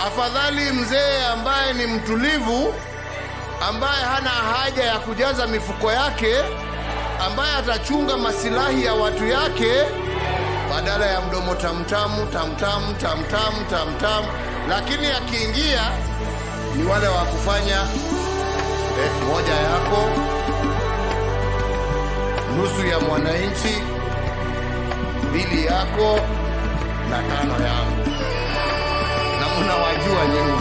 Afadhali mzee ambaye ni mtulivu, ambaye hana haja ya kujaza mifuko yake, ambaye atachunga masilahi ya watu yake, badala ya mdomo tamtamu tamtamu tamtamu tamtamu. Lakini akiingia ni wale wa kufanya moja yako, nusu ya mwananchi, mbili yako na tano yangu. Na mnawajua nyinyi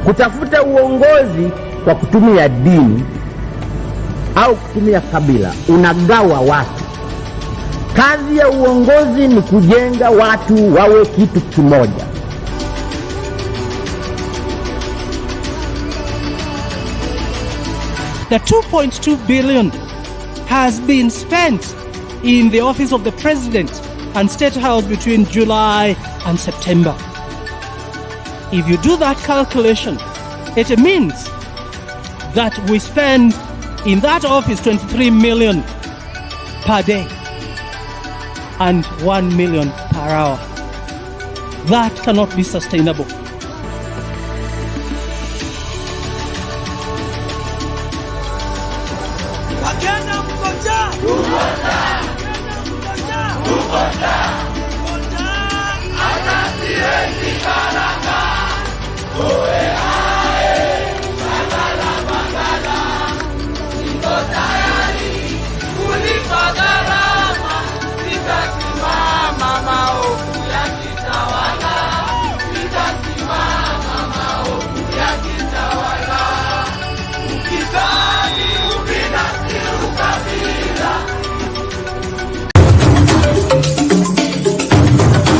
kutafuta uongozi kwa kutumia dini au kutumia kabila, unagawa watu. Kazi ya uongozi ni kujenga watu wawe kitu kimoja. The 2.2 billion has been spent in the office of the president and State House between July and September. If you do that calculation, it means that we spend in that office 23 million per day and 1 million per hour. That cannot be sustainable.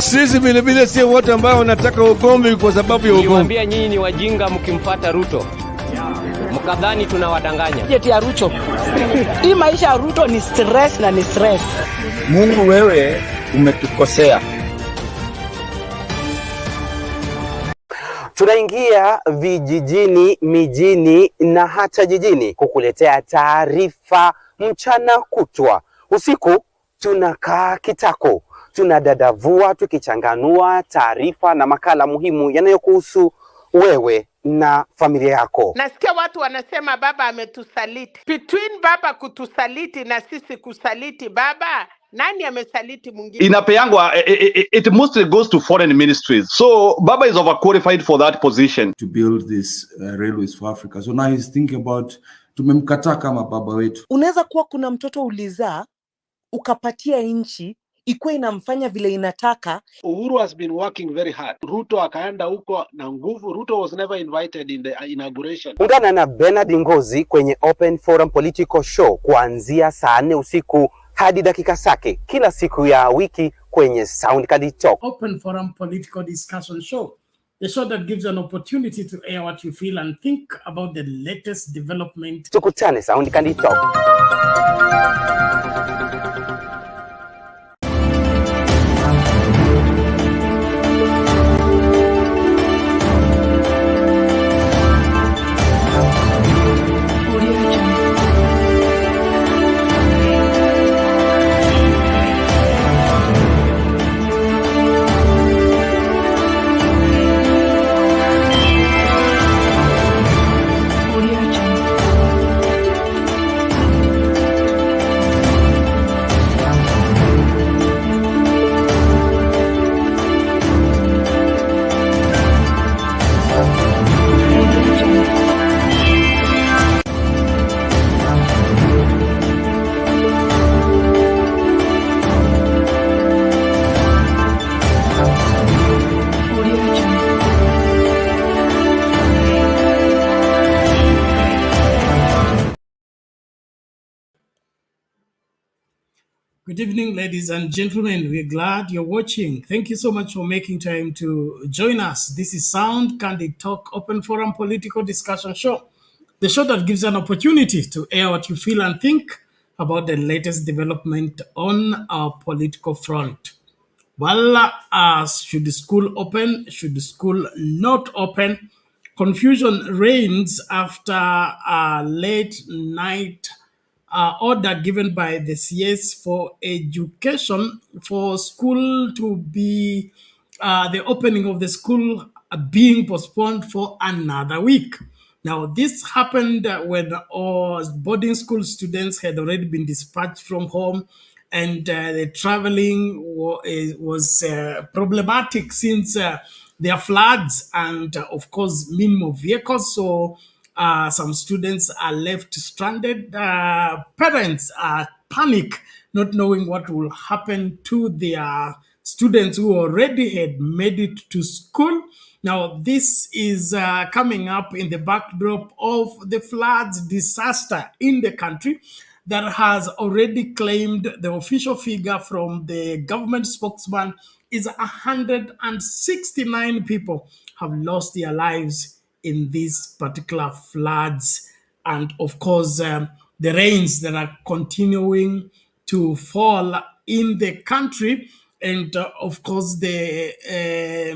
Sisi vile sio wote ambao wanataka ugomvi kwa sababu ya ugomvi. Niwaambia nyinyi ni wajinga mkimpata Ruto. Mkadhani tunawadanganya. Jeti ya Ruto. Hii maisha ya Ruto ni stress na ni stress. Mungu, wewe umetukosea. Tunaingia vijijini, mijini na hata jijini kukuletea taarifa mchana kutwa. Usiku tunakaa kitako, tunadadavua tukichanganua taarifa na makala muhimu yanayokuhusu wewe na familia yako. Nasikia watu wanasema baba ametusaliti. Between baba kutusaliti na sisi kusaliti baba, nani amesaliti mwingine? Inapeangwa, it mostly goes to foreign ministries. So baba is overqualified for that position. To build this railways for Africa. So now he's thinking about tumemkataa kama baba wetu. Unaweza kuwa kuna mtoto ulizaa, ukapatia nchi, ikuwe inamfanya vile inataka. Uhuru has been working very hard. Ruto akaenda huko na nguvu. Ruto was never invited in the inauguration. Ungana na Bernard Ngozi kwenye Open Forum Political Show kuanzia saa 4 usiku hadi dakika zake kila siku ya wiki kwenye Sound Card Talk. Open Forum Political Discussion Show. The show that gives you an opportunity to air what you feel and think about the latest development. Tukutane Sound Card Talk. Good evening, ladies and gentlemen. We're glad you're watching. Thank you so much for making time to join us. This is Sound Candid Talk Open Forum Political Discussion Show, the show that gives an opportunity to air what you feel and think about the latest development on our political front. Well, should the school open? Should the school not open? Confusion reigns after a late night order given by the CS for education for school to be the opening of the school being postponed for another week. Now, this happened when boarding school students had already been dispatched from home, and the traveling was problematic since there are floods and, of course, minimum vehicles. So some students are left stranded. Parents are panic, not knowing what will happen to their students who already had made it to school. Now, this is coming up in the backdrop of the floods disaster in the country that has already claimed the official figure from the government spokesman is 169 people have lost their lives in these particular floods. And of course, the rains that are continuing to fall in the country. And of course, the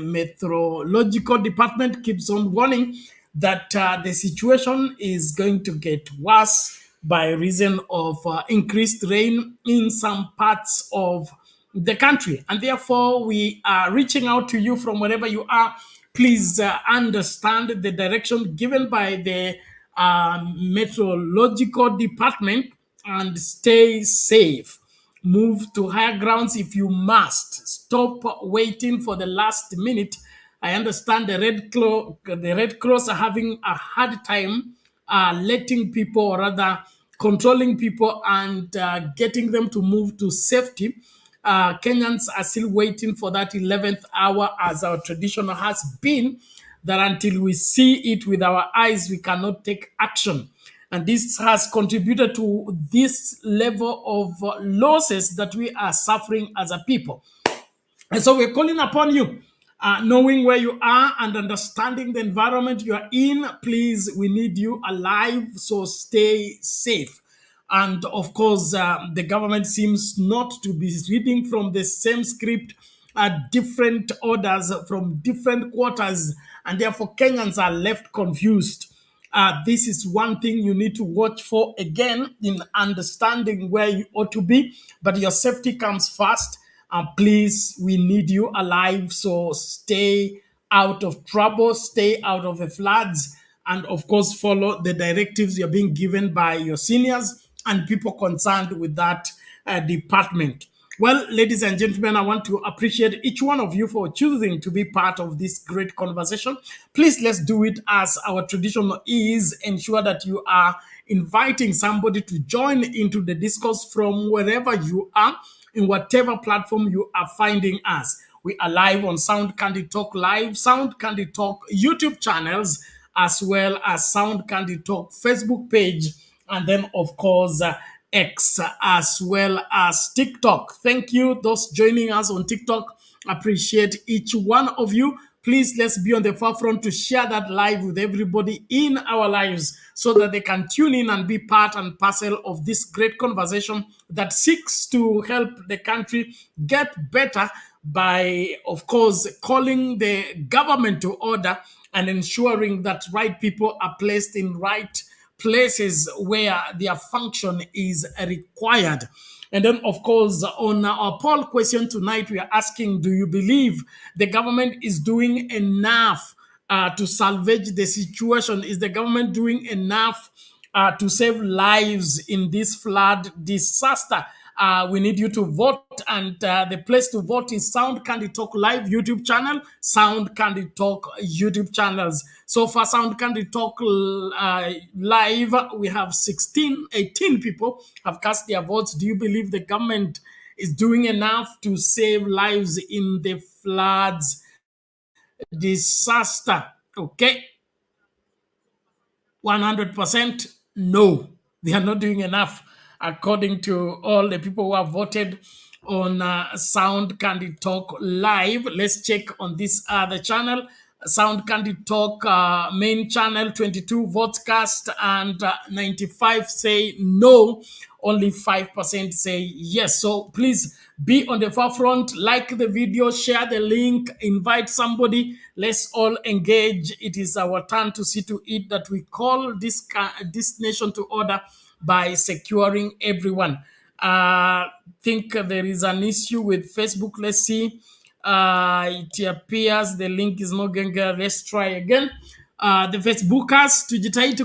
meteorological department keeps on warning that the situation is going to get worse by reason of increased rain in some parts of the country. And therefore, we are reaching out to you from wherever you are. Please understand the direction given by the meteorological department and stay safe. Move to higher grounds if you must. Stop waiting for the last minute. I understand the Red Cross are having a hard time letting people, or rather controlling people and getting them to move to safety. Kenyans are still waiting for that 11th hour, as our tradition has been, that until we see it with our eyes, we cannot take action. And this has contributed to this level of losses that we are suffering as a people. And so we're calling upon you, knowing where you are and understanding the environment you are in. Please, we need you alive, so stay safe. And of course, the government seems not to be reading from the same script, different orders from different quarters, and therefore Kenyans are left confused. This is one thing you need to watch for again in understanding where you ought to be, but your safety comes first. Please, we need you alive, so stay out of trouble, stay out of the floods, and of course, follow the directives you're being given by your seniors and people concerned with that department. Well, ladies and gentlemen, I want to appreciate each one of you for choosing to be part of this great conversation. Please, let's do it as our tradition is. Ensure that you are inviting somebody to join into the discourse from wherever you are, in whatever platform you are finding us. We are live on Sound Candy Talk Live, Sound Candy Talk YouTube channels, as well as Sound Candy Talk Facebook page, and then, of course, X, as well as TikTok. Thank you, those joining us on TikTok. Appreciate each one of you. Please, let's be on the forefront to share that live with everybody in our lives so that they can tune in and be part and parcel of this great conversation that seeks to help the country get better by, of course, calling the government to order and ensuring that right people are placed in right places where their function is required. And then, of course, on our poll question tonight, we are asking, do you believe the government is doing enough to salvage the situation? Is the government doing enough to save lives in this flood disaster? We need you to vote, and the place to vote is Sound Candy Talk Live YouTube channel, Sound Candy Talk YouTube channels. So for Sound Candy Talk Live, we have 18 people have cast their votes. Do you believe the government is doing enough to save lives in the floods disaster? Okay. 100% no, they are not doing enough, according to all the people who have voted on Sound Candy Talk Live. Let's check on this other channel, Sound Candy Talk main channel. 22 votes cast, and 95 say no, only 5% say yes. So please be on the forefront, like the video, share the link, invite somebody. Let's all engage. It is our turn to see to it that we call this nation to order by securing everyone. Think there is an issue with Facebook. Let's see. It appears the link is not going. Let's try again. The Facebookers, tujitahidi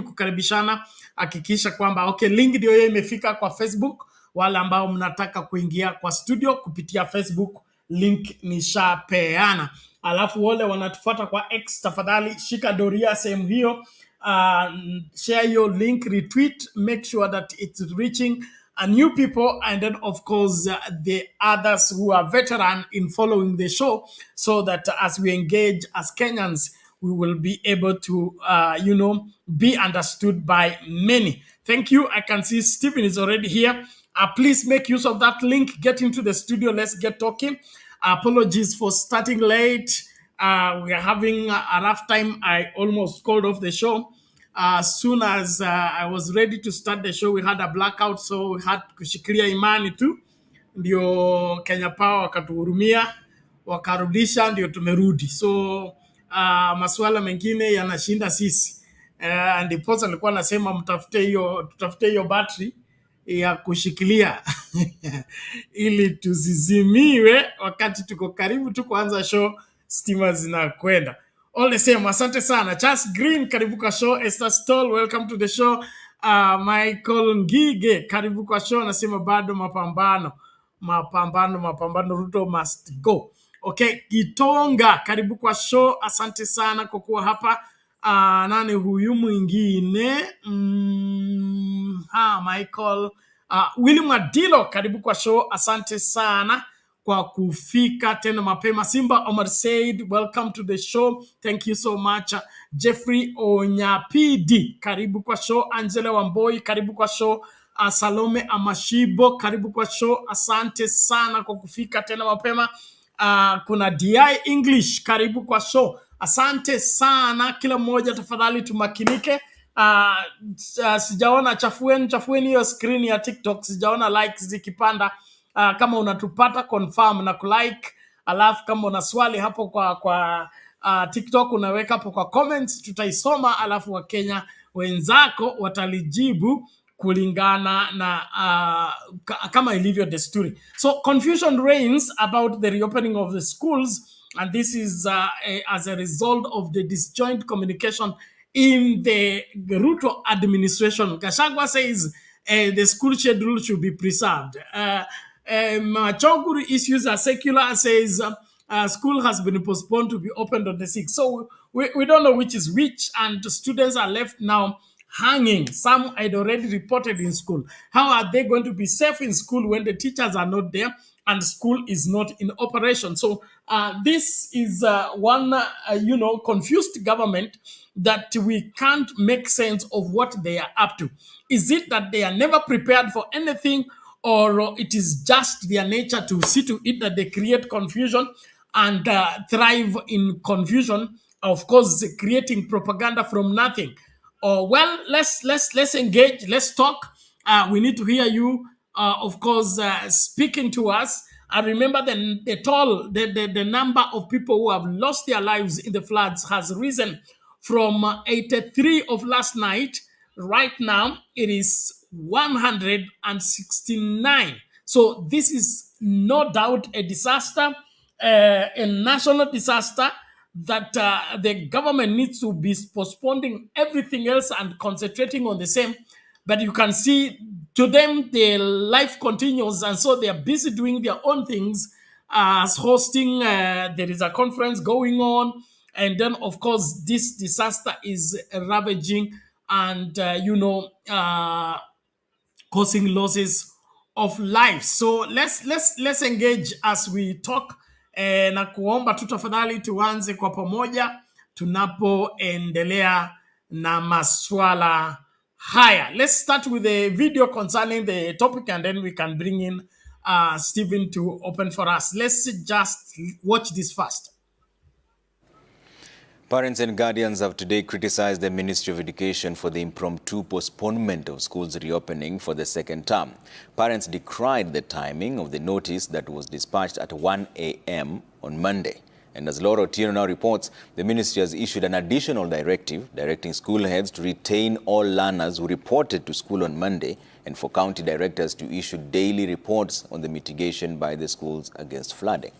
kukaribishana, hakikisha kwamba okay, link ndio hiyo imefika kwa Facebook. Wale ambao mnataka kuingia kwa studio kupitia Facebook, link nishapeana. Alafu wale wanatufuata kwa X, tafadhali shika doria sehemu hiyo, share your link, retweet, make sure that it's reaching new people, and then of course the others who are veteran in following the show, so that as we engage as Kenyans, we will be able to, be understood by many. Thank you. I can see Stephen is already here. Please make use of that link. Get into the studio. Let's get talking. Apologies for starting late. We are having a rough time. I almost called off the show. As soon as I was ready to start the show, we had a blackout, so we had kushikilia imani tu. Ndio Kenya Power wakatuhurumia, wakarudisha, ndio tumerudi. So masuala mengine yanashinda sisi. Ndiposa nilikuwa nasema tutafute hiyo battery ya kushikilia ili tuzizimiwe wakati tuko karibu tu kuanza show, stima zinakwenda. All the same, asante sana. Charles Green, karibu kwa show. Esther Stoll, welcome to the show. Michael Ngige, karibu kwa show. Anasema bado mapambano, Ruto must go. Okay, Gitonga, karibu kwa show. Asante sana kwa kuwa hapa. Nani huyu mwingine? Michael. William Adilo, karibu kwa show. Asante sana kwa kufika tena mapema. Simba Omar Said, welcome to the show. Thank you so much. Jeffrey Onyapidi, karibu kwa show. Angela Wamboi, karibu kwa show. Salome Amashibo, karibu kwa show. Asante sana kwa kufika tena mapema. Kuna DI English, karibu kwa show. Asante sana kila mmoja, tafadhali tumakinike. Sijaona chafueni hiyo screen ya TikTok, sijaona likes zikipanda. Kama unatupata confirm na kulike, alafu kama una swali hapo kwa TikTok unaweka hapo kwa comments, tutaisoma, alafu Wakenya wenzako watalijibu kulingana na kama ilivyo desturi. So confusion reigns about the reopening of the schools, and this is as a result of the disjoint communication in the Ruto administration. Gachagua says the school schedule should be preserved. Machoguru issues a secular, says school has been postponed to be opened on the 6th. So we don't know which is which, and students are left now hanging. Some had already reported in school. How are they going to be safe in school when the teachers are not there and school is not in operation? So this is one, confused government that we can't make sense of what they are up to. Is it that they are never prepared for anything, or it is just their nature to see to it that they create confusion and thrive in confusion, of course creating propaganda from nothing? Well, let's engage, let's talk. We need to hear you, of course, speaking to us. I remember the number of people who have lost their lives in the floods has risen from 83 of last night. Right now, it is 169. So this is no doubt a disaster, a national disaster that the government needs to be postponing everything else and concentrating on the same. But you can see to them, their life continues, and so they are busy doing their own things, as hosting, there is a conference going on, and then of course this disaster is ravaging and causing losses of life. So let's engage as we talk. Na kuomba tu tafadhali tuanze kwa pamoja tunapoendelea na maswala haya. Let's start with a video concerning the topic, and then we can bring in Stephen to open for us. Let's just watch this first. Parents and guardians have today criticized the Ministry of Education for the impromptu postponement of schools reopening for the second term. Parents decried the timing of the notice that was dispatched at 1 a.m. on Monday. And as Laura Otieno now reports, the ministry has issued an additional directive directing school heads to retain all learners who reported to school on Monday, and for county directors to issue daily reports on the mitigation by the schools against flooding.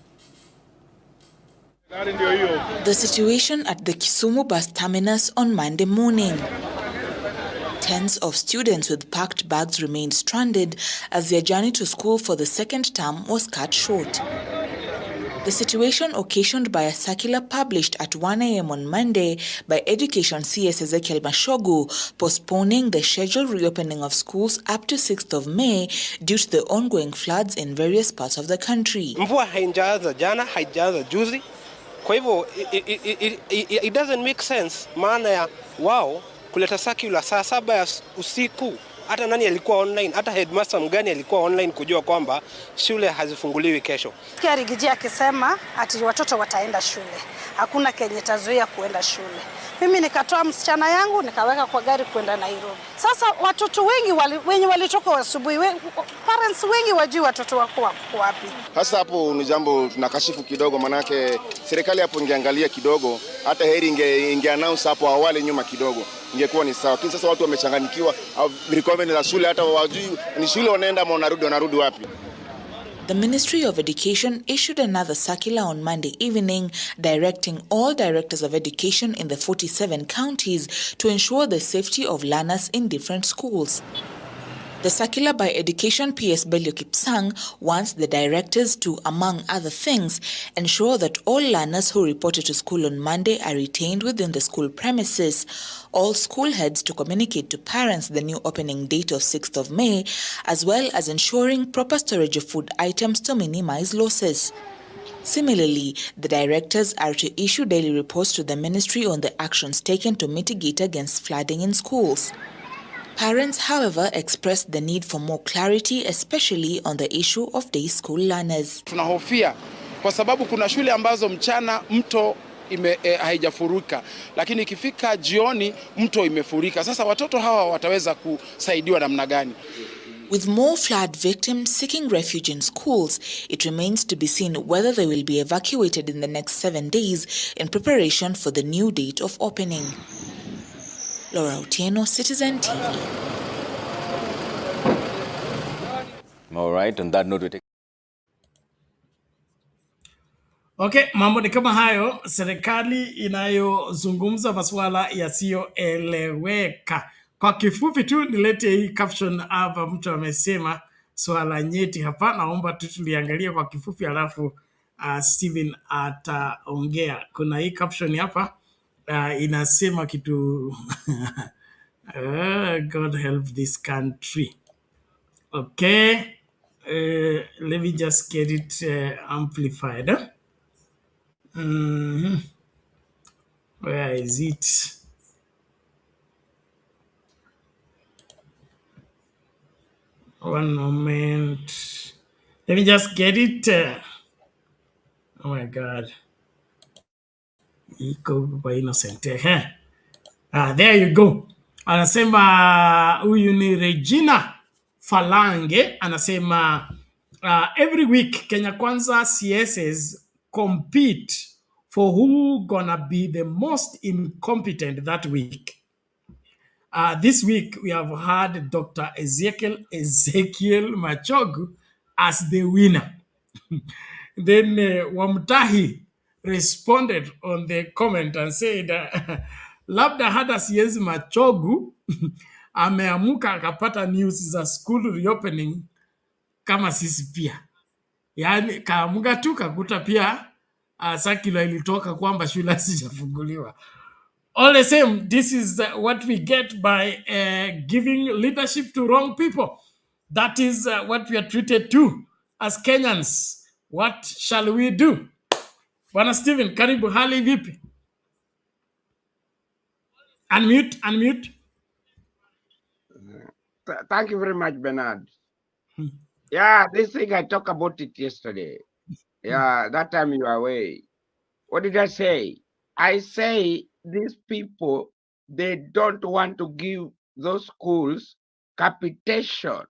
The situation at the Kisumu bus terminus on Monday morning. Tens of students with packed bags remained stranded as their journey to school for the second term was cut short. The situation occasioned by a circular published at 1 a.m. on Monday by Education CS Ezekiel Mashogu, postponing the scheduled reopening of schools up to 6th of May due to the ongoing floods in various parts of the country. Mvua haijaanza jana, haijaanza juzi. Kwa hivyo it doesn't make sense maana ya wao kuleta circular saa 7 ya usiku. Hata nani alikuwa online, hata headmaster mgani alikuwa online kujua kwamba shule hazifunguliwi kesho. Kia Rigiji akisema ati watoto wataenda shule. Hakuna kenye tazuia kuenda shule. Mimi nikatoa msichana yangu nikaweka kwa gari kwenda Nairobi. Sasa watoto wengi walitoka asubuhi, parents wengi wajui watoto wako wapi. Hasa hapo ni jambo tunakashifu kidogo, manake serikali hapo ingeangalia kidogo, hata heri inge announce hapo awali nyuma kidogo. Ingekuwa ni sawa. Lakini sasa watu wamechanganyikiwa, requirement za shule hata wajui ni shule wanaenda ama wanarudi wapi. The Ministry of Education issued another circular on Monday evening directing all directors of education in the 47 counties to ensure the safety of learners in different schools. The circular by Education PS Belio Kipsang wants the directors to, among other things, ensure that all learners who reported to school on Monday are retained within the school premises, all school heads to communicate to parents the new opening date of 6th of May, as well as ensuring proper storage of food items to minimize losses. Similarly, the directors are to issue daily reports to the ministry on the actions taken to mitigate against flooding in schools. Parents, however, expressed the need for more clarity, especially on the issue of day school learners. Tunahofia kwa sababu kuna shule ambazo mchana mto haijafurika, lakini ikifika jioni mto imefurika. Sasa watoto hawa wataweza kusaidiwa namna gani? With more flood victims seeking refuge in schools, it remains to be seen whether they will be evacuated in the next 7 days in preparation for the new date of opening. Laura Otieno, Citizen TV. All right, on that note, we take... Okay, mambo ni kama hayo, serikali inayozungumza masuala yasiyoeleweka. Kwa kifupi tu nilete hii caption hapa, mtu amesema swala nyeti hapa, naomba tu tuliangalia kwa kifupi alafu Steven ataongea. Kuna hii caption hapa inasema kitu God help this country. Okay, let me just get it amplified. Where is it? One moment. Let me just get it. Oh my God. Innocent. There you go. Anasema huyu ni Regina Falange. Anasema every week Kenya Kwanza CSs compete for who gonna be the most incompetent that week. This week we have had Dr. Ezekiel Machogu as the winner. Then Wamtahi responded on the comment and said, labda hata siezi Machogu ameamuka akapata news za school reopening kama sisi pia. Yani kaamuka tu kakuta pia circular ilitoka kwamba shule hazijafunguliwa. All the same, this is what we get by giving leadership to wrong people. That is what we are treated to as Kenyans. What shall we do? Bwana Steven, karibu, hali vipi? Unmute. Thank you very much, Bernard. Yeah, this thing I talked about it yesterday. Yeah, that time you were away. What did I say? I say these people, they don't want to give those schools capitation.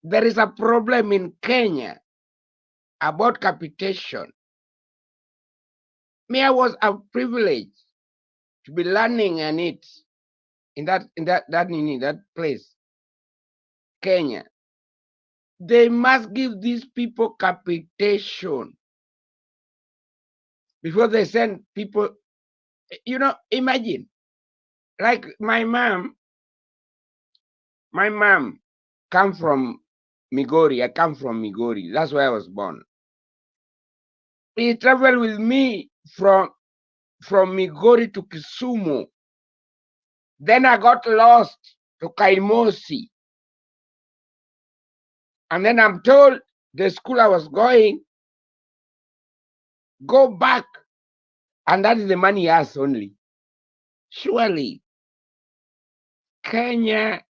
There is a problem in Kenya. about capitation. Me, I was a privilege to be learning and it in that place, Kenya. They must give these people capitation before they send people. You know, imagine, like my mom come from Migori. I come from Migori. That's where I was born. He traveled with me from Migori to Kisumu. Then I got lost to Kaimosi. And then I'm told the school I was going, go back. And that is the money he has only. Surely, Kenya.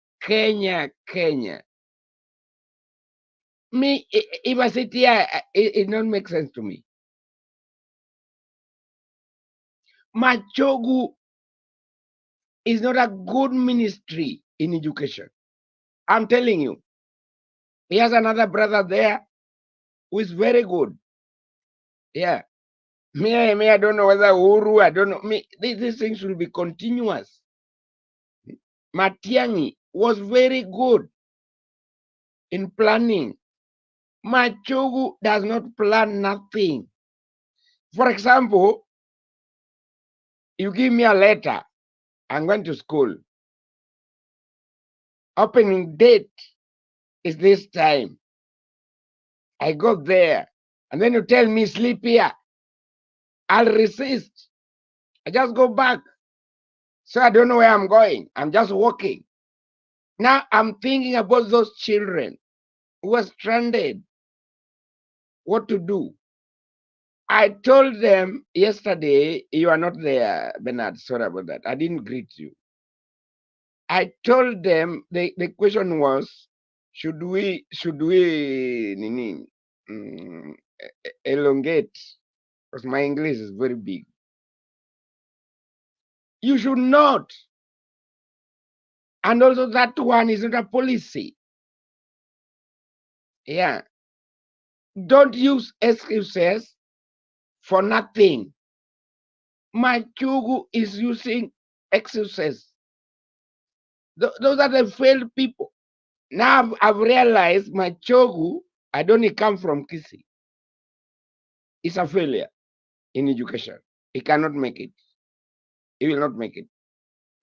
Me, if I sit here, it don't make sense to me. Machogu is not a good ministry in education. I'm telling you. He has another brother there who is very good. Yeah. Me, I don't know whether Uru, I don't know. Me, these things will be continuous. Matiang'i was very good in planning. Machogu does not plan nothing. For example, you give me a letter, I'm going to school. Opening date is this time. I go there, and then you tell me sleep here. I'll resist. I just go back. So I don't know where I'm going. I'm just walking. Now I'm thinking about those children who were stranded. What to do? I told them yesterday, you are not there, Bernard. Sorry about that. I didn't greet you. I told them the question was, should we elongate? Because my English is very big. You should not. And also that one is not a policy. Yeah. Don't use excuses for nothing. Machugu is using excuses. Those are the failed people. Now I've realized Machogu, I don't come from Kisi. It's a failure in education. He cannot make it. He will not make it.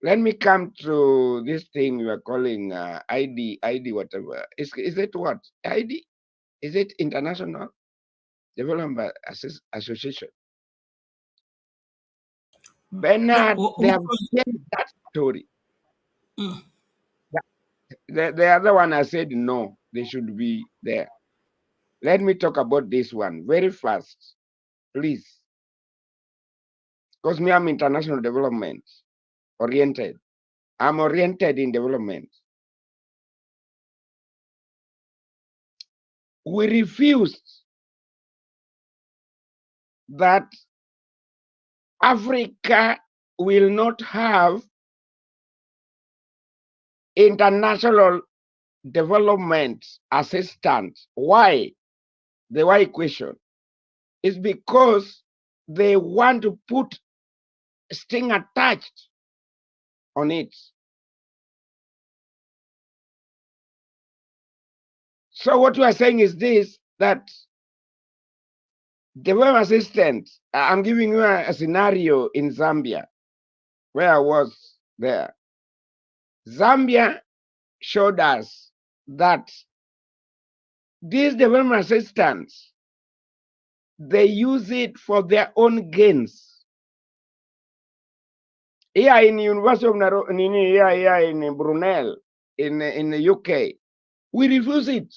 Let me come to this thing you are calling ID, whatever. Is it what? ID? Is it International Development Association? Bernard, they have changed that story. The other one I said no, they should be there. Let me talk about this one very fast, please. Because me, I'm international development oriented. I'm oriented in development. We refused that Africa will not have international development assistance. Why? The why question is because they want to put a string attached on it. So what you are saying is this, that development assistance, I'm giving you a scenario in Zambia, where I was there. Zambia showed us that this development assistance, they use it for their own gains. Here in University of Nairobi, here in Brunel, in the UK, we refuse it.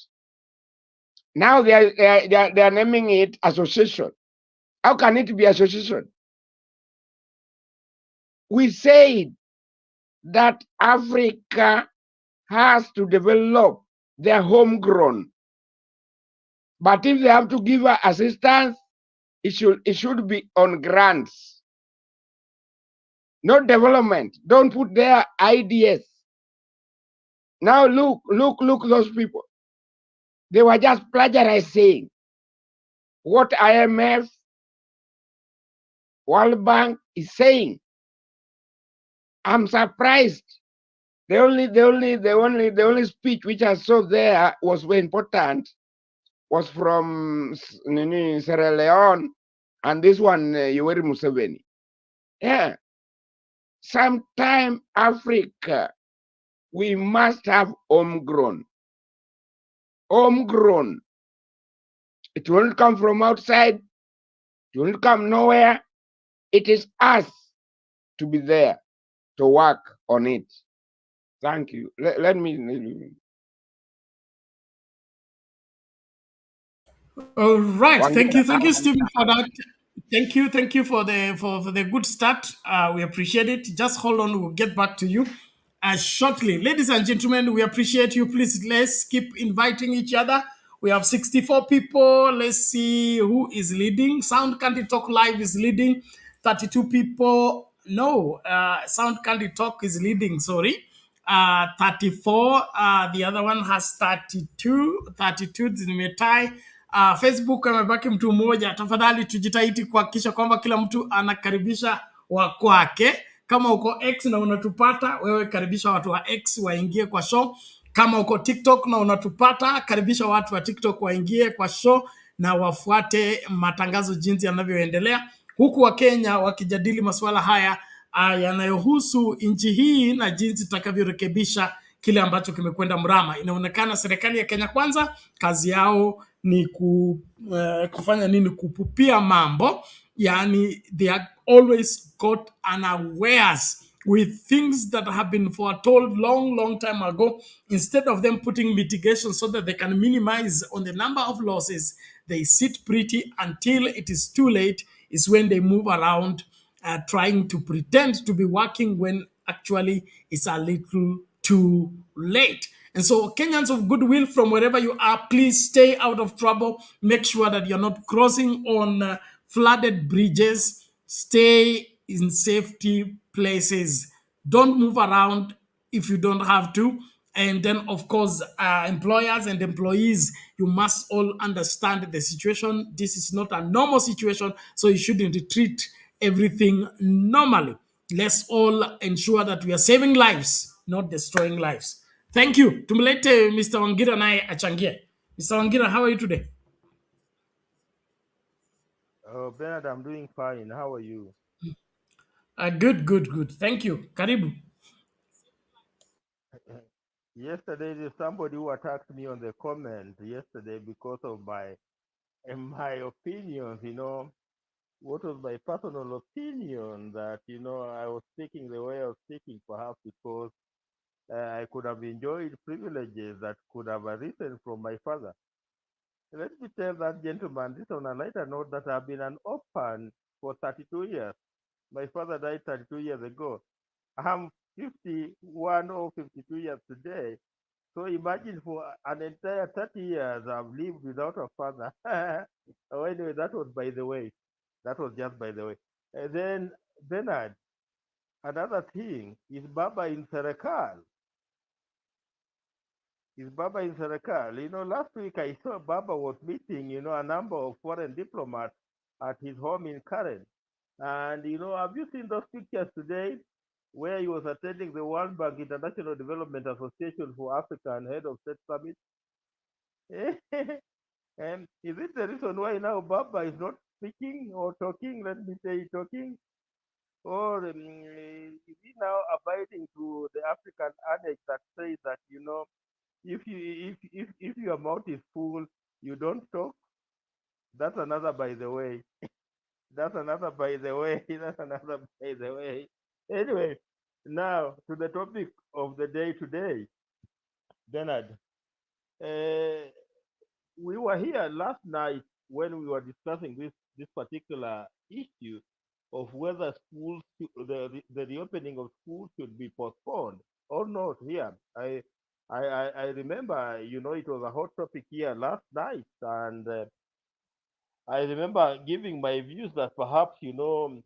Now they are naming it association. How can it be association? We said that Africa has to develop their homegrown. But if they have to give assistance, it should be on grants, not development. Don't put their ideas. Now look those people. They were just plagiarizing. what IMF, World Bank is saying. I'm surprised. The only speech which I saw there was very important was from Sierra Leone, and this one Yoweri Museveni. Yeah, sometime Africa, we must have homegrown. Homegrown. It won't come from outside. It won't come nowhere. It is us to be there to work on it. Thank you. Let me. All right. Thank Wangila, you, Stephen, for that. Thank you for the good start. We appreciate it. Just hold on, we'll get back to you shortly. Ladies and gentlemen, we appreciate you. Please let's keep inviting each other. We have 64 people. Let's see who is leading. Sound Candy Talk Live is leading. 32 people. No, Sound Candy Talk is leading. Sorry. 34. The other one has 32. 32 zimetai. Facebook amebaki mtu mmoja. Tafadhali tujitahidi kuhakikisha kwamba kila mtu anakaribisha wa kwake. Kama uko X na unatupata, wewe karibisha watu wa X waingie kwa show. Kama uko TikTok na unatupata, karibisha watu wa TikTok waingie kwa show na wafuate matangazo jinsi yanavyoendelea. Huku wa Kenya wakijadili masuala haya yanayohusu nchi hii na jinsi tutakavyorekebisha kile ambacho kimekwenda mrama. Inaonekana serikali ya Kenya Kwanza kazi yao ni kufanya nini? Kupupia mambo. Yani, they are always caught unawares with things that have been foretold long time ago. Instead of them putting mitigation so that they can minimize on the number of losses, they sit pretty until it is too late. Is when they move around trying to pretend to be working when actually it's a little too late. And so Kenyans of goodwill, from wherever you are, please stay out of trouble. Make sure that you're not crossing on flooded bridges. Stay in safety places. Don't move around if you don't have to. And then, of course, employers and employees, you must all understand the situation. This is not a normal situation, so you shouldn't treat everything normally. Let's all ensure that we are saving lives, not destroying lives. Thank you. Tumlete Mr. Wangira naye achangie. Mr. Wangira, how are you today? Oh, Bernard, I'm doing fine. How are you? Good. Thank you. Karibu. Yesterday, there's somebody who attacked me on the comment yesterday because of my opinions, what was my personal opinion that, I was speaking the way I was speaking, perhaps because I could have enjoyed privileges that could have arisen from my father. Let me tell that gentleman, this on a lighter note, that I've been an orphan for 32 years. My father died 32 years ago. I'm 51 or 52 years today. So imagine for an entire 30 years I've lived without a father. Oh, anyway, that was by the way. That was just by the way. And then, Bernard, another thing is Baba in Serekal. Is Baba in Serekal? Last week I saw Baba was meeting, a number of foreign diplomats at his home in Karen. And, have you seen those pictures today where he was attending the World Bank International Development Association for Africa and Head of State Summit? And is it the reason why now Baba is not speaking or talking? Let me say talking. Or is he now abiding to the African adage that says that, if your mouth is full, you don't talk? That's another by the way. That's another by the way. That's another by the way. Anyway, now to the topic of the day today, Bernard. We were here last night when we were discussing this particular issue of whether schools, the reopening of schools should be postponed or not. Here, I remember, it was a hot topic here last night, and I remember giving my views that perhaps, on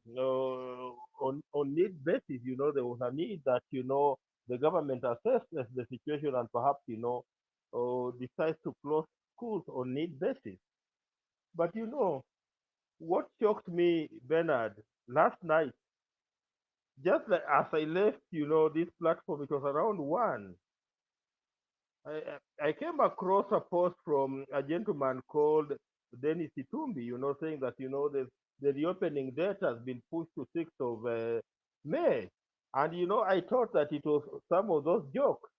need basis, there was a need that, the government assesses the situation and perhaps, decides to close schools on need basis. But you know, what shocked me, Bernard, last night, just like as I left, you know, this platform, it was around 1. I came across a post from a gentleman called Dennis Itumbi, you know, saying that, you know, the reopening date has been pushed to 6th of May. And, you know, I thought that it was some of those jokes.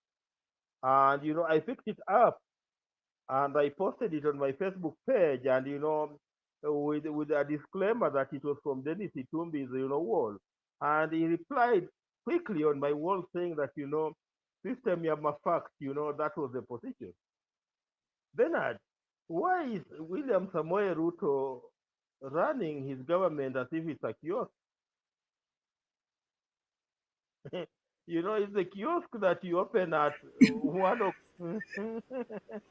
And, you know, I picked it up and I posted it on my Facebook page, and you know, with a disclaimer that it was from Dennis Itumbi's, you know, wall, and he replied quickly on my wall saying that, you know, system fact, you know, that was the position. Bernard, why is William Samoei Ruto running his government as if it's a kiosk? You know, it's the kiosk that you open at 1 o'clock.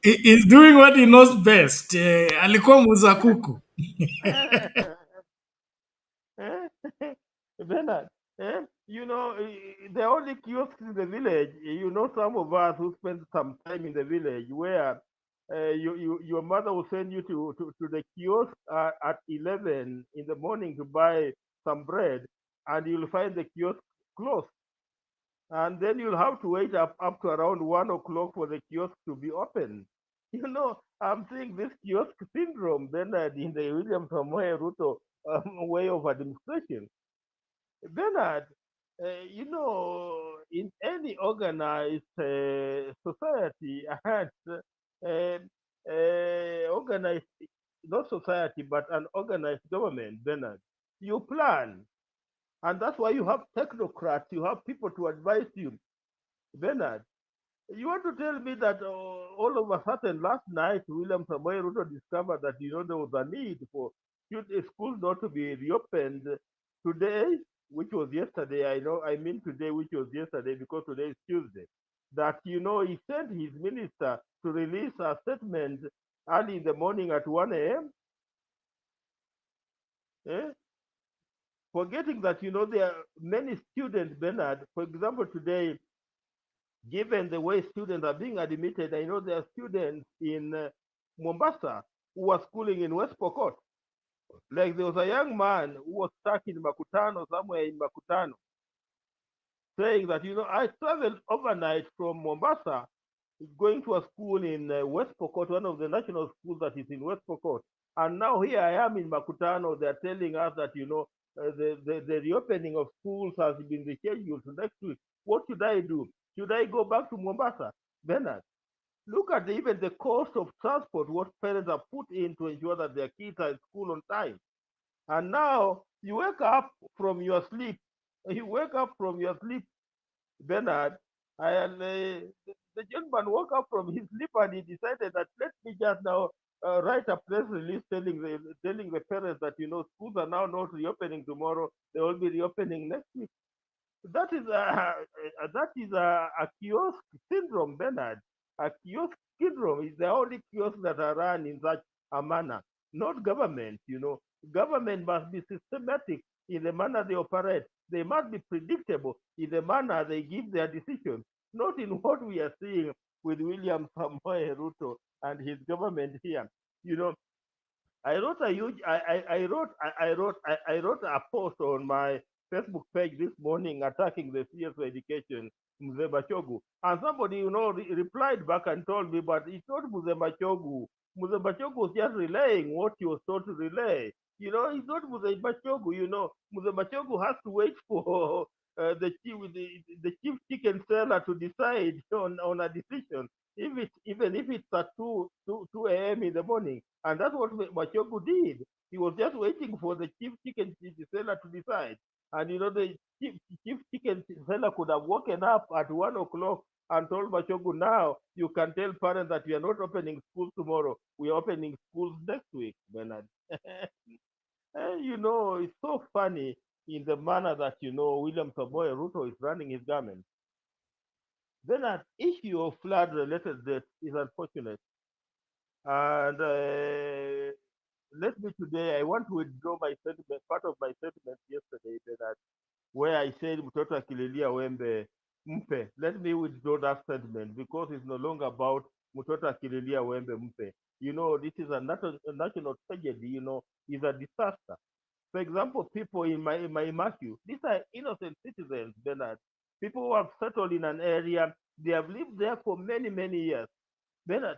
He's doing what he knows best. Alikuwa muuza kuku. Bernard, you know, the only kiosks in the village, you know, some of us who spend some time in the village where your mother will send you to the kiosk at 11 in the morning to buy some bread, and you'll find the kiosk closed. And then you'll have to wait up to around 1 o'clock for the kiosk to be open. You know, I'm seeing this kiosk syndrome, Bernard, in the William Samoei Ruto way of administration. Bernard, you know, in any organized society and organized, not society, but an organized government, Bernard, you plan. And that's why you have technocrats, you have people to advise you. Bernard, you want to tell me that all of a sudden last night William Samoei Ruto discovered that, you know, there was a need for schools not to be reopened today, which was yesterday. I mean today, which was yesterday, because today is Tuesday. That, you know, he sent his minister to release a statement early in the morning at 1 a.m. Eh? Forgetting that, you know, there are many students, Bernard. For example, today, given the way students are being admitted, I know there are students in Mombasa who are schooling in West Pokot. Like there was a young man who was stuck in Makutano, somewhere in Makutano, saying that, you know, I traveled overnight from Mombasa going to a school in West Pokot, one of the national schools that is in West Pokot. And now here I am in Makutano. They're telling us that, you know, the reopening of schools has been rescheduled to next week. What should I do? Should I go back to Mombasa? Bernard, look at even the cost of transport, what parents have put in to ensure that their kids are at school on time. And now you wake up from your sleep. You wake up from your sleep, Bernard, and the gentleman woke up from his sleep and he decided that let me just now write a press release telling the parents that, you know, schools are now not reopening tomorrow; they will be reopening next week. That is a kiosk syndrome, Bernard. A kiosk syndrome is the only kiosk that are run in such a manner, not government. You know, government must be systematic in the manner they operate. They must be predictable in the manner they give their decisions, not in what we are seeing with William Samoei Ruto and his government here. You know, I wrote a huge. I wrote a post on my Facebook page this morning attacking the CS for education, Mzee Bachogu, and somebody, you know, replied back and told me, but it's not Mzee Bachogu. Mzee Bachogu was just relaying what he was told to relay. You know, it's not Mzee Bachogu. You know, Mzee Bachogu has to wait for the chief chicken seller to decide on a decision, even if it's at 2 a.m. in the morning. And that's what Machogu did. He was just waiting for the chief chicken seller to decide. And you know, the chief chicken seller could have woken up at 1 o'clock and told Machogu, now you can tell parents that we are not opening schools tomorrow. We are opening schools next week, Bernard. You know, it's so funny in the manner that, you know, William Samoei Ruto is running his government. Then an issue of flood-related death is unfortunate. And let me today, I want to withdraw my sentiment, part of my sentiment yesterday, that where I said mtoto akililia wembe mpe. Let me withdraw that sentiment because it's no longer about mtoto akililia wembe mpe. You know, this is a national tragedy, you know, is a disaster. For example, people in Mai Mahiu, these are innocent citizens, Bernard. People who have settled in an area, they have lived there for many, many years. Bernard,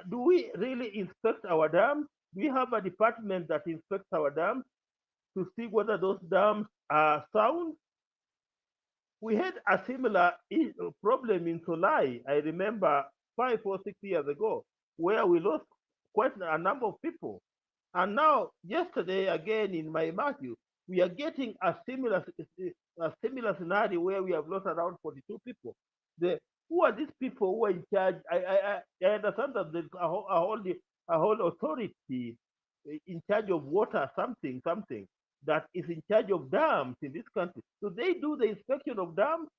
do we really inspect our dams? Do we have a department that inspects our dams to see whether those dams are sound? We had a similar problem in Solai, I remember 5 or 6 years ago, where we lost quite a number of people. And now, yesterday, again in Mai Mahiu, we are getting a similar scenario where we have lost around 42 people. Who are these people who are in charge? I understand that there's a whole authority in charge of water, something, that is in charge of dams in this country. Do they do the inspection of dams?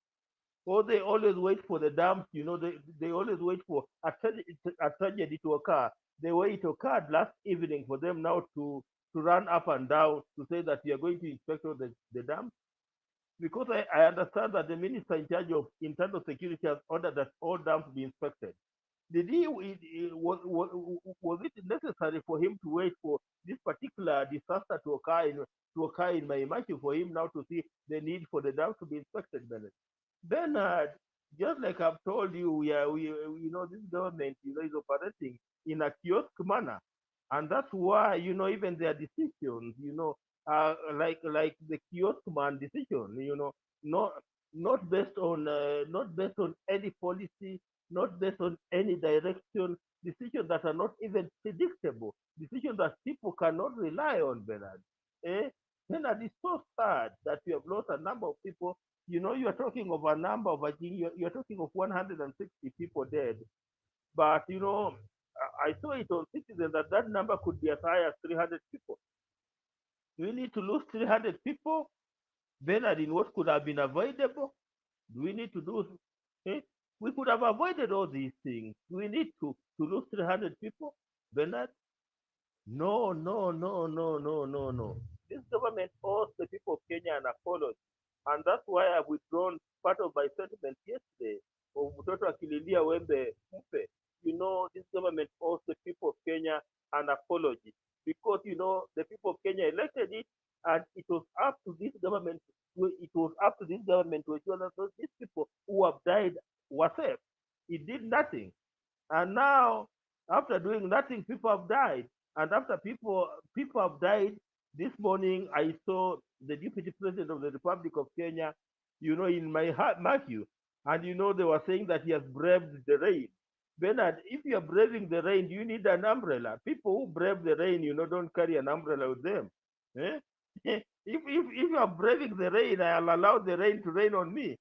Or they always wait for the dams, you know, they always wait for a tragedy to occur the way it occurred last evening for them now to run up and down to say that we are going to inspect all the dams? Because I understand that the minister in charge of internal security has ordered that all dams be inspected. Was it necessary for him to wait for this particular disaster to occur in Mai Mahiu for him now to see the need for the dams to be inspected, Bernard, just like I've told you, we you know, this government, you know, is operating in a kiosk manner, and that's why, you know, even their decisions, you know, like the kiosk man decision, you know, not based on any policy, not based on any direction, decisions that are not even predictable, decisions that people cannot rely on, Bernard. Bernard, it's so sad that we have lost a number of people. You know, you are talking of a number of, you're talking of 160 people dead. But, you know, I saw it on Citizen that number could be as high as 300 people. Do we need to lose 300 people? Bernard, in what could have been avoidable? Do we need to do? We could have avoided all these things. Do we need to lose 300 people, Bernard? No. This government owes the people of Kenya an apology. And that's why I've withdrawn part of my sentiment yesterday of mtoto akililia wembe mpe. You know, this government owes the people of Kenya an apology because, you know, the people of Kenya elected it, and it was up to this government. It was up to this government to ensure that these people who have died were safe. It did nothing, and now after doing nothing, people have died. And after people have died, this morning I saw the Deputy President of the Republic of Kenya, you know, in Mai Mahiu, and you know, they were saying that he has braved the rain. Bernard, if you are braving the rain, do you need an umbrella? People who brave the rain, you know, don't carry an umbrella with them. If you are braving the rain, I'll allow the rain to rain on me.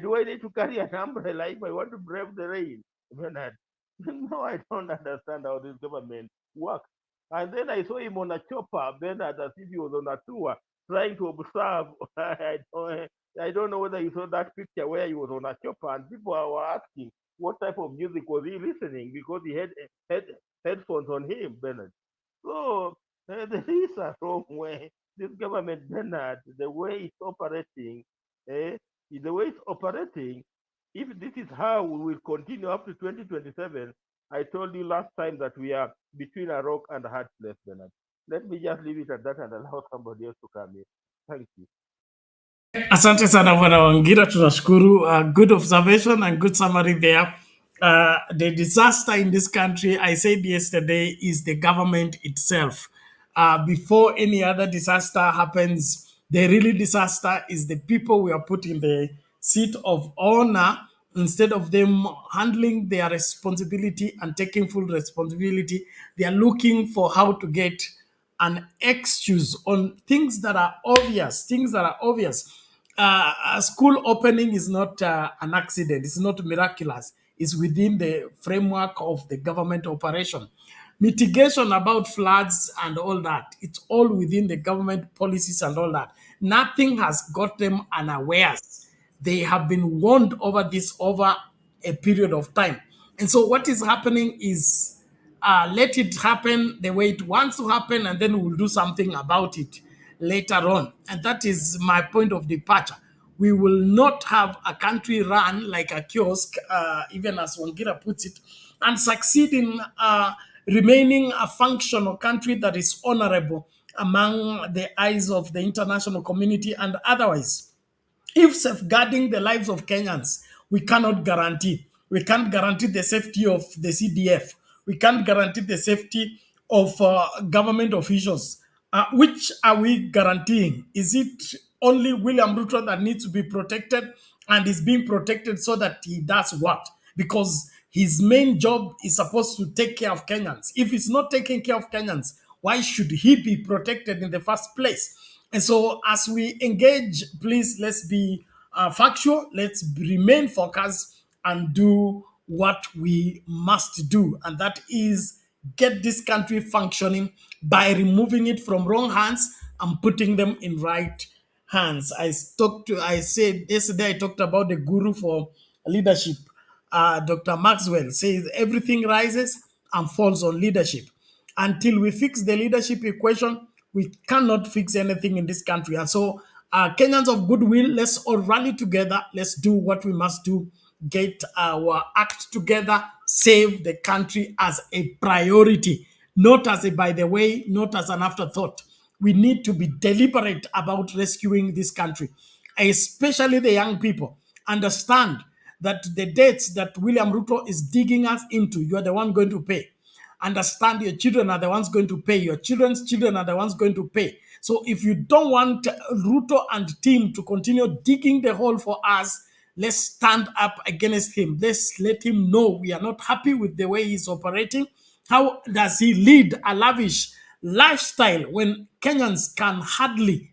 Do I need to carry an umbrella if I want to brave the rain, Bernard? No, I don't understand how this government works. And then I saw him on a chopper, Bernard, as if he was on a tour, trying to observe. I don't know whether you saw that picture where he was on a chopper, and people were asking what type of music was he listening because he had headphones on him, Bernard. So there is a wrong way. This government, Bernard, the way it's operating, the way it's operating, if this is how we will continue up to 2027, I told you last time that we are between a rock and a hard place, Bernard. Let me just leave it at that and allow somebody else to come in. Thank you. Asante sana Bwana Wangira, tunashukuru. Good observation and good summary there. The disaster in this country, I said yesterday, is the government itself. Before any other disaster happens, the really disaster is the people we are put in the seat of honor. Instead of them handling their responsibility and taking full responsibility, they are looking for how to get an excuse on things that are obvious. A school opening is not an accident. It's not miraculous. It's within the framework of the government operation. Mitigation about floods and all that, it's all within the government policies and all that. Nothing has got them unawares. They have been warned over this over a period of time. And so what is happening is let it happen the way it wants to happen, and then we'll do something about it later on. And that is my point of departure. We will not have a country run like a kiosk, even as Wangira puts it. and succeed in remaining a functional country that is honorable among the eyes of the international community and otherwise. If safeguarding the lives of Kenyans, we cannot guarantee. We can't guarantee the safety of the CDF. We can't guarantee the safety of government officials. Which are we guaranteeing? Is it only William Ruto that needs to be protected and is being protected so that he does what? Because his main job is supposed to take care of Kenyans. If he's not taking care of Kenyans, why should he be protected in the first place? And so as we engage, please, let's be factual, let's remain focused and do what we must do. And that is get this country functioning by removing it from wrong hands and putting them in right hands. I said yesterday, I talked about the guru for leadership. Dr. Maxwell says everything rises and falls on leadership. Until we fix the leadership equation, we cannot fix anything in this country. And so, Kenyans of goodwill, let's all rally together. Let's do what we must do. Get our act together. Save the country as a priority, not as a by the way, not as an afterthought. We need to be deliberate about rescuing this country, especially the young people. Understand that the debts that William Ruto is digging us into, you are the one going to pay. Understand your children are the ones going to pay. Your children's children are the ones going to pay. So if you don't want Ruto and team to continue digging the hole for us, let's stand up against him. Let's let him know we are not happy with the way he's operating. How does he lead a lavish lifestyle when Kenyans can hardly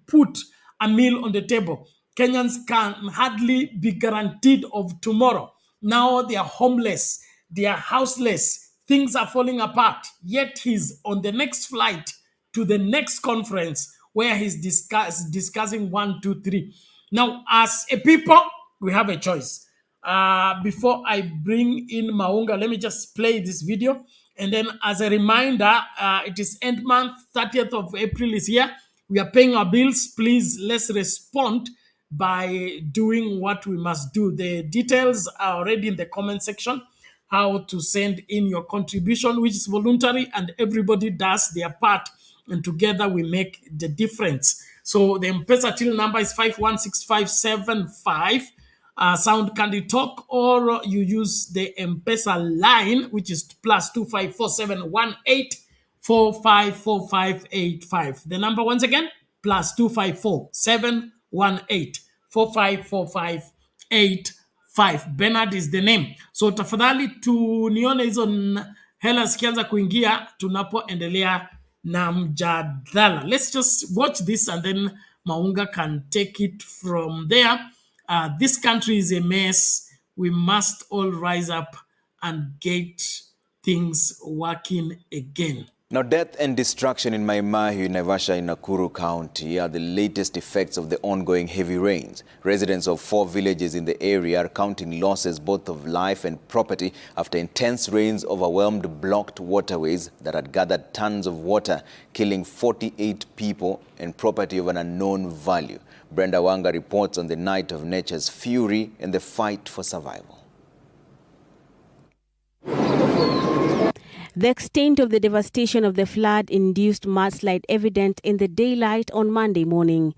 put a meal on the table? Kenyans can hardly be guaranteed of tomorrow. Now they are homeless, they are houseless, things are falling apart, yet he's on the next flight to the next conference where he's discussing 1, 2, 3. Now, as a people, we have a choice. Before I bring in Maunga, let me just play this video. And then as a reminder, it is end month, 30th of April is here. We are paying our bills. Please, let's respond by doing what we must do. The details are already in the comment section. How to send in your contribution, which is voluntary, and everybody does their part, and together we make the difference. So the M-Pesa till number is 516575. Sound Candy Talk, or you use the M-Pesa line, which is +2547184 454585. The number once again, +2547184 454585. Bernard is the name. So tafadhali tunione hizo hela zikianza kuingia tunapoendelea na mjadala. Let's just watch this and then Maunga can take it from there. This country is a mess. We must all rise up and get things working again. Now, death and destruction in Mai Mahiu, Naivasha in Nakuru County are the latest effects of the ongoing heavy rains. Residents of 4 villages in the area are counting losses both of life and property after intense rains overwhelmed blocked waterways that had gathered tons of water, killing 48 people and property of an unknown value. Brenda Wanga reports on the night of nature's fury and the fight for survival. The extent of the devastation of the flood-induced mudslide evident in the daylight on Monday morning.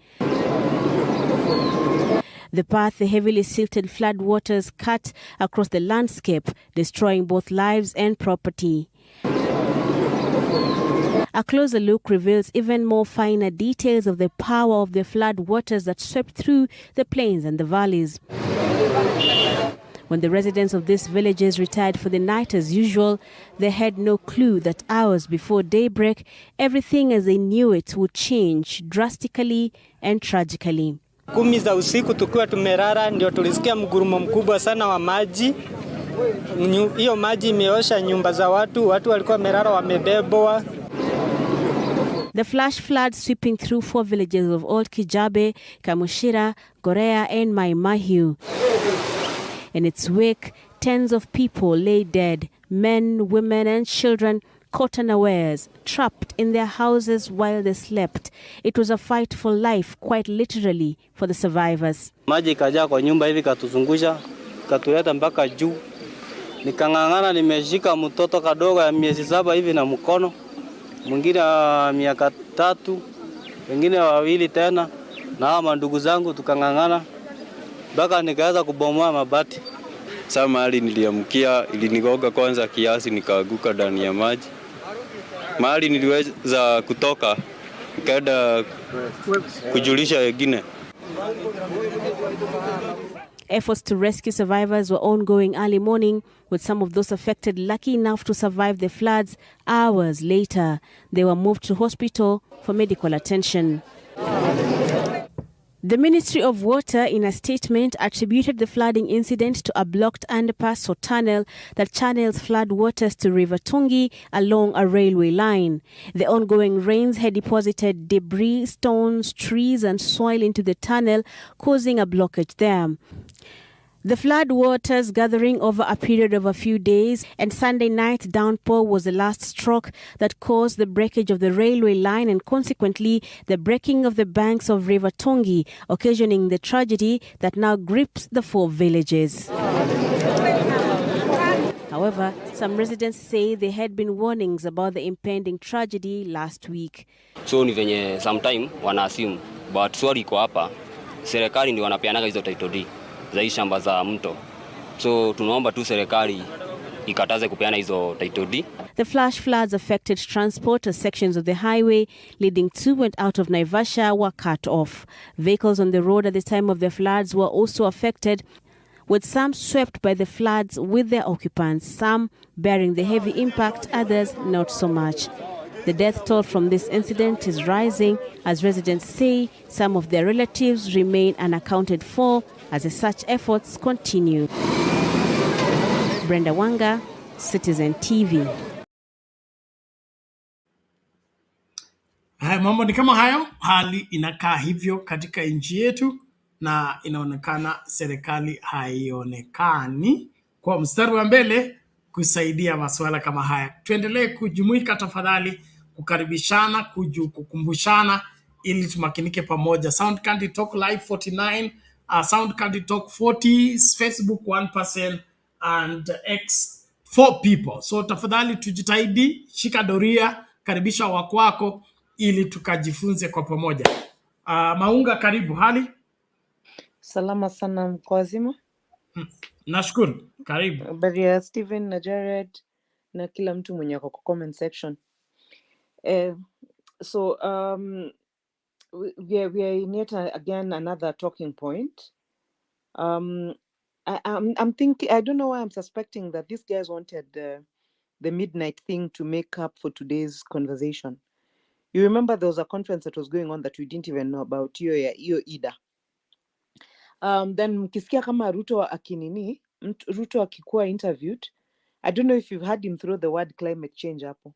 The path the heavily silted floodwaters cut across the landscape, destroying both lives and property. A closer look reveals even more finer details of the power of the floodwaters that swept through the plains and the valleys. When the residents of these villages retired for the night as usual, they had no clue that hours before daybreak, everything as they knew it would change drastically and tragically. 10 za usiku tukiwa tumerara ndio tulisikia mgurumo mkubwa sana wa maji. Hiyo maji imeosha nyumba za watu walikuwa merara wamebebwa. The flash flood sweeping through 4 villages of Old Kijabe, Kamushira, Gorea and Mai Mahiu. In its wake, tens of people lay dead, men, women and children caught unawares, trapped in their houses while they slept. It was a fight for life, quite literally, for the survivors. Maji ikajaa kwa nyumba hivi katuzungusha, katuleta mpaka juu. Nikang'ang'ana, nimeshika mtoto kadogo ya miezi 7 hivi na mkono, mwingine miaka 3, wengine 2 tena, na hawa ndugu zangu tukang'ang'ana mpaka nikaweza kubomoa mabati. Sasa mahali niliamkia ilinigonga kwanza kiasi, nikaanguka ndani ya maji. Mahali niliweza kutoka nikaenda kujulisha wengine. Efforts to rescue survivors were ongoing early morning, with some of those affected lucky enough to survive the floods. Hours later, they were moved to hospital for medical attention. The Ministry of Water, in a statement, attributed the flooding incident to a blocked underpass or tunnel that channels flood waters to River Tungi along a railway line. The ongoing rains had deposited debris, stones, trees and soil into the tunnel, causing a blockage there. The flood waters gathering over a period of a few days, and Sunday night downpour was the last stroke that caused the breakage of the railway line and consequently the breaking of the banks of River Tungi, occasioning the tragedy that now grips the 4 villages. However, some residents say there had been warnings about the impending tragedy last week. So ni venye sometime wana assume, but swali iko hapa, serikali ndio wanapeanaga hizo title deed za shamba za mto. So tunaomba tu serikali ikataze kupeana hizo title deed. The flash floods affected transport as sections of the highway leading to and out of Naivasha were cut off. Vehicles on the road at the time of the floods were also affected, with some swept by the floods with their occupants, some bearing the heavy impact, others not so much. The death toll from this incident is rising as residents say some of their relatives remain unaccounted for as such efforts continue. Brenda Wanga, Citizen TV. Haya, mambo ni kama hayo, hali inakaa hivyo katika nchi yetu na inaonekana serikali haionekani kwa mstari wa mbele kusaidia masuala kama haya. Tuendelee kujumuika tafadhali, kukaribishana, kukumbushana ili tumakinike pamoja. Sound Candy Talk Live 49, Sound Candy Talk 40, Facebook 1% and X 4 people. So tafadhali tujitahidi, shika doria, karibisha wakwako ili tukajifunze kwa pamoja. Maunga, karibu. Hali Salama sana, mko wazima? Nashukuru. Karibu. Habari ya Steven na Jared na kila mtu mwenye ako kwa comment section. So we are in yet again another talking point. I'm thinking, I don't know why I'm suspecting that these guys wanted the midnight thing to make up for today's conversation. You remember there was a conference that was going on that we didn't even know about, hiyo Ida. Then mkisikia kama Ruto akikuwa interviewed, I don't know if you've heard him throw the word climate change hapo.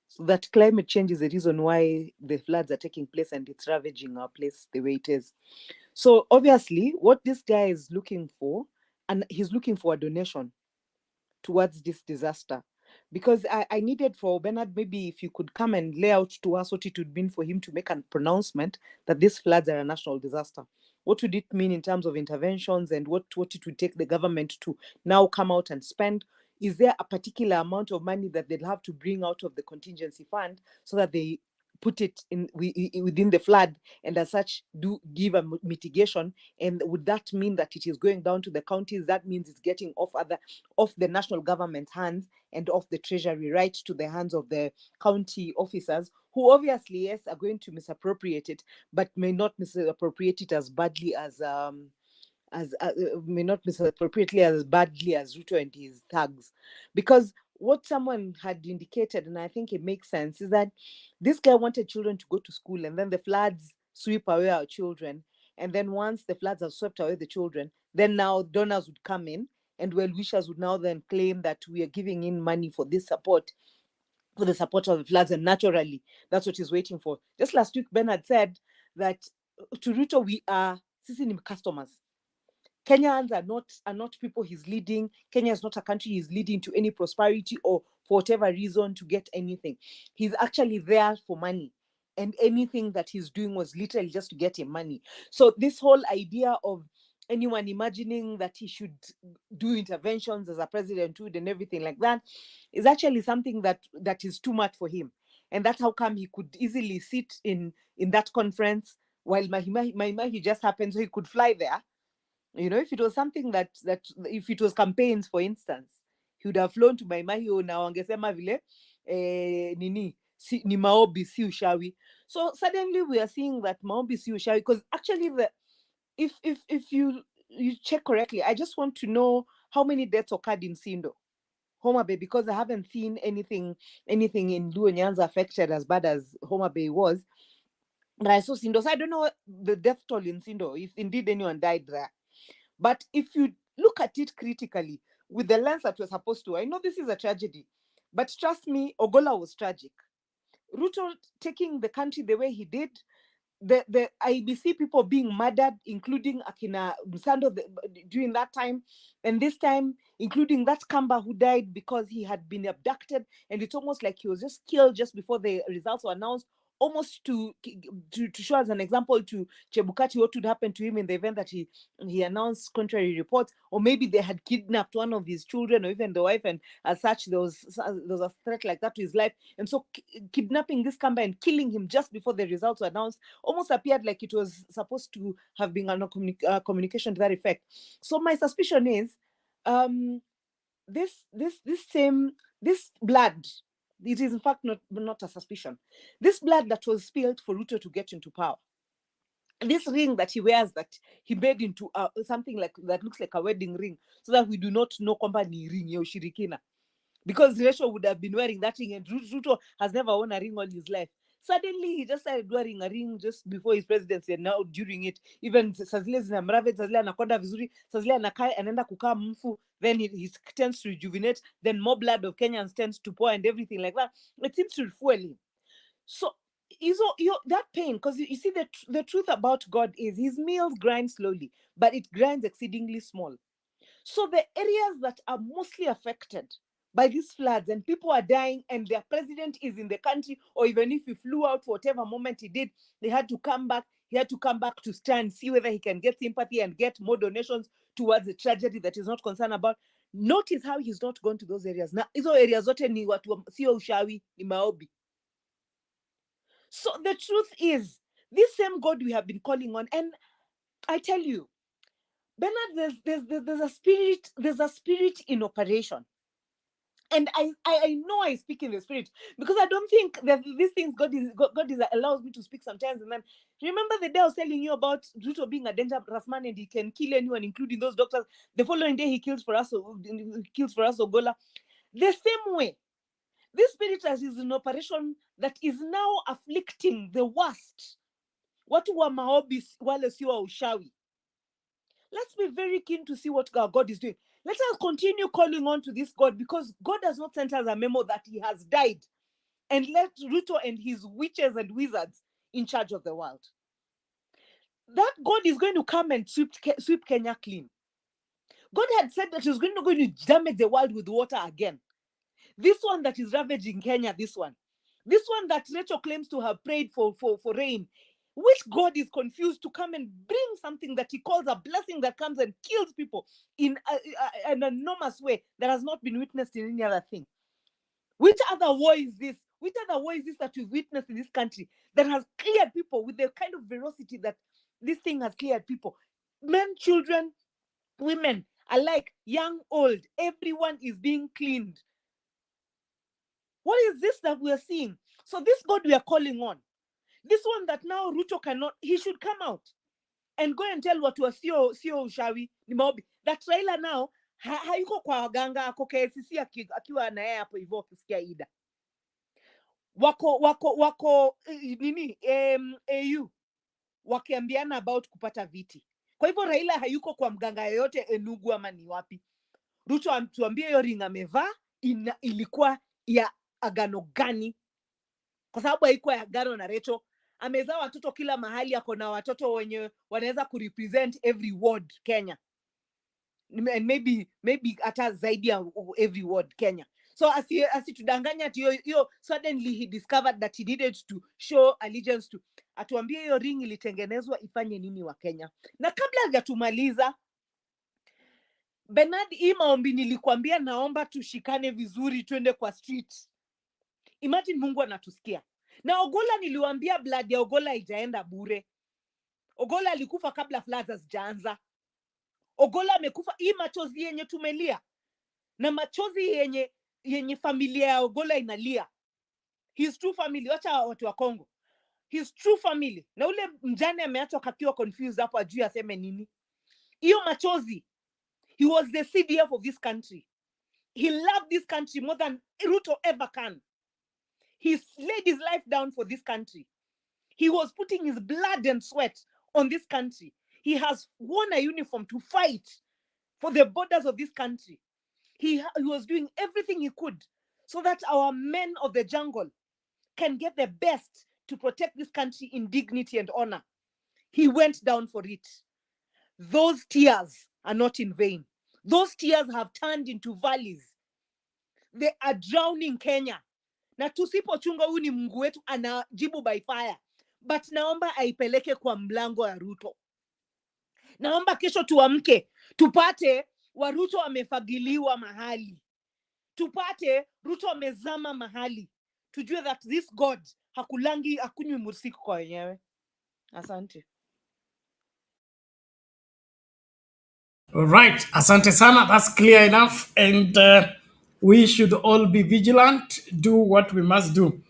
So that climate change is the reason why the floods are taking place and it's ravaging our place the way it is. So obviously what this guy is looking for, and he's looking for a donation towards this disaster. Because I needed for Bernard, maybe if you could come and lay out to us what it would mean for him to make a pronouncement that these floods are a national disaster. What would it mean in terms of interventions and what it would take the government to now come out and spend? Is there a particular amount of money that they'll have to bring out of the contingency fund so that they put it in within the flood and as such do give a mitigation? And would that mean that it is going down to the counties? That means it's getting off the national government's hands and off the treasury right to the hands of the county officers, who obviously, yes, are going to misappropriate it, but may not misappropriate it as badly as Ruto and his thugs. Because what someone had indicated, and I think it makes sense, is that this guy wanted children to go to school, and then the floods sweep away our children. And then once the floods have swept away the children, then now donors would come in, and well-wishers would now then claim that we are giving in money for this support, for the support of the floods, and naturally, that's what he's waiting for. Just last week, Bernard said that to Ruto, we are customers. Kenyans are not people he's leading. Kenya is not a country he's leading to any prosperity or for whatever reason to get anything. He's actually there for money. And anything that he's doing was literally just to get him money. So this whole idea of anyone imagining that he should do interventions as a president would and everything like that is actually something that is too much for him. And that's how come he could easily sit in that conference while Mai Mahiu just happened, so he could fly there. You know, if it was something that if it was campaigns, for instance, he would have flown to Mai Mahiu na wangesema vile nini ni maombi si ushawi. So suddenly we are seeing that maombi si ushawi, because actually if you check correctly, I just want to know how many deaths occurred in Sindo, Homa Bay, because I haven't seen anything in Luo Nyanza affected as bad as Homa Bay was. But I saw Sindo, so I don't know the death toll in Sindo, if indeed anyone died there. But if you look at it critically, with the lens that we're supposed to, I know this is a tragedy, but trust me, Ogolla was tragic. Ruto taking the country the way he did, the IBC people being murdered, including Akina Msando during that time, and this time, including that Kamba who died because he had been abducted, and it's almost like he was just killed just before the results were announced, almost to show as an example to Chebukati what would happen to him in the event that he announced contrary reports, or maybe they had kidnapped one of his children or even the wife, and as such there was a threat like that to his life, and so kidnapping this Kamba and killing him just before the results were announced almost appeared like it was supposed to have been a communication to that effect. So my suspicion is this blood, it is in fact not a suspicion, this blood that was spilled for Ruto to get into power, this ring that he wears that he made into something like that looks like a wedding ring, so that we do not know company ring ya ushirikina, because Resho would have been wearing that ring, and Ruto has never worn a ring all his life. Suddenly he just started wearing a ring just before his presidency, and now during it, even sazile zinamrave, sazile anakonda vizuri, sazile anakai anaenda kukaa mfu, then he tends to rejuvenate, then more blood of Kenyans tends to pour and everything like that. It seems to refuel him. So that pain, because you see the truth about God is his meals grind slowly, but it grinds exceedingly small. So the areas that are mostly affected by these floods and people are dying and their president is in the country, or even if he flew out for whatever moment he did, they had to come back. He had to come back to stand, see whether he can get sympathy and get more donations towards the tragedy that he's not concerned about. Notice how he's not gone to those areas. Now, hizo areas zote ni watu sio ushawi, ni maobi. So the truth is, this same God we have been calling on, and I tell you, Bernard, there's a spirit in operation. And I know I speak in the spirit, because I don't think that these things God allows me to speak sometimes. And then remember the day I was telling you about Ruto being a dangerous man and he can kill anyone, including those doctors. The following day he kills for us Ogolla. The same way, this spirit is in operation that is now afflicting the worst. Watu wa maobi wale si wa ushawi. Let's be very keen to see what our God is doing. Let us continue calling on to this God, because God has not sent us a memo that he has died and left Ruto and his witches and wizards in charge of the world. That God is going to come and sweep Kenya clean. God had said that he's going to damage the world with water again. This one that is ravaging Kenya, this one that Rachel claims to have prayed for rain. Which God is confused to come and bring something that he calls a blessing that comes and kills people in an enormous way that has not been witnessed in any other thing? Which other war is this? Which other war is this that we've witnessed in this country that has cleared people with the kind of ferocity that this thing has cleared people? Men, children, women, alike, young, old, everyone is being cleaned. What is this that we are seeing? So this God we are calling on, this one that now Ruto cannot, he should come out and go and tell what was sio ushawi ni maobi. That Raila now hayuko kwa waganga, ako KCC akiwa na yeye hapo hivyo kusikia Ida. Wako nini AU wakiambiana about kupata viti. Kwa hivyo Raila hayuko kwa mganga yoyote Enugu ama ni wapi. Ruto amtuambie hiyo ring amevaa ilikuwa ya agano gani? Kwa sababu haikuwa ya agano na Rachel. Amezaa watoto kila mahali, ako na watoto wenye wanaweza kurepresent every ward Kenya. And maybe hata zaidi ya every ward Kenya. So asitudanganya ati hiyo suddenly he discovered that he needed to show allegiance to. Atuambie hiyo ring ilitengenezwa ifanye nini wa Kenya. Na kabla hajatumaliza, Bernard, hii maombi nilikwambia naomba tushikane vizuri twende kwa street. Imagine Mungu anatusikia. Na Ogolla niliwaambia blood ya Ogolla haijaenda bure. Ogolla alikufa kabla floods hazijaanza. Ogolla amekufa, hii machozi yenye tumelia na machozi yenye familia ya Ogolla inalia. His true family, wacha watu wa Kongo. His true family. Na ule mjane ameachwa kakiwa confused hapo ajui aseme nini. Hiyo machozi. He was the CDF of this country. He loved this country more than Ruto ever can. He laid his life down for this country. He was putting his blood and sweat on this country. He has worn a uniform to fight for the borders of this country. He was doing everything he could so that our men of the jungle can get the best to protect this country in dignity and honor. He went down for it. Those tears are not in vain. Those tears have turned into valleys. They are drowning Kenya. Na tusipochunga huyu ni Mungu wetu anajibu by fire. But naomba aipeleke kwa mlango ya Ruto. Naomba kesho tuamke, tupate wa Ruto amefagiliwa mahali. Tupate Ruto amezama mahali. Tujue that this God hakulangi akunywi mursiku kwa wenyewe. Asante. All right, asante sana. That's clear enough, and we should all be vigilant. Do what we must do.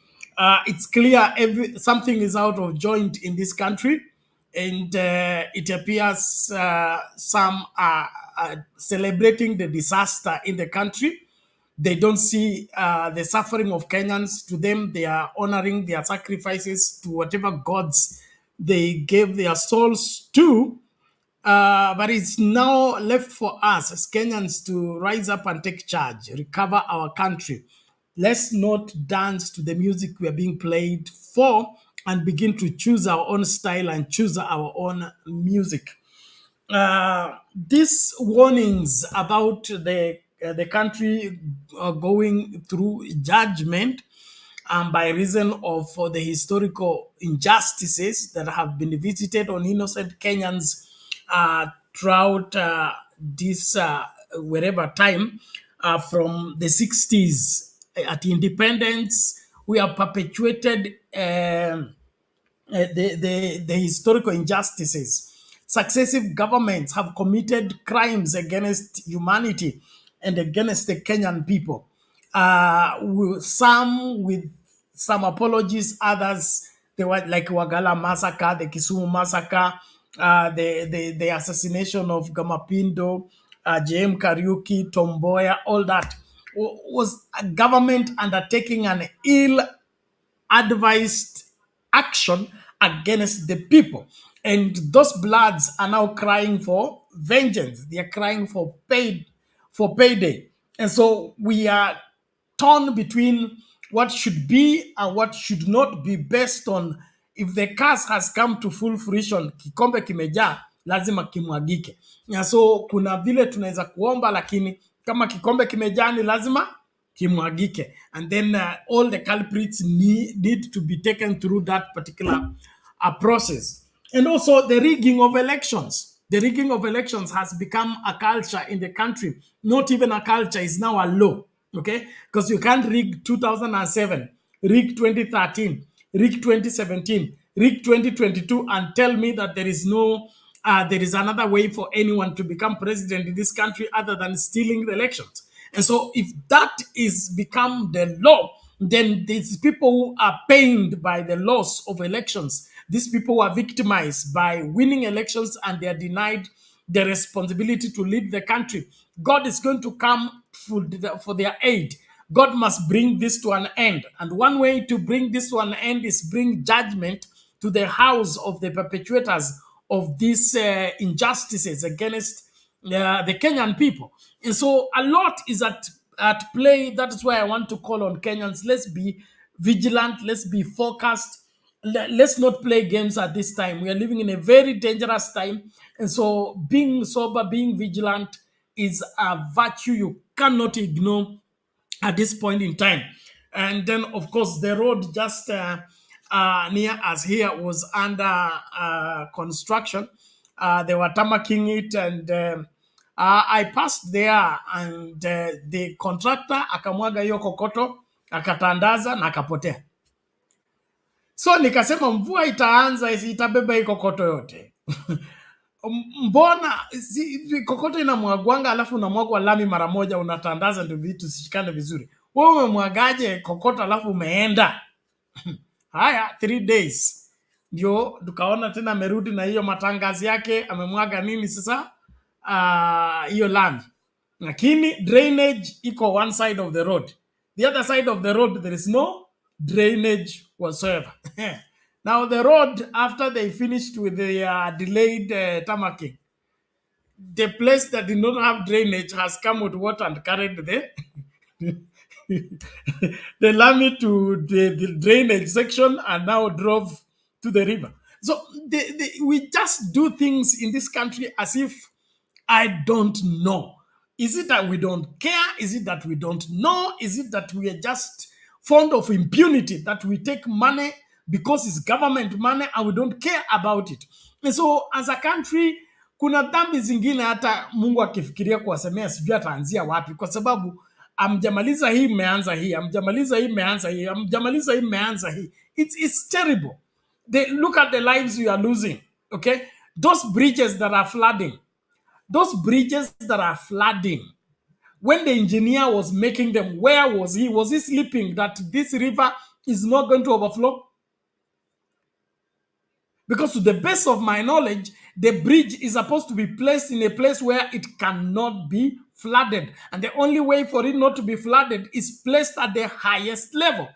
It's clear something is out of joint in this country, and it appears some are celebrating the disaster in the country. They don't see the suffering of Kenyans. To them, they are honoring their sacrifices to whatever gods they gave their souls to. But it's now left for us as Kenyans to rise up and take charge, recover our country. Let's not dance to the music we are being played for and begin to choose our own style and choose our own music. These warnings about the country going through judgment by reason of the historical injustices that have been visited on innocent Kenyans throughout this wherever time from the 60s at independence, we have perpetuated the historical injustices. Successive governments have committed crimes against humanity and against the Kenyan people. Some with some apologies, others they were like Wagala massacre, the Kisumu massacre, the assassination of Gamapindo, JM Kariuki, Tomboya, all that was a government undertaking an ill-advised action against the people. And those bloods are now crying for vengeance. They are crying for payday. And so we are torn between what should be and what should not be based on if the curse has come to full fruition, kikombe kimejaa, lazima kimwagike. Na so kuna vile tunaweza kuomba, lakini kama kikombe kimejaa ni lazima kimwagike. And then all the culprits need to be taken through that particular process. And also the rigging of elections. The rigging of elections has become a culture in the country. Not even a culture, is now a law. Okay? Because you can't rig 2007, rig 2013, rig 2017, rig 2022 and tell me that there is another way for anyone to become president in this country other than stealing the elections. And so if that is become the law, then these people who are pained by the loss of elections, these people who are victimized by winning elections and they are denied the responsibility to lead the country, God is going to come for their aid. God must bring this to an end. And one way to bring this to an end is bring judgment to the house of the perpetrators of these injustices against the Kenyan people. And so a lot is at play. That is why I want to call on Kenyans. Let's be vigilant. Let's be focused. Let's not play games at this time. We are living in a very dangerous time. And so being sober, being vigilant is a virtue you cannot ignore at this point in time. And then, of course, the road just near us here was under construction. They were tarmacking it, and I passed there, and the contractor akamwaga hiyo kokoto, akatandaza na akapotea. So nikasema mvua itaanza, itabeba hii kokoto yote. Mbona kokoto inamwagwanga alafu unamwagwa lami mara moja, unatandaza ndio vitu zishikane vizuri. Wewe umemwagaje kokoto alafu umeenda? Haya, 3 days ndio tukaona tena amerudi na hiyo matangazi yake, amemwaga nini sasa hiyo lami. Lakini drainage iko one side of the road, the other side of the road there is no drainage whatsoever. Now the road, after they finished with the delayed tarmacking, the place that did not have drainage has come with water and carried the lami to the drainage section and now drove to the river. So we just do things in this country as if I don't know. Is it that we don't care? Is it that we don't know? Is it that we are just fond of impunity, that we take money because it's government money and we don't care about it? And so as a country, kuna dhambi zingine hata Mungu akifikiria kuwasemea sijui ataanzia wapi, kwa sababu amjamaliza hii meanza hii, amjamaliza hii meanza hii, amjamaliza hii meanza hii. It's terrible. Look at the lives we are losing, okay? Those bridges that are flooding, when the engineer was making them, where was he? Was he sleeping that this river is not going to overflow? Because to the best of my knowledge, the bridge is supposed to be placed in a place where it cannot be flooded. And the only way for it not to be flooded is placed at the highest level.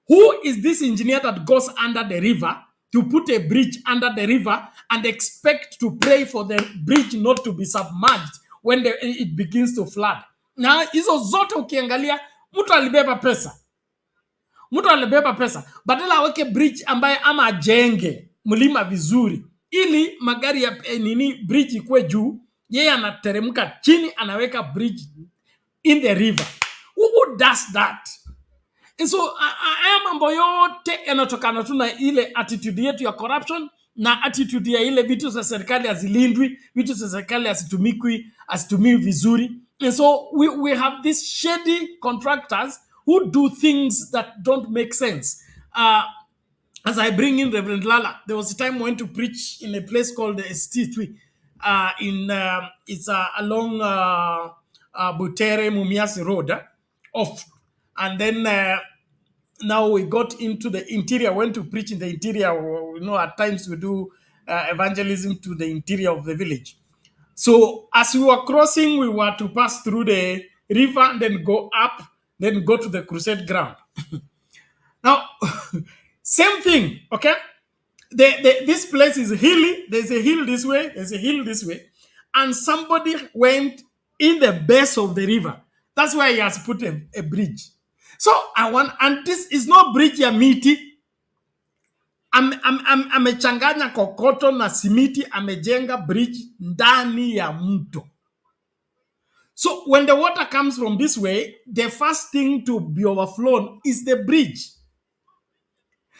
Who is this engineer that goes under the river to put a bridge under the river and expect to pray for the bridge not to be submerged when it begins to flood? Na hizo zote ukiangalia, mtu alibeba pesa badala aweke bridge ambaye ama ajenge mlima vizuri ili magari ya bridge ikuwe juu, yeye anateremka chini anaweka bridge in the river. Who does that? And so haya mambo yote yanatokana tu na ile attitude yetu ya corruption na attitude ya ile vitu za serikali hazilindwi, vitu za serikali hazitumiwi vizuri. And so we have these shady contractors who do things that don't make sense. As I bring in Reverend Lala, there was a time I went to preach in a place called the ST3. It's along Butere Mumias Road. And then now we got into the interior, went to preach in the interior. You know, at times we do evangelism to the interior of the village. So as we were crossing, we were to pass through the river and then go up, then go to the crusade ground. Now, same thing, okay? This place is hilly. There's a hill this way, there's a hill this way. And somebody went in the base of the river. That's why he has put a bridge. So and this is no bridge ya miti. Amechanganya kokoto na simiti, amejenga bridge ndani ya mto. So when the water comes from this way, the first thing to be overflown is the bridge.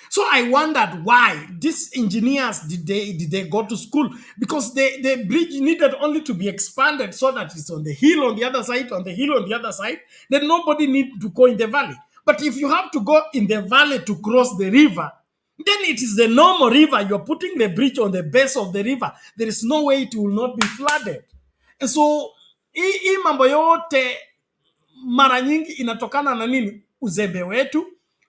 So I wondered why these engineers did they go to school? Because the bridge needed only to be expanded so that it's on the hill on the other side, on the hill on the other side. Then nobody need to go in the valley. But if you have to go in the valley to cross the river, then it is the normal river. You're putting the bridge on the base of the river. There is no way it will not be flooded. And so, hii mambo yote mara nyingi inatokana na nini? Uzembe wetu,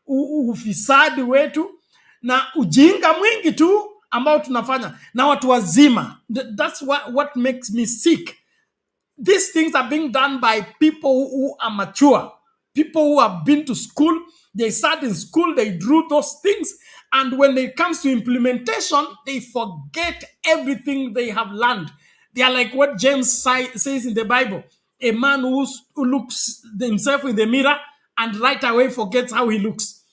ufisadi wetu, na ujinga mwingi tu ambao tunafanya na watu wazima. That's what makes me sick. These things are being done by people who are mature, people who have been to school. They sat in school, they drew those things, and when it comes to implementation, they forget everything they have learned. They are like what James says in the Bible, a man who looks himself in the mirror and right away forgets how he looks.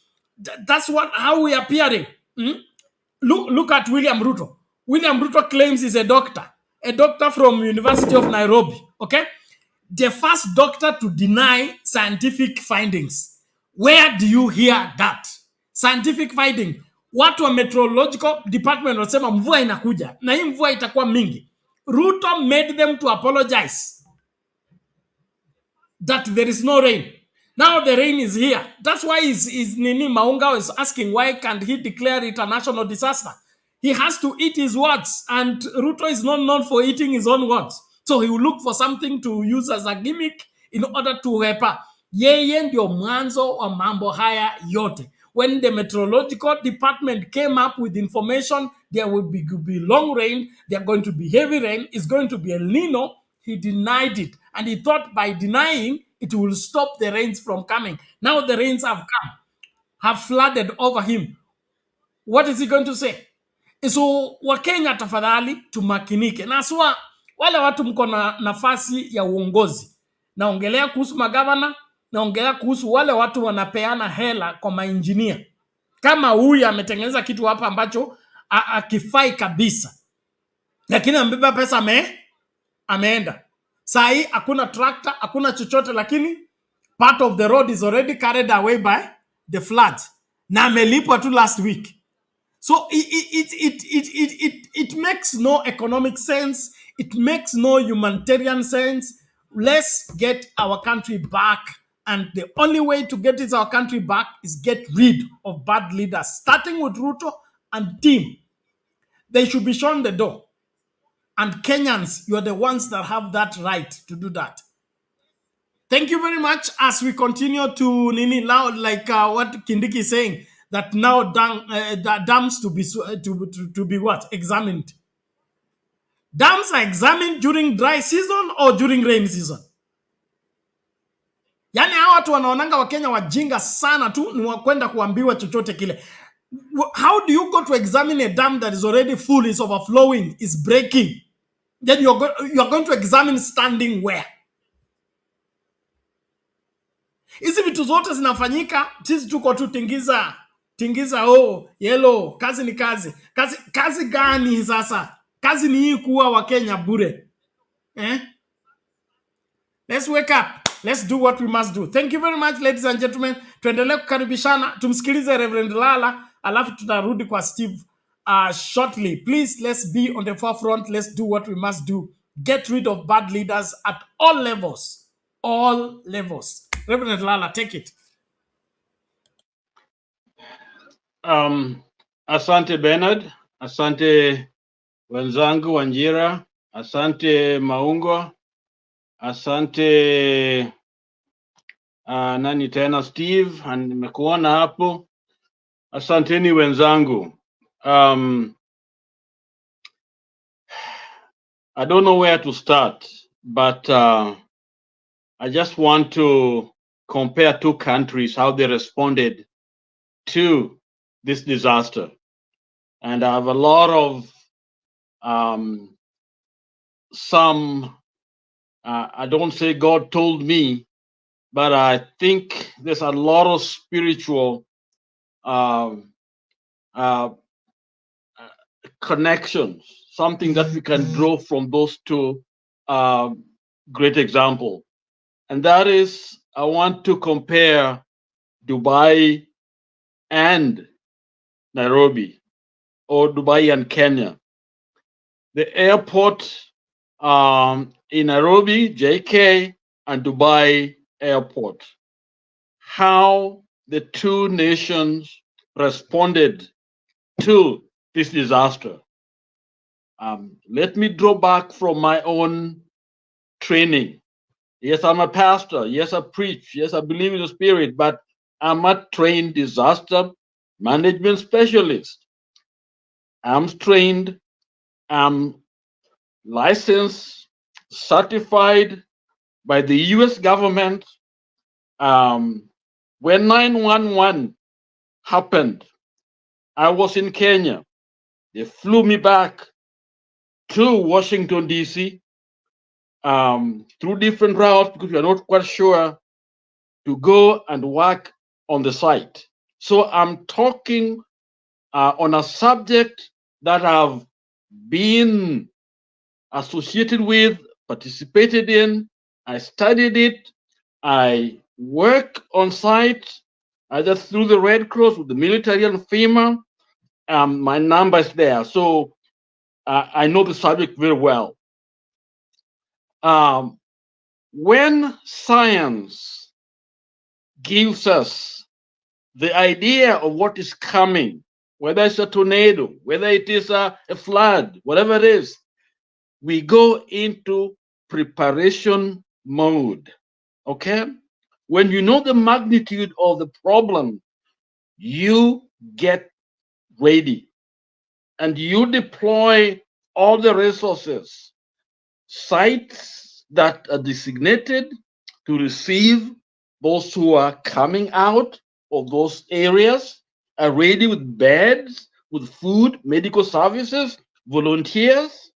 That's how we are appearing. Look at William Ruto. William Ruto claims he's a doctor from University of Nairobi. Okay, the first doctor to deny scientific findings. Where do you hear that? Scientific finding. Watu wa meteorological department wanasema mvua inakuja na hii mvua itakuwa mingi. Ruto made them to apologize that there is no rain. Now the rain is here. That's why is Nini Maunga is asking why can't he declare it a national disaster? He has to eat his words, and Ruto is not known for eating his own words. So he will look for something to use as a gimmick in order to hepa. Yeye ndio mwanzo wa mambo haya yote. When the meteorological department came up with information, there will be long rain, there are going to be heavy rain, it's going to be El Nino, he denied it. And he thought by denying, it will stop the rains from coming. Now the rains have come, have flooded over him. What is he going to say? So Wakenya tafadhali tumakinike. Na aswa wale watu mko na nafasi ya uongozi. Naongelea kuhusu magavana, naongelea kuhusu wale watu wanapeana hela kwa mainjinia. Kama huyu ametengeneza kitu hapa ambacho akifai kabisa. Lakini ambeba pesa ameenda. Sahi hakuna tractor, hakuna chochote, lakini part of the road is already carried away by the floods. Na amelipwa tu last week. So it makes no economic sense. It makes no humanitarian sense. Let's get our country back. And the only way to get our country back is get rid of bad leaders, starting with Ruto and team. They should be shown the door. And Kenyans, you're the ones that have that right to do that. Thank you very much. As we continue to Nini now, like what Kindiki is saying, that now dams to be what? Examined. Dams are examined during dry season or during rain season. Yani hawa watu wanaonanga Wakenya wajinga sana tu ni wakwenda kuambiwa chochote kile. How do you go to examine a dam that is already full, is overflowing, is breaking? Then you're going to examine standing where? Hizi vitu zote zinafanyika, sisi tuko tu tingiza yellow, kazi ni kazi. Kazi gani sasa? Kazi ni hii kuwa Wakenya bure. Let's wake up. Let's do what we must do. Thank you very much, ladies and gentlemen. Tuendelee kukaribishana, tumsikilize Reverend Lala, alafu tutarudi kwa Steve shortly. Please, let's be on the forefront. Let's do what we must do. Get rid of bad leaders at all levels. All levels. Reverend Lala, take it. Asante Bernard, asante wenzangu Wanjira, asante Maungo, asante nani tena Steve, nimekuona hapo. Asanteni wenzangu. I don't know where to start, but I just want to compare two countries, how they responded to this disaster. And I have a lot of I don't say God told me, but I think there's a lot of spiritual connections, something that we can draw from those two great examples. And that is, I want to compare Dubai and Nairobi, or Dubai and Kenya. The airport in Nairobi, JK, and Dubai airport. How the two nations responded to this disaster. Let me draw back from my own training. Yes, I'm a pastor. Yes, I preach. Yes, I believe in the spirit, but I'm a trained disaster management specialist. I'm trained, I'm licensed, certified by the US government. When 911 happened, I was in Kenya. They flew me back to Washington, D.C. Through different routes because we are not quite sure, to go and work on the site. So I'm talking on a subject that I've been associated with, participated in, I studied it. I work on site, either through the Red Cross, with the military and FEMA. My number is there. So I know the subject very well. When science gives us the idea of what is coming, whether it's a tornado, whether it is a flood, whatever it is, we go into preparation mode. Okay? When you know the magnitude of the problem, you get ready and you deploy all the resources, sites that are designated to receive those who are coming out of those areas, are ready with beds, with food, medical services, volunteers.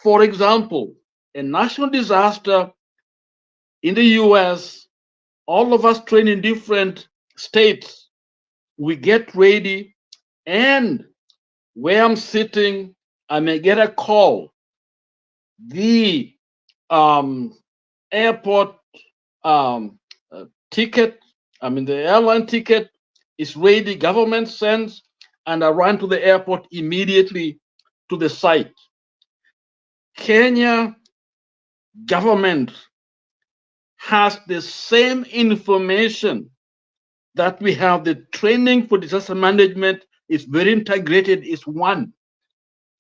For example, a national disaster in the US, all of us train in different states. We get ready, and where I'm sitting, I may get a call. The airport ticket, the airline ticket is ready, government sends, and I run to the airport immediately to the site. Kenya government has the same information that we have. The training for disaster management is very integrated, is one.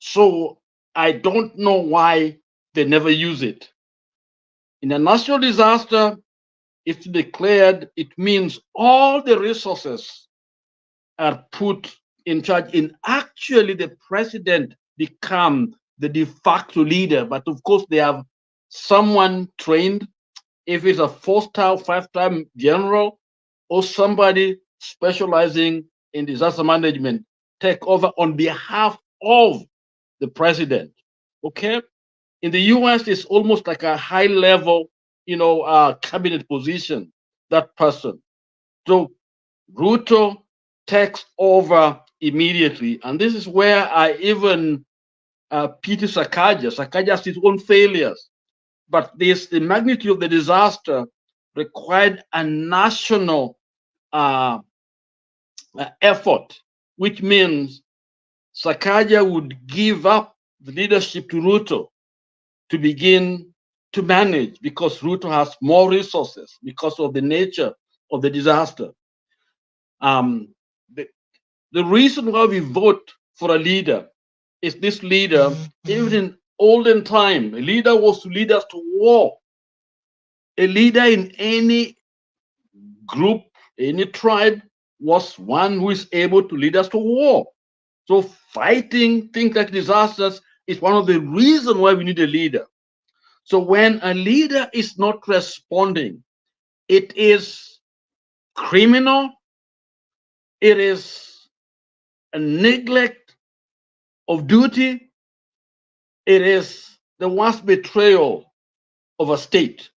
So I don't know why they never use it. In a national disaster, if declared, it means all the resources are put in charge. And actually, the president become the de facto leader. But of course, they have someone trained. If it's a 4-star, 5-star general, or somebody specializing in disaster management, take over on behalf of the president. Okay? In the US, it's almost like a high level, cabinet position, that person. So Ruto takes over immediately. And this is where I even pity Sakaja. Sakaja has his own failures. But the magnitude of the disaster required a national effort, which means Sakaja would give up the leadership to Ruto to begin to manage, because Ruto has more resources because of the nature of the disaster. The reason why we vote for a leader is this leader, even in olden time, a leader was to lead us to war. A leader in any group, any tribe, was one who is able to lead us to war. So fighting things like disasters is one of the reasons why we need a leader. So when a leader is not responding, it is criminal, it is a neglect of duty, it is the worst betrayal of a state.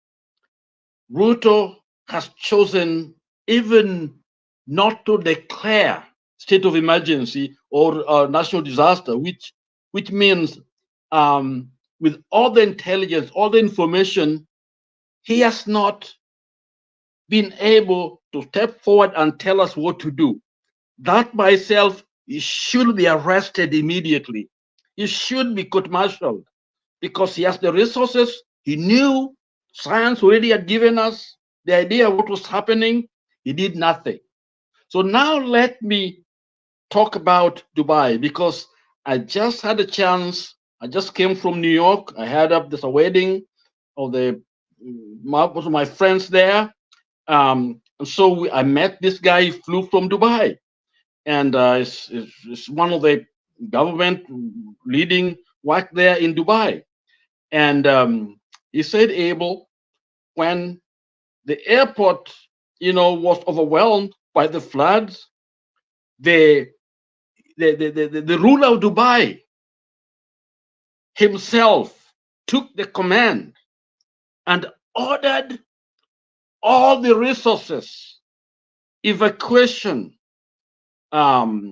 Ruto has chosen even not to declare state of emergency or national disaster, which means with all the intelligence, all the information, he has not been able to step forward and tell us what to do. That by itself, he should be arrested immediately. He should be court-martialed because he has the resources. He knew science already had given us the idea of what was happening. He did nothing. So now let me talk about Dubai, because I just had a chance. I just came from New York. I had there's a wedding of my friends there. And so I met this guy. He flew from Dubai, and it's one of the government leading work there in Dubai. And he said, Abel, when the airport, was overwhelmed by the floods, the ruler of Dubai himself took the command and ordered all the resources, evacuation, how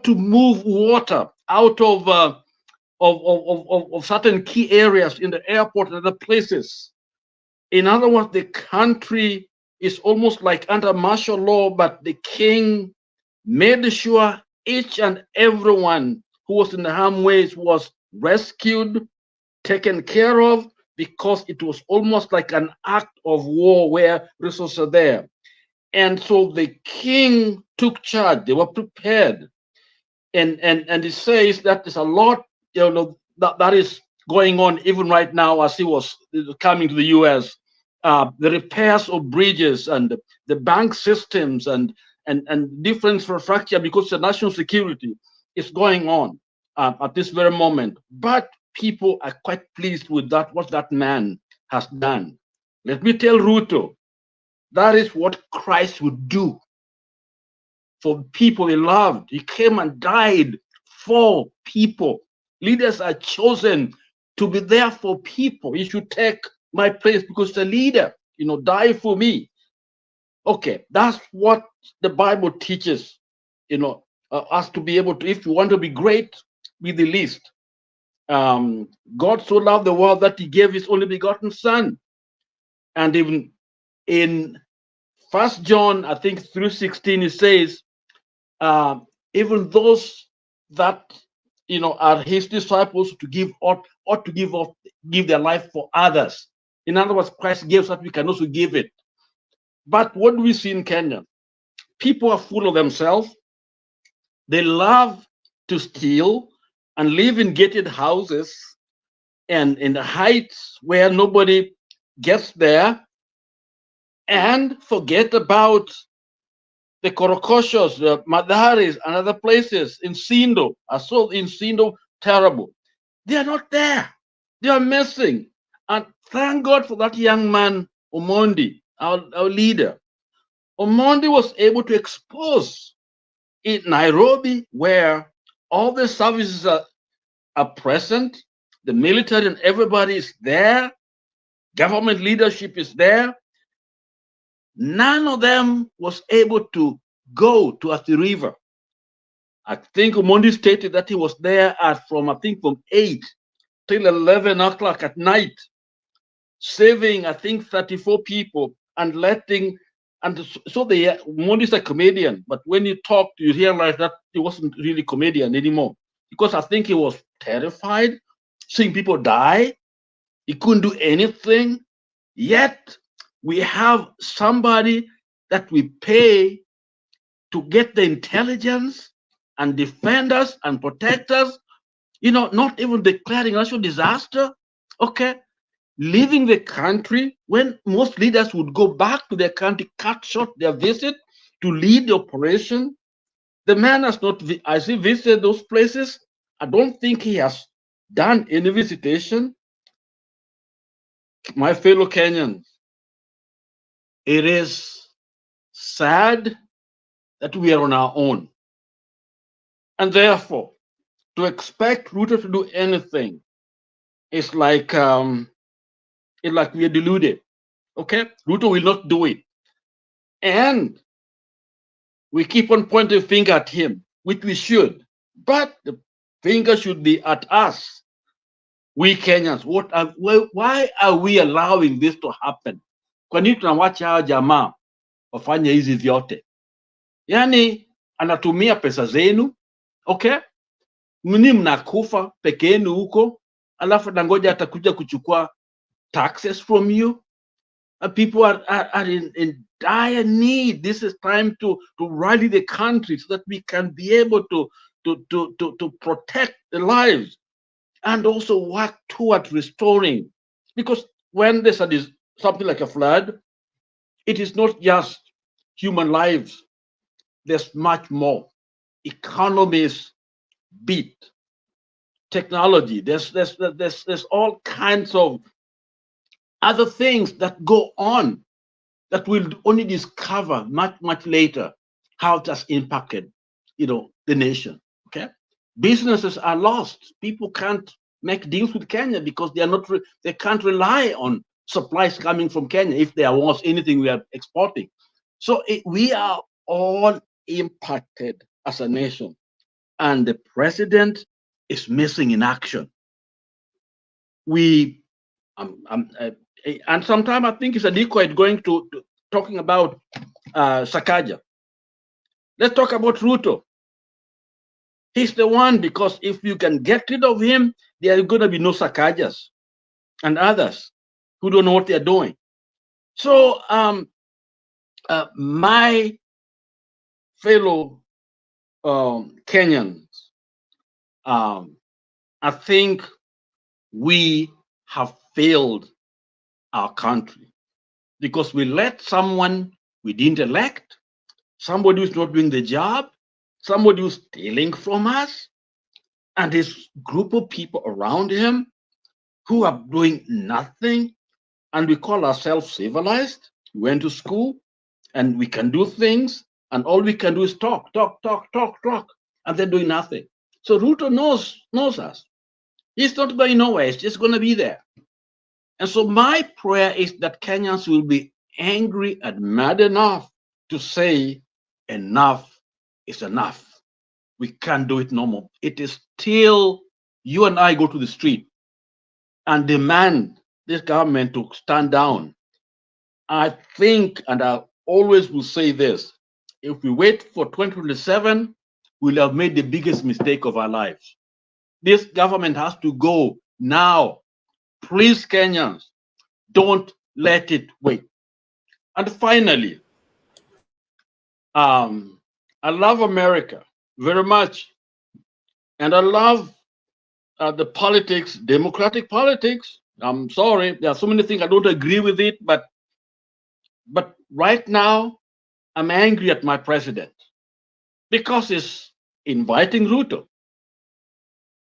to move water out of of certain key areas in the airport and other places. In other words, the country is almost like under martial law, but the king made sure each and everyone who was in the harmways was rescued, taken care of, because it was almost like an act of war where resources are there. And so the king took charge. They were prepared. And it says that there's a lot, that is going on even right now as he was coming to the US. The repairs of bridges and the bank systems and different infrastructure, because the national security is going on at this very moment. But people are quite pleased with that, what that man has done. Let me tell Ruto, that is what Christ would do for people he loved. He came and died for people. Leaders are chosen to be there for people. He should take my place because the leader, die for me. Okay, that's what the Bible teaches, us to be able to, if you want to be great, be the least. God so loved the world that he gave his only begotten son. And even in 1 John, I think 3:16, it says, even those that are his disciples to give ought to give their life for others. In other words, Christ gave so that we can also give it. But what do we see in Kenya? People are full of themselves. They love to steal and live in gated houses and in the heights where nobody gets there, and forget about the Korokoshos, the Madaris, and other places in Sindo. I saw in Sindo, terrible. They are not there. They are missing. And thank God for that young man, Omondi, our leader. Omondi was able to expose in Nairobi, where all the services are present, the military and everybody is there, government leadership is there. None of them was able to go to Athi River. I think Omondi stated that he was there from 8 till 11 o'clock at night, saving, I think, 34 people and letting, and so Omondi is a comedian, but when you talk, you realize that he wasn't really a comedian anymore, because I think he was terrified seeing people die. He couldn't do anything. Yet we have somebody that we pay to get the intelligence and defend us and protect us, not even declaring national disaster, okay? Leaving the country when most leaders would go back to their country, cut short their visit to lead the operation. The man has not, as he visited those places, I don't think he has done any visitation. My fellow Kenyans, it is sad that we are on our own. And therefore, to expect Ruto to do anything is like we are deluded. Okay? Ruto will not do it. And we keep on pointing the finger at him, which we should. But the finger should be at us. We Kenyans, why are we allowing this to happen? Kwa nini tunawacha hawa jamaa wafanye hizi vyote? Yani anatumia pesa zenu, okay? Mni mnakufa peke yenu huko, alafu nangoja atakuja kuchukua taxes from you. People are in dire need. This is time to rally the country so that we can be able to protect the lives and also work toward restoring. Because when there's something like a flood, it is not just human lives. There's much more. Economies beat, technology. There's all kinds of other things that go on that we'll only discover much later how it has impacted, the nation. Okay, businesses are lost. People can't make deals with Kenya because they can't rely on supplies coming from Kenya if there was anything we are exporting. So we are all impacted as a nation, and the president is missing in action. we, and sometimes I think it's a decoy going to talking about Sakaja. Let's talk about Ruto. He's the one, because if you can get rid of him, there are going to be no Sakajas and others who don't know what they're doing. So my fellow Kenyans, I think we have failed our country because we let someone we didn't elect, somebody who's not doing the job, somebody who's stealing from us, and this group of people around him who are doing nothing, and we call ourselves civilized. We went to school and we can do things, and all we can do is talk, and they're doing nothing. So Ruto knows us. He's not going nowhere. He's just going to be there. And so my prayer is that Kenyans will be angry and mad enough to say enough is enough. We can't do it no more. It is till you and I go to the street and demand this government to stand down. I think, and I always will say this, if we wait for 2027, we'll have made the biggest mistake of our lives. This government has to go now. Please, Kenyans, don't let it wait. And finally, I love America very much. And I love the politics, democratic politics. I'm sorry, there are so many things I don't agree with it, but right now, I'm angry at my president because he's inviting Ruto.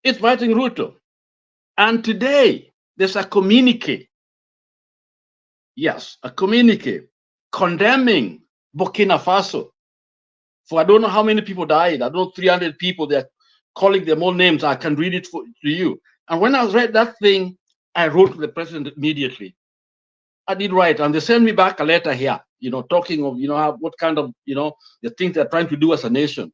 It's inviting Ruto. And today, there's a communique. Yes, a communique condemning Burkina Faso for I don't know how many people died. I don't know, 300 people. They're calling them all names. I can read it to you. And when I read that thing, I wrote to the president immediately. I did write, and they sent me back a letter here, talking of, what kind of, the things they're trying to do as a nation.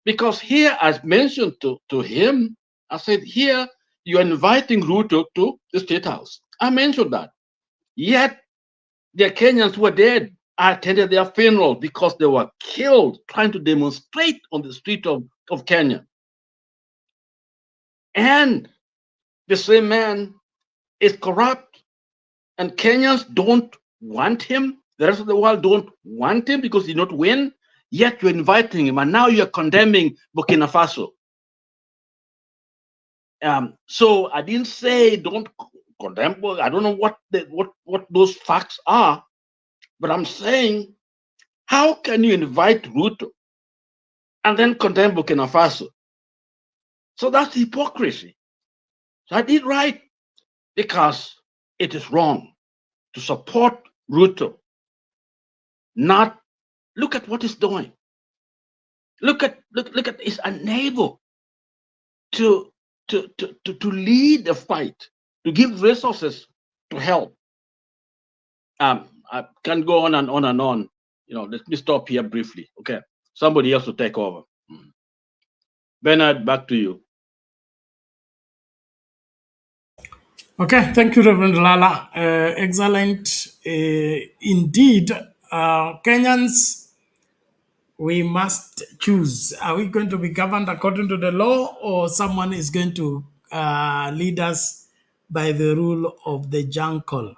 Because here, I mentioned to him, I said, here, you're inviting Ruto to the State House. I mentioned that. Yet, the Kenyans were dead. I attended their funeral because they were killed trying to demonstrate on the street of Kenya. And the same man is corrupt, and Kenyans don't want him. The rest of the world don't want him because he did not win. Yet you're inviting him, and now you're condemning Burkina Faso. So I didn't say don't condemn. I don't know what those facts are, but I'm saying, how can you invite Ruto and then condemn Burkina Faso? So that's hypocrisy. So I did right because it is wrong to support Ruto. Not look at what he's doing. Look at he's unable to lead the fight, to give resources to help. I can go on and on and on. Let me stop here briefly. Okay, somebody else to take over. Bernard, back to you. Okay, thank you, Reverend Lala. Excellent. Indeed, Kenyans, we must choose. Are we going to be governed according to the law, or someone is going to lead us by the rule of the jungle?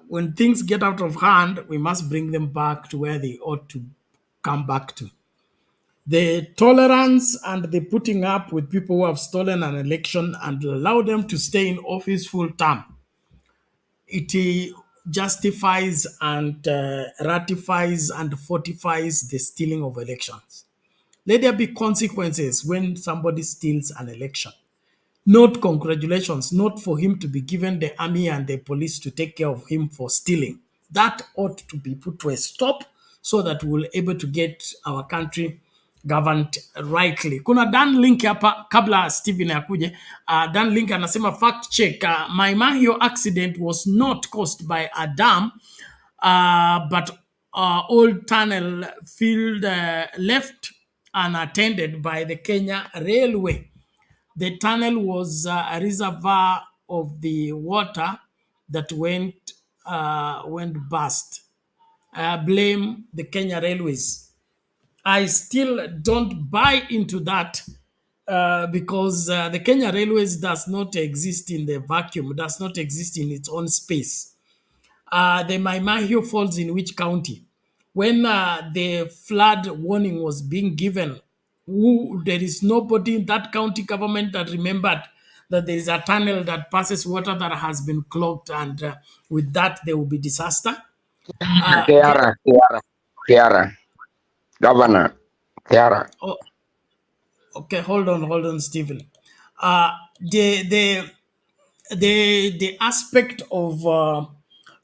When things get out of hand, we must bring them back to where they ought to come back to. The tolerance and the putting up with people who have stolen an election and allow them to stay in office full term, it justifies and ratifies and fortifies the stealing of elections. Let there be consequences when somebody steals an election. Not congratulations, not for him to be given the army and the police to take care of him for stealing. That ought to be put to a stop so that we'll able to get our country governed rightly. Kuna Dan Link hapa kabla Steven akuje. Dan Link anasema fact check. Mai Mahiu accident was not caused by a dam, but old tunnel field left unattended by the Kenya Railway. the tunnel was a reservoir of the water that went bust. Blame the Kenya Railways. I still don't buy into that because the Kenya Railways does not exist in the vacuum, does not exist in its own space. The Mai Mahiu falls in which county? When the flood warning was being given, there is nobody in that county government that remembered that there is a tunnel that passes water that has been clogged, and with that there will be disaster. Kiara, Governor, Kiara. Oh, okay, hold on, Stephen. The aspect of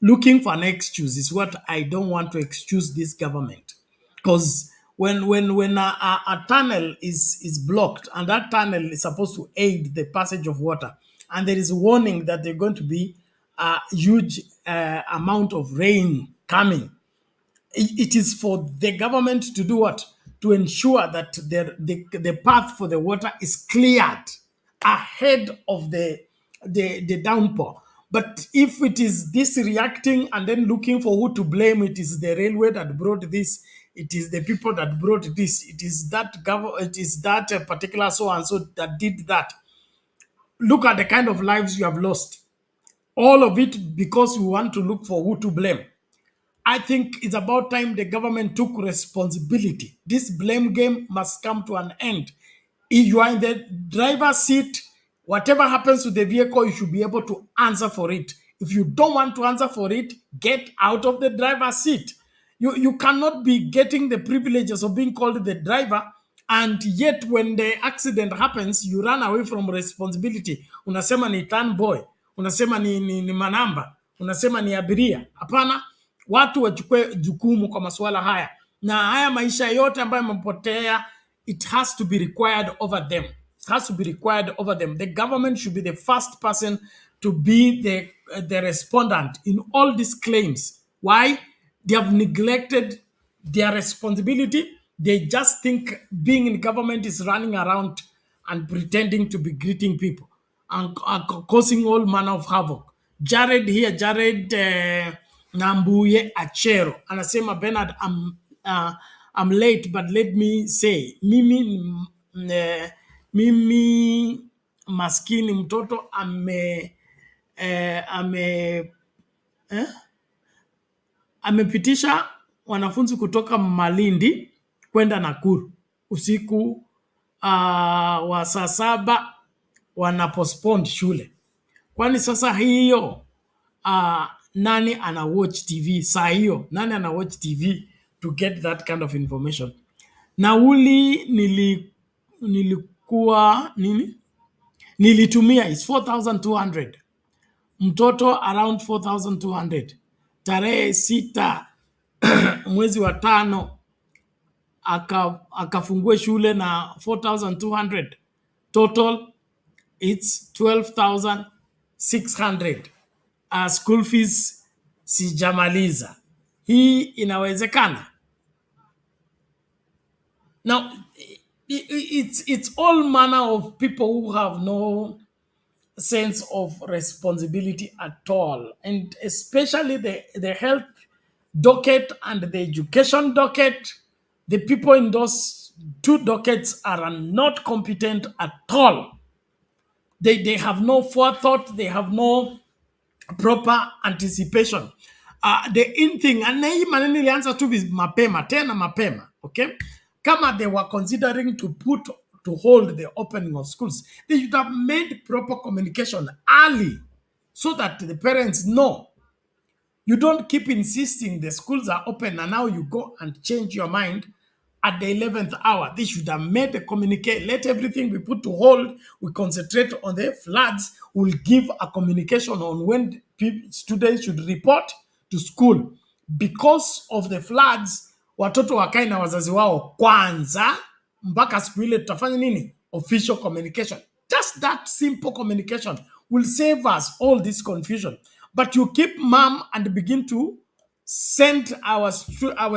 looking for an excuse is what I don't want to excuse this government, because when a tunnel is blocked and that tunnel is supposed to aid the passage of water, and there is a warning that there's going to be a huge amount of rain coming, it is for the government to do what? To ensure that the path for the water is cleared ahead of the downpour. But if it is this reacting and then looking for who to blame, it is the railway that brought this, it is the people that brought this, it is that particular so and so that did that. Look at the kind of lives you have lost. All of it because we want to look for who to blame. I think it's about time the government took responsibility. This blame game must come to an end. If you are in the driver's seat, whatever happens to the vehicle, you should be able to answer for it. If you don't want to answer for it, get out of the driver's seat. You cannot be getting the privileges of being called the driver, and yet when the accident happens, you run away from responsibility. Unasema ni turn boy, unasema ni manamba, unasema ni abiria. Hapana, watu wachukue jukumu kwa masuala haya, na haya maisha yote ambayo yamepotea, it has to be required over them. It has to be required over them. The government should be the first person to be the respondent in all these claims. Why? They have neglected their responsibility. They just think being in government is running around and pretending to be greeting people and causing all manner of havoc. Jared Nambuye Achero anasema, Bernard, I'm late, but let me say, mimi maskini mtoto amepitisha wanafunzi kutoka Malindi kwenda Nakuru usiku wa saa 7 wana postpone shule. Kwani sasa hiyo nani ana watch TV saa hiyo? Nani ana watch TV to get that kind of information? Nauli nilitumia is 4,200. Mtoto around 4,200. Tarehe 6 mwezi wa 5 akafungue shule na 4,200. Total it's 12,600. School fees sijamaliza. Hii inawezekana? Now, it's all manner of people who have no sense of responsibility at all, and especially the health docket and the education docket. The people in those two dockets are not competent at all. They have no forethought, they have no proper anticipation. The in thing, and hii maneno ilianza tu mapema, okay? Kama they were considering to hold the opening of schools, they should have made proper communication early so that the parents know. You don't keep insisting the schools are open and now you go and change your mind at the 11th hour. They should have made a communique. Let everything be put to hold. We concentrate on the floods. We'll give a communication on when students should report to school. Because of the floods, watoto wakae na wazazi wao kwanza mpaka siku ile tutafanya nini? Official communication. Just that simple communication will save us all this confusion. But you keep mum and begin to send our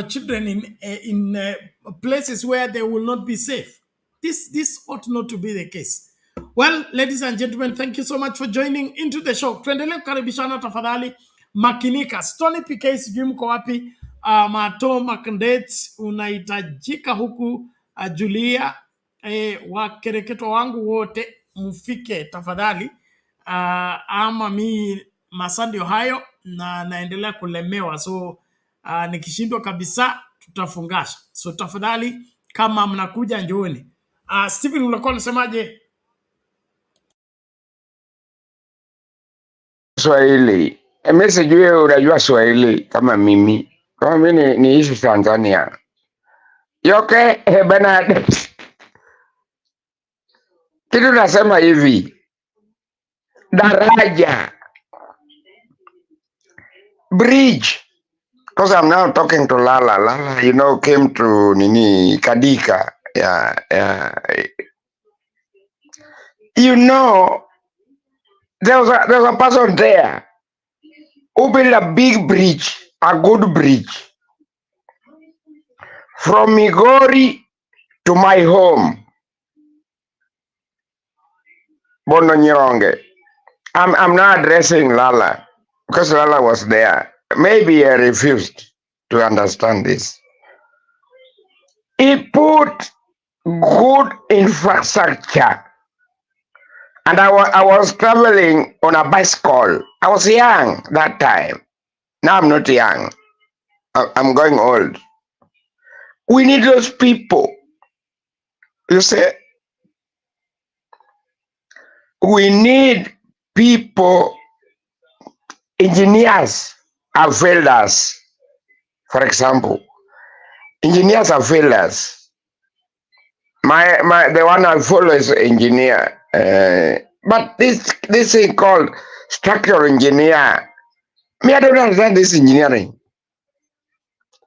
children in places where they will not be safe. This ought not to be the case. Well, ladies and gentlemen, thank you so much for joining into the show. Tuendelee kukaribishana tafadhali, makinika. Stony PK sijui mko wapi, Mato Makandet unahitajika huku, Julia, wakereketo wangu wote mfike tafadhali, ama mi masandio hayo na naendelea kulemewa, so nikishindwa kabisa tutafungasha. So tafadhali kama mnakuja njooni. Stephen, unakuwa unasemaje? Swahili. Mimi sijui unajua Swahili kama mimi. Kama mimi niishi Tanzania. Yoke Bernard. Kitu nasema hivi. Daraja. Bridge. Because I'm now talking to Lala. Lala, you know, came to Nini Kadika. Yeah. You know, there was a person there who built a big bridge, a good bridge, from Migori to my home, Bono Nyironge. I'm not addressing Lala because Lala was there. Maybe I refused to understand this. He put good infrastructure. And I was traveling on a bicycle. I was young that time. Now I'm not young. I'm going old. We need those people. You say, we need people. Engineers have failed us. For example, engineers have failed us. The one I follow is engineer. But this thing called structural engineer, me, I don't understand this engineering.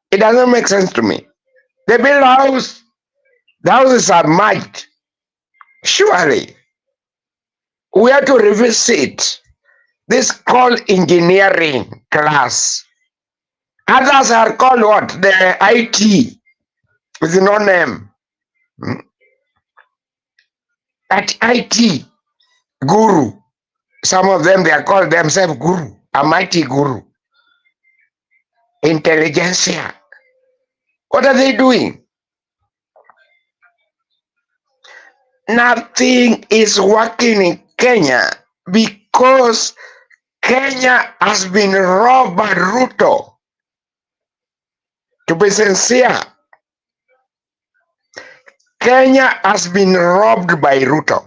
It doesn't make sense to me. They build a house, the house is submerged. Surely, we have to revisit this called engineering class. Others are called what? The IT, with no name. At IT, guru. Some of them, they are called themselves guru, a mighty guru. Intelligentsia. What are they doing? Nothing is working in Kenya because Kenya has been robbed by Ruto. To be sincere, Kenya has been robbed by Ruto.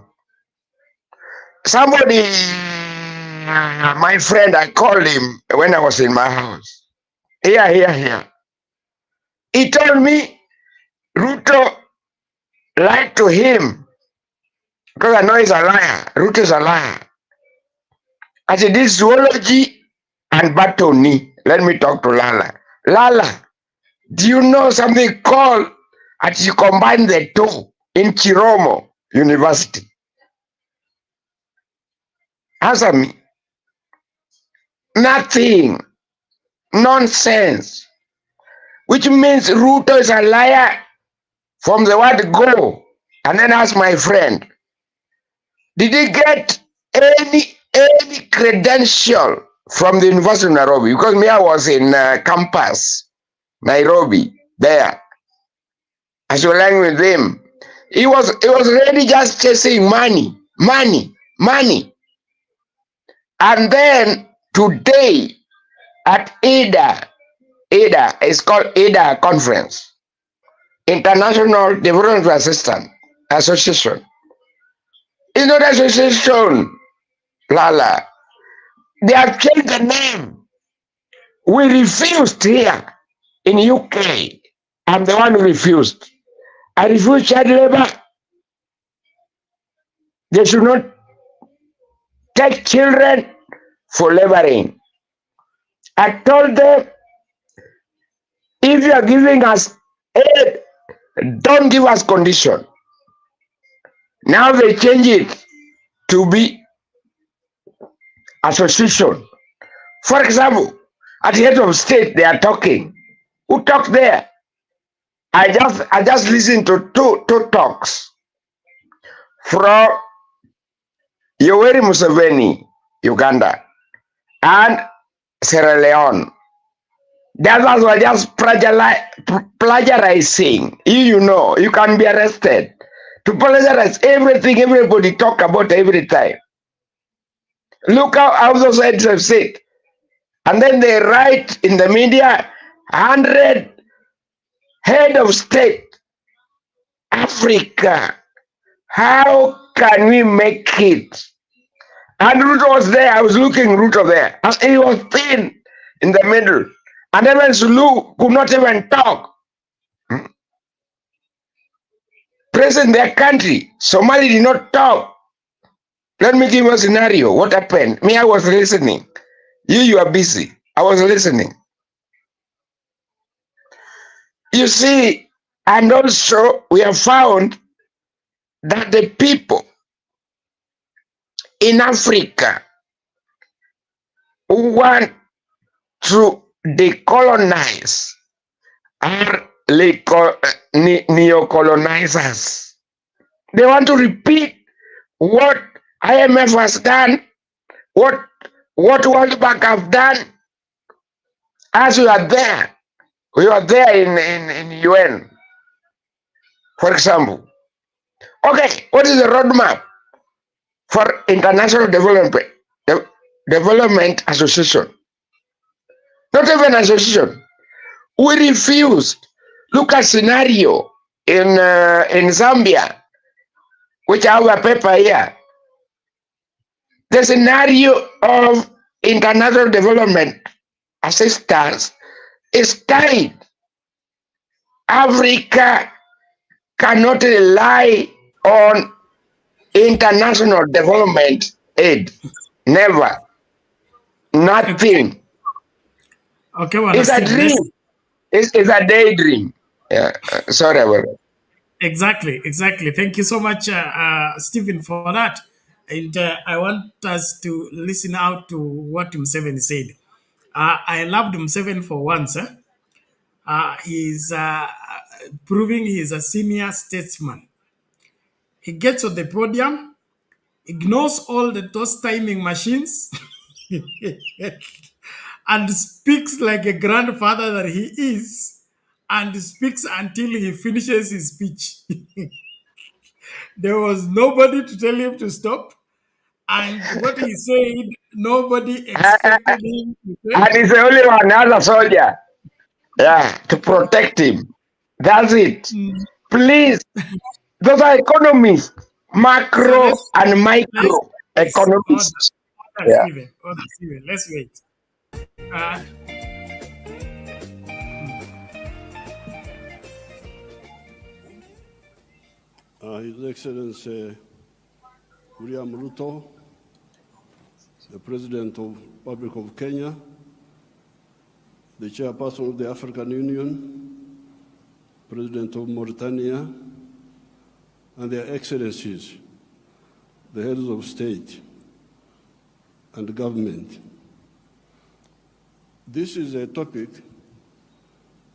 Somebody, my friend, I called him when I was in my house. Here. He told me Ruto lied to him because I know he's a liar. Ruto is a liar. I said, this zoology and botany. Let me talk to Lala. Lala, do you know something called, as you combine the two in Chiromo University? Answer me. Nothing. Nonsense. Which means Ruto is a liar from the word go. And then ask my friend, did he get any credential from the University of Nairobi? Because me, I was in campus, Nairobi, there. As we learned with him, he was really just chasing money. And then today at IDA, it's called IDA Conference, International Development Assistance Association. It's not association, Lala. They have changed the name. We refused here in UK. I'm the one who refused. I refused child labor. They should not take children for laboring. I told them, if you are giving us aid, don't give us condition. Now they change it to be association. For example, at the head of state, they are talking. Who talked there? I just listened to two talks from Yoweri Museveni, Uganda, and Sierra Leone. The others were just plagiarizing. You know, you can be arrested. To plagiarize everything everybody talk about every time. Look how those heads have said. And then they write in the media, 100 head of state, Africa. How can we make it? And Ruto was there. I was looking Ruto there. And he was thin in the middle. And even Sulu could not even talk. Present their country. Somali did not talk. Let me give you a scenario. What happened? Me, I was listening. You are busy. I was listening. You see, and also we have found that the people in Africa who want to decolonize are neocolonizers. They want to repeat what IMF has done, what World Bank have done. As we are there in UN, for example. Okay, what is the roadmap for International Development Association? Not even association. We refused. Look at scenario in Zambia, which I have a paper here. The scenario of international development assistance is tied. Africa cannot rely on international development aid. Never. Nothing. Okay, well, It's a dream. It's a daydream. Yeah. Sorry about it. Exactly. Thank you so much, Stephen, for that. And I want us to listen out to what Museveni said. I loved Museveni for once. He's proving he's a senior statesman. He gets on the podium, ignores all those timing machines, and speaks like a grandfather that he is, and speaks until he finishes his speech. There was nobody to tell him to stop. And what he said, nobody expected him to say. And he's the only one as a soldier. Yeah, to protect him. That's it. Please, those are economists, macro and micro economists. Yeah. Stephen, let's wait. His Excellency William Ruto, the President of the Republic of Kenya, the Chairperson of the African Union, President of Mauritania, and their Excellencies, the heads of state and government. This is a topic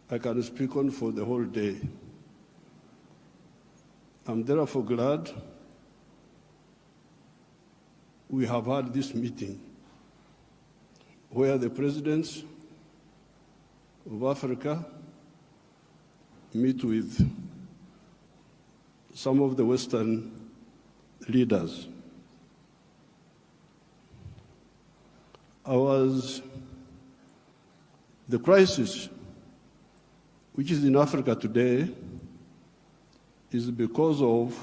I can speak on for the whole day. I'm therefore glad we have had this meeting where the presidents of Africa meet with some of the Western leaders. The crisis which is in Africa today is because of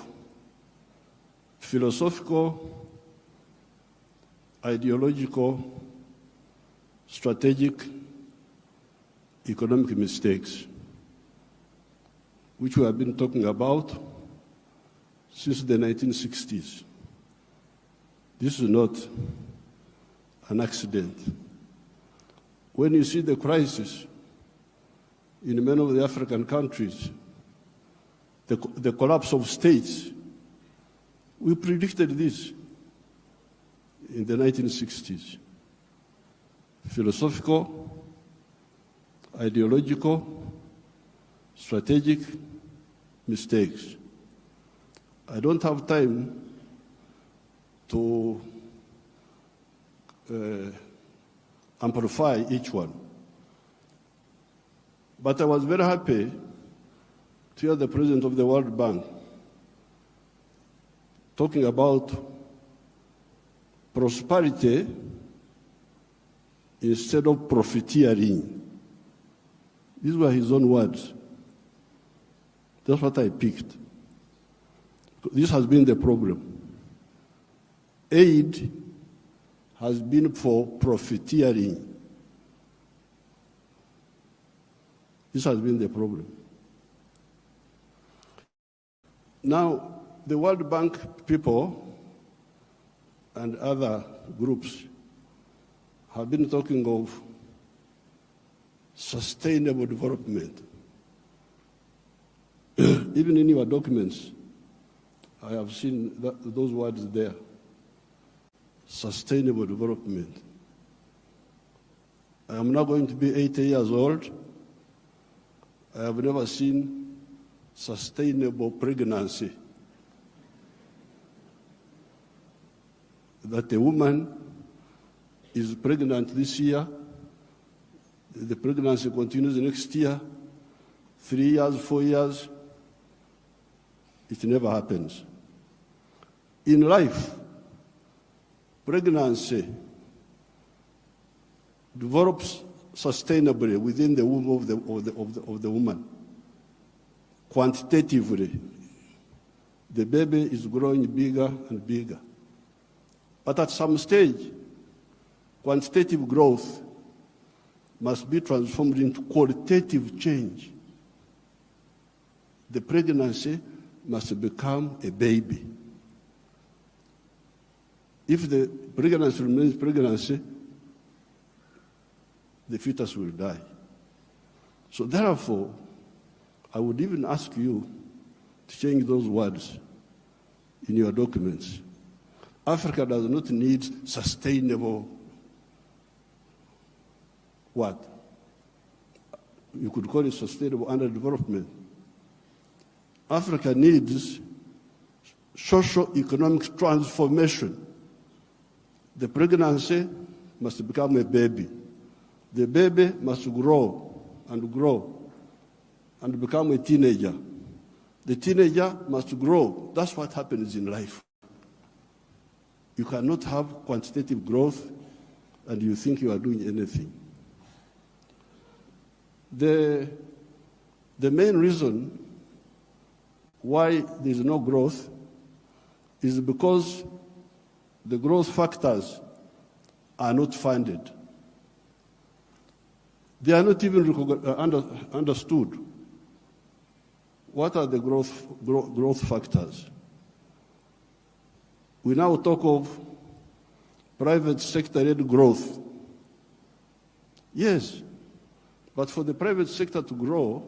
philosophical, ideological, strategic, economic mistakes, which we have been talking about since the 1960s. This is not an accident. When you see the crisis in many of the African countries, the collapse of states, we predicted this in the 1960s. Philosophical, ideological, strategic mistakes. I don't have time to amplify each one. But I was very happy to hear the president of the World Bank talking about prosperity instead of profiteering. These were his own words. That's what I picked. This has been the problem. Aid has been for profiteering. This has been the problem. Now, the World Bank people and other groups have been talking of sustainable development. Even in your documents, I have seen those words there. Sustainable development. I am now going to be 80 years old. I have never seen sustainable pregnancy. That a woman is pregnant this year, the pregnancy continues next year, 3 years, 4 years, it never happens. In life, pregnancy develops sustainably within the womb of the woman. Quantitatively, the baby is growing bigger and bigger. But at some stage, quantitative growth must be transformed into qualitative change. The pregnancy must become a baby. If the pregnancy remains pregnancy, the fetus will die. So therefore, I would even ask you to change those words in your documents. Africa does not need sustainable what? You could call it sustainable underdevelopment. Africa needs socio-economic transformation. The pregnancy must become a baby. The baby must grow and become a teenager. The teenager must grow. That's what happens in life. You cannot have quantitative growth and you think you are doing anything. The main reason why there is no growth is because the growth factors are not funded. They are not even understood. What are the growth factors? We now talk of private sector-led growth. Yes, but for the private sector to grow,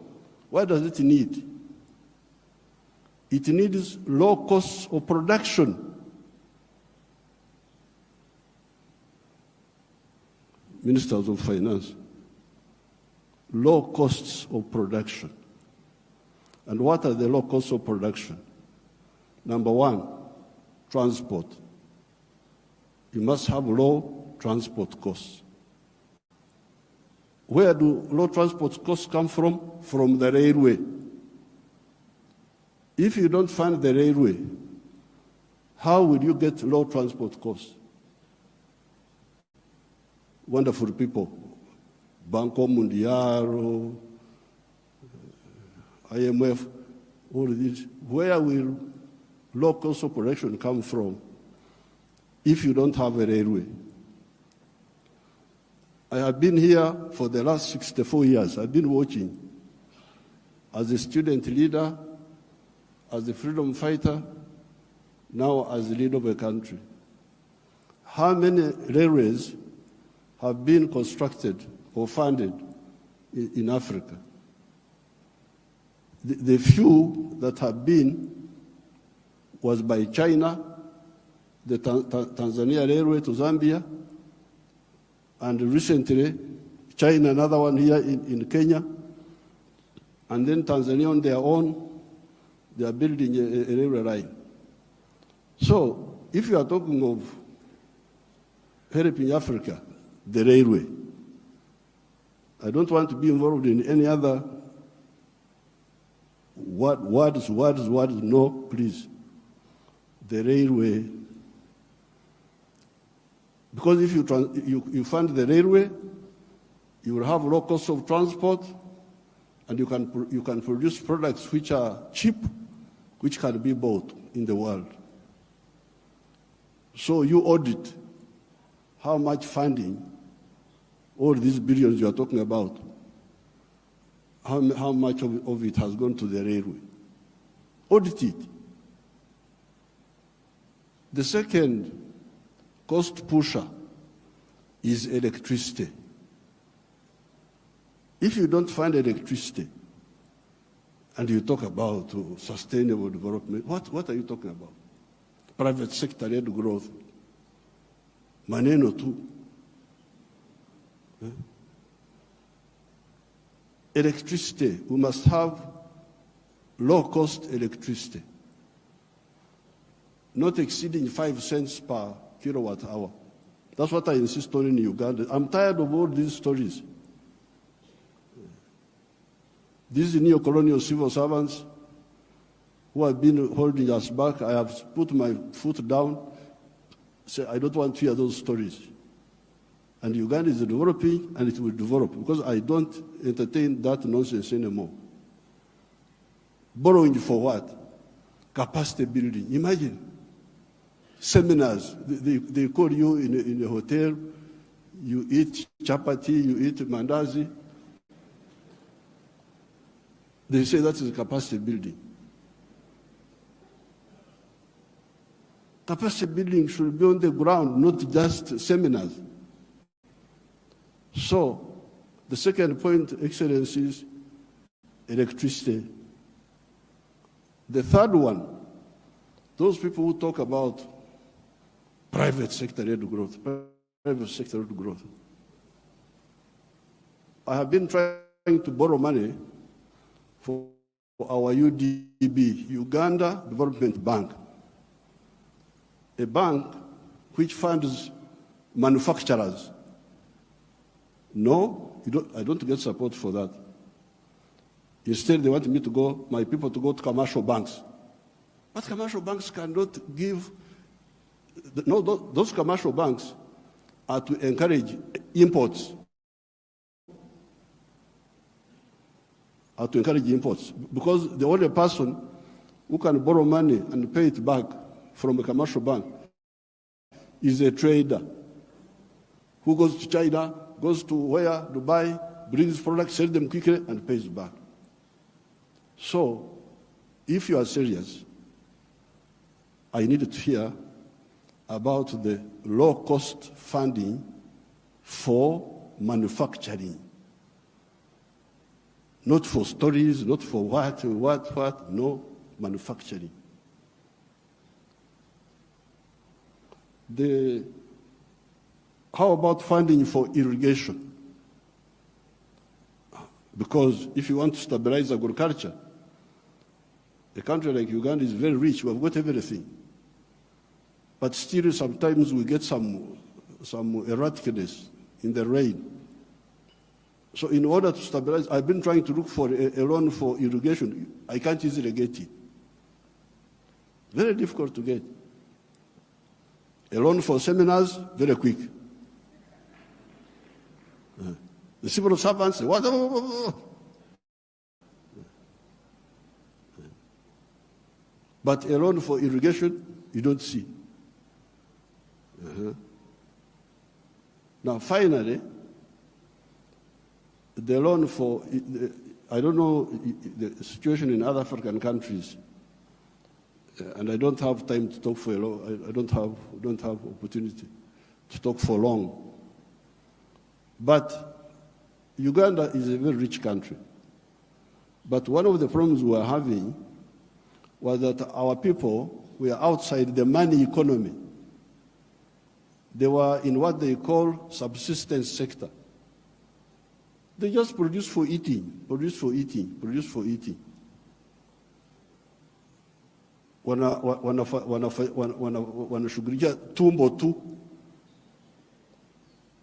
what does it need? It needs low costs of production. Ministers of Finance, low costs of production. And what are the low costs of production? Number one, transport. You must have low transport costs. Where do low transport costs come from? From the railway. If you don't fund the railway, how will you get low transport costs? Wonderful people, Banco Mundial, IMF, all of these. Where will low cost of production come from if you don't have a railway? I have been here for the last 64 years. I've been watching as a student leader, as a freedom fighter, now as the leader of a country. How many railways have been constructed or funded in Africa? The few that have been was by China, the Tanzania Railway to Zambia, and recently China, another one here in Kenya, and then Tanzania on their own, they are building a railway line. So if you are talking of helping Africa, the railway, I don't want to be involved in any other words, no, please. The railway, because if you fund the railway, you will have low cost of transport, and you can produce products which are cheap, which can be bought in the world. So you audit how much funding, all these billions you are talking about, how much of it has gone to the railway. Audit it. The second cost pusher is electricity. If you don't find electricity and you talk about sustainable development, what are you talking about? Private sector-led growth. Maneno tu. Electricity, we must have low-cost electricity, not exceeding 5 cents per kilowatt hour. That's what I insist on in Uganda. I'm tired of all these stories. These neo-colonial civil servants who have been holding us back, I have put my foot down, say, I don't want to hear those stories. And Uganda is developing, and it will develop, because I don't entertain that nonsense anymore. Borrowing for what? Capacity building. Imagine. Seminars, they call you in a hotel, you eat chapati, you eat mandazi. They say that is capacity building. Capacity building should be on the ground, not just seminars. So, the second point, Excellencies, electricity. The third one, those people who talk about private sector-led growth, private sector-led growth. I have been trying to borrow money for our UDB, Uganda Development Bank, a bank which funds manufacturers. No, I don't get support for that. Instead, they want me to go, my people to go to commercial banks. But commercial banks cannot give, no, those commercial banks are to encourage imports. Because the only person who can borrow money and pay it back from a commercial bank is a trader who goes to China, goes to where, Dubai, brings products, sells them quickly, and pays back. So, if you are serious, I need to hear about the low-cost funding for manufacturing. Not for stories, not for what, no, manufacturing. How about funding for irrigation? Because if you want to stabilize agriculture, a country like Uganda is very rich, we have got everything. But still sometimes we get some erraticness in the rain. So in order to stabilize, I've been trying to look for a loan for irrigation. I can't easily get it. Very difficult to get. A loan for seminars, very quick. The civil servants, what? But a loan for irrigation, you don't see. Now, finally, the loan for, I don't know the situation in other African countries, and I don't have time to talk for a long, I don't have opportunity to talk for long. But Uganda is a very rich country. But one of the problems we were having was that our people were outside the money economy. They were in what they call subsistence sector. They just produce for eating, produce for eating, produce for eating. wanashughulikia tumbo tu.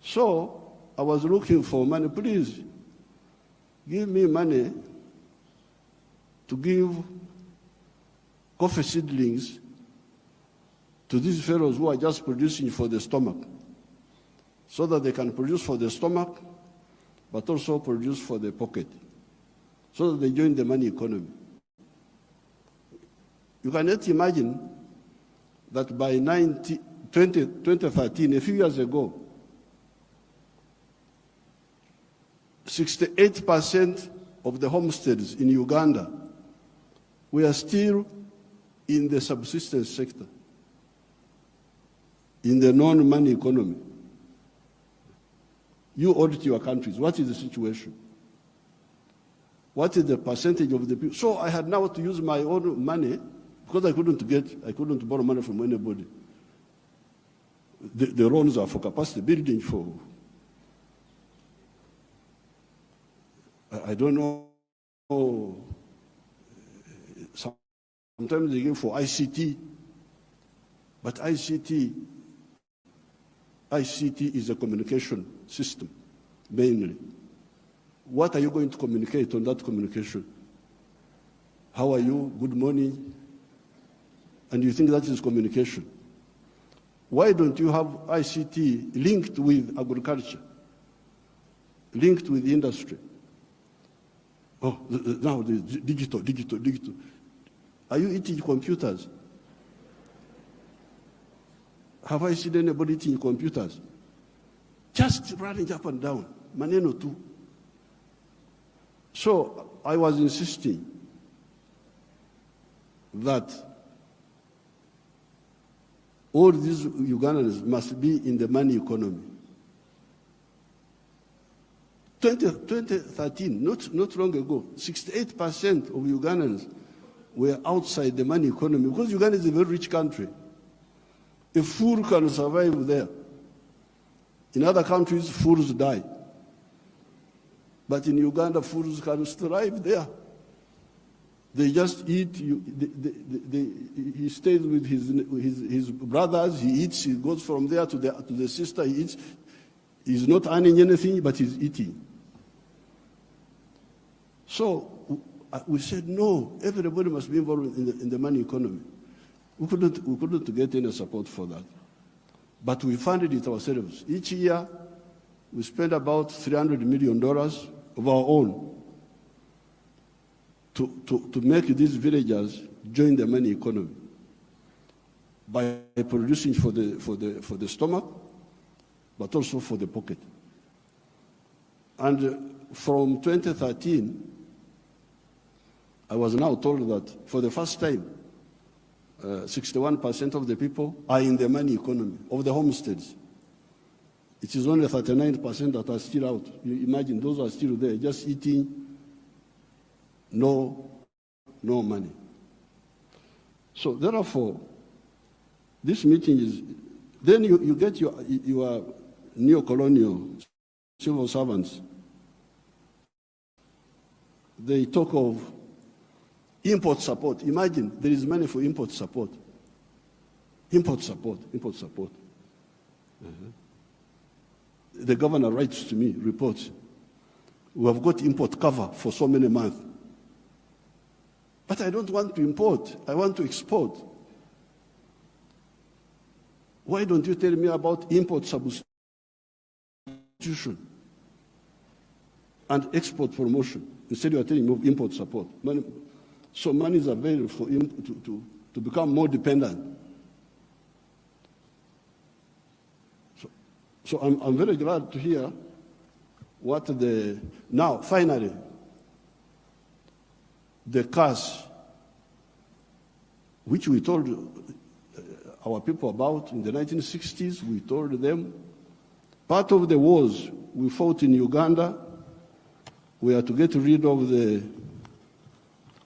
So I was looking for money. Please give me money to give coffee seedlings to these fellows who are just producing for the stomach, so that they can produce for the stomach, but also produce for the pocket, so that they join the money economy. You cannot imagine that by 2013, a few years ago, 68% of the homesteads in Uganda were still in the subsistence sector, in the non-money economy. You audit your countries. What is the situation? What is the percentage of the people? So I had now to use my own money, because I couldn't borrow money from anybody. The loans are for capacity building, for, I don't know, sometimes they give for ICT, but ICT is a communication system, mainly. What are you going to communicate on that communication? How are you? Good morning. And you think that is communication. Why don't you have ICT linked with agriculture, linked with industry? Oh, now the digital. Are you eating computers? Have I seen anybody eating computers? Just running up and down, maneno tu. So I was insisting that all these Ugandans must be in the money economy. 2013, not long ago, 68% of Ugandans were outside the money economy, because Uganda is a very rich country. A fool can survive there. In other countries, fools die. But in Uganda, fools can thrive there. They just eat. He stays with his brothers. He eats. He goes from there to the sister. He eats. He's not earning anything, but he's eating. So we said, no, everybody must be involved in the money economy. We couldn't get any support for that. But we funded it ourselves. Each year, we spend about $300 million of our own to make these villagers join the money economy by producing for the stomach, but also for the pocket. And from 2013, I was now told that for the first time, 61% of the people are in the money economy of the homesteads. It is only 39% that are still out. You imagine those are still there, just eating, no money. So therefore, this meeting is, then you get your neo-colonial civil servants. They talk of import support. Imagine there is money for import support. Import support. The governor writes to me, reports, we have got import cover for so many months. But I don't want to import, I want to export. Why don't you tell me about import substitution and export promotion? Instead you are telling me of import support. So money is available for him to become more dependent. So I'm very glad to hear what now finally, the cash, which we told our people about in the 1960s, we told them, part of the wars we fought in Uganda were to get rid of the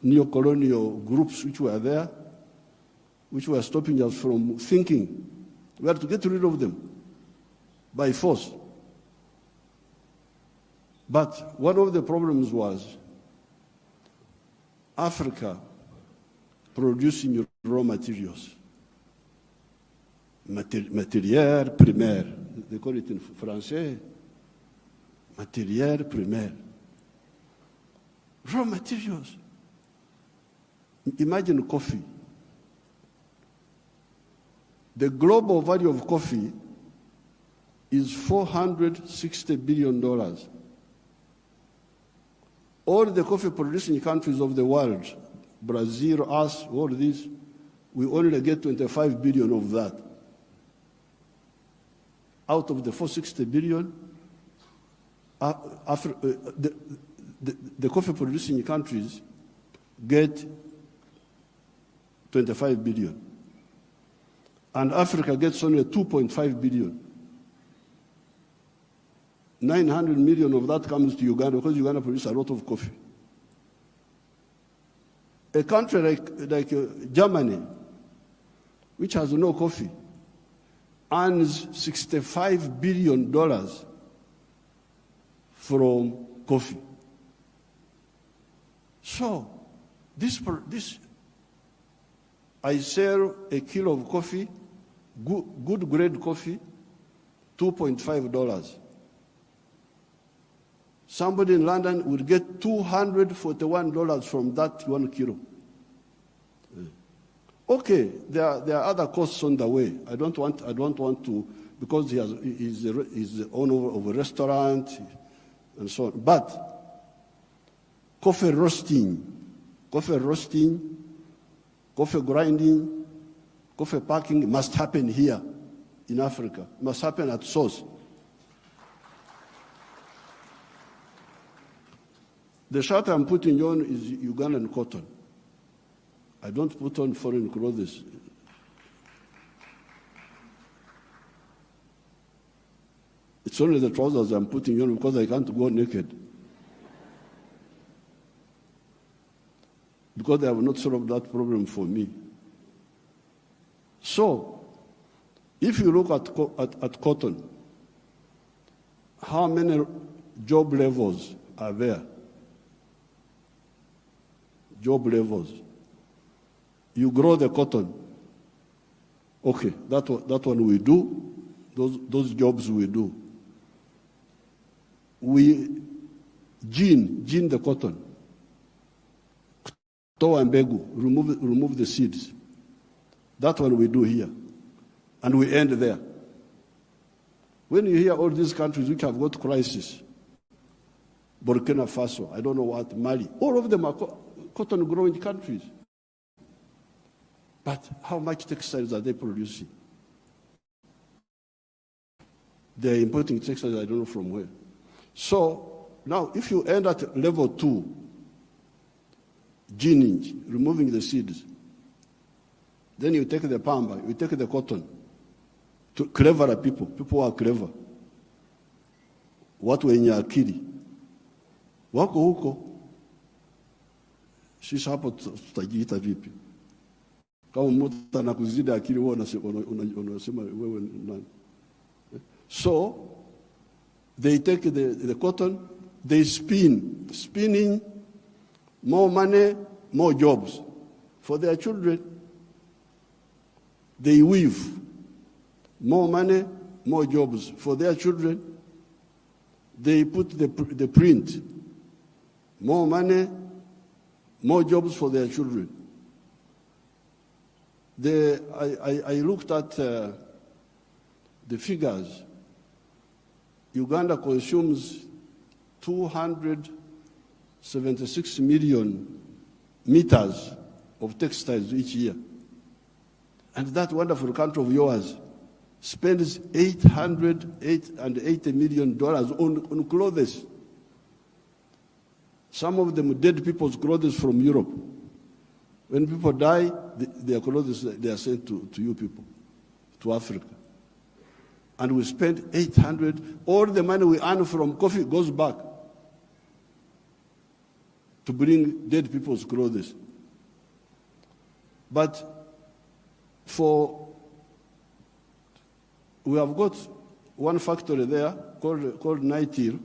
neo-colonial groups which were there, which were stopping us from thinking. We had to get rid of them by force. But one of the problems was Africa producing raw materials. Matière primaire. They call it in Français. Matière primaire. Raw materials. Imagine coffee. The global value of coffee is $460 billion. All the coffee producing countries of the world, Brazil, us, all these, we only get 25 billion of that. Out of the 460 billion, the coffee producing countries get 25 billion. And Africa gets only 2.5 billion. 900 million of that comes to Uganda because Uganda produces a lot of coffee. A country like Germany, which has no coffee, earns $65 billion from coffee. So, I sell a kilo of coffee, good grade coffee, $2.5. Somebody in London would get $241 from that 1 kilo. Okay, there are other costs on the way. I don't want to, because he's the owner of a restaurant and so on. But coffee roasting, coffee grinding, coffee packing must happen here in Africa. It must happen at source. The shirt I'm putting on is Ugandan cotton. I don't put on foreign clothes. It's only the trousers I'm putting on because I can't go naked. Because they have not solved that problem for me. So, if you look at cotton, how many job levels are there? Job levels. You grow the cotton. Okay, that one we do. Those jobs we do. We gene the cotton. Toa and begu, remove the seeds. That one we do here. And we end there. When you hear all these countries which have got crisis, Burkina Faso, I don't know what, Mali, all of them are cotton growing countries. But how much textiles are they producing? They're importing textiles, I don't know from where. So now if you end at level 2, gening, removing the seeds, then you take the pamba, you take the cotton, to cleverer people who are clever. Watu wenye akili. Wako huko. Sisi hapo tutajiita vipi? Kama mtu anakuzidi akili wewe unasema wewe nani? So they take the cotton, they spinning, more money, more jobs for their children. They weave, more money, more jobs for their children. They put the print, more money, more jobs for their children. I looked at the figures. Uganda consumes 276 million meters of textiles each year. And that wonderful country of yours spends $880 million on clothes. Some of them dead people's clothes from Europe. When people die, their clothes, they are sent to you people, to Africa. And we spend 800, all the money we earn from coffee goes back to bring dead people's clothes. But we have got one factory there called Nitil.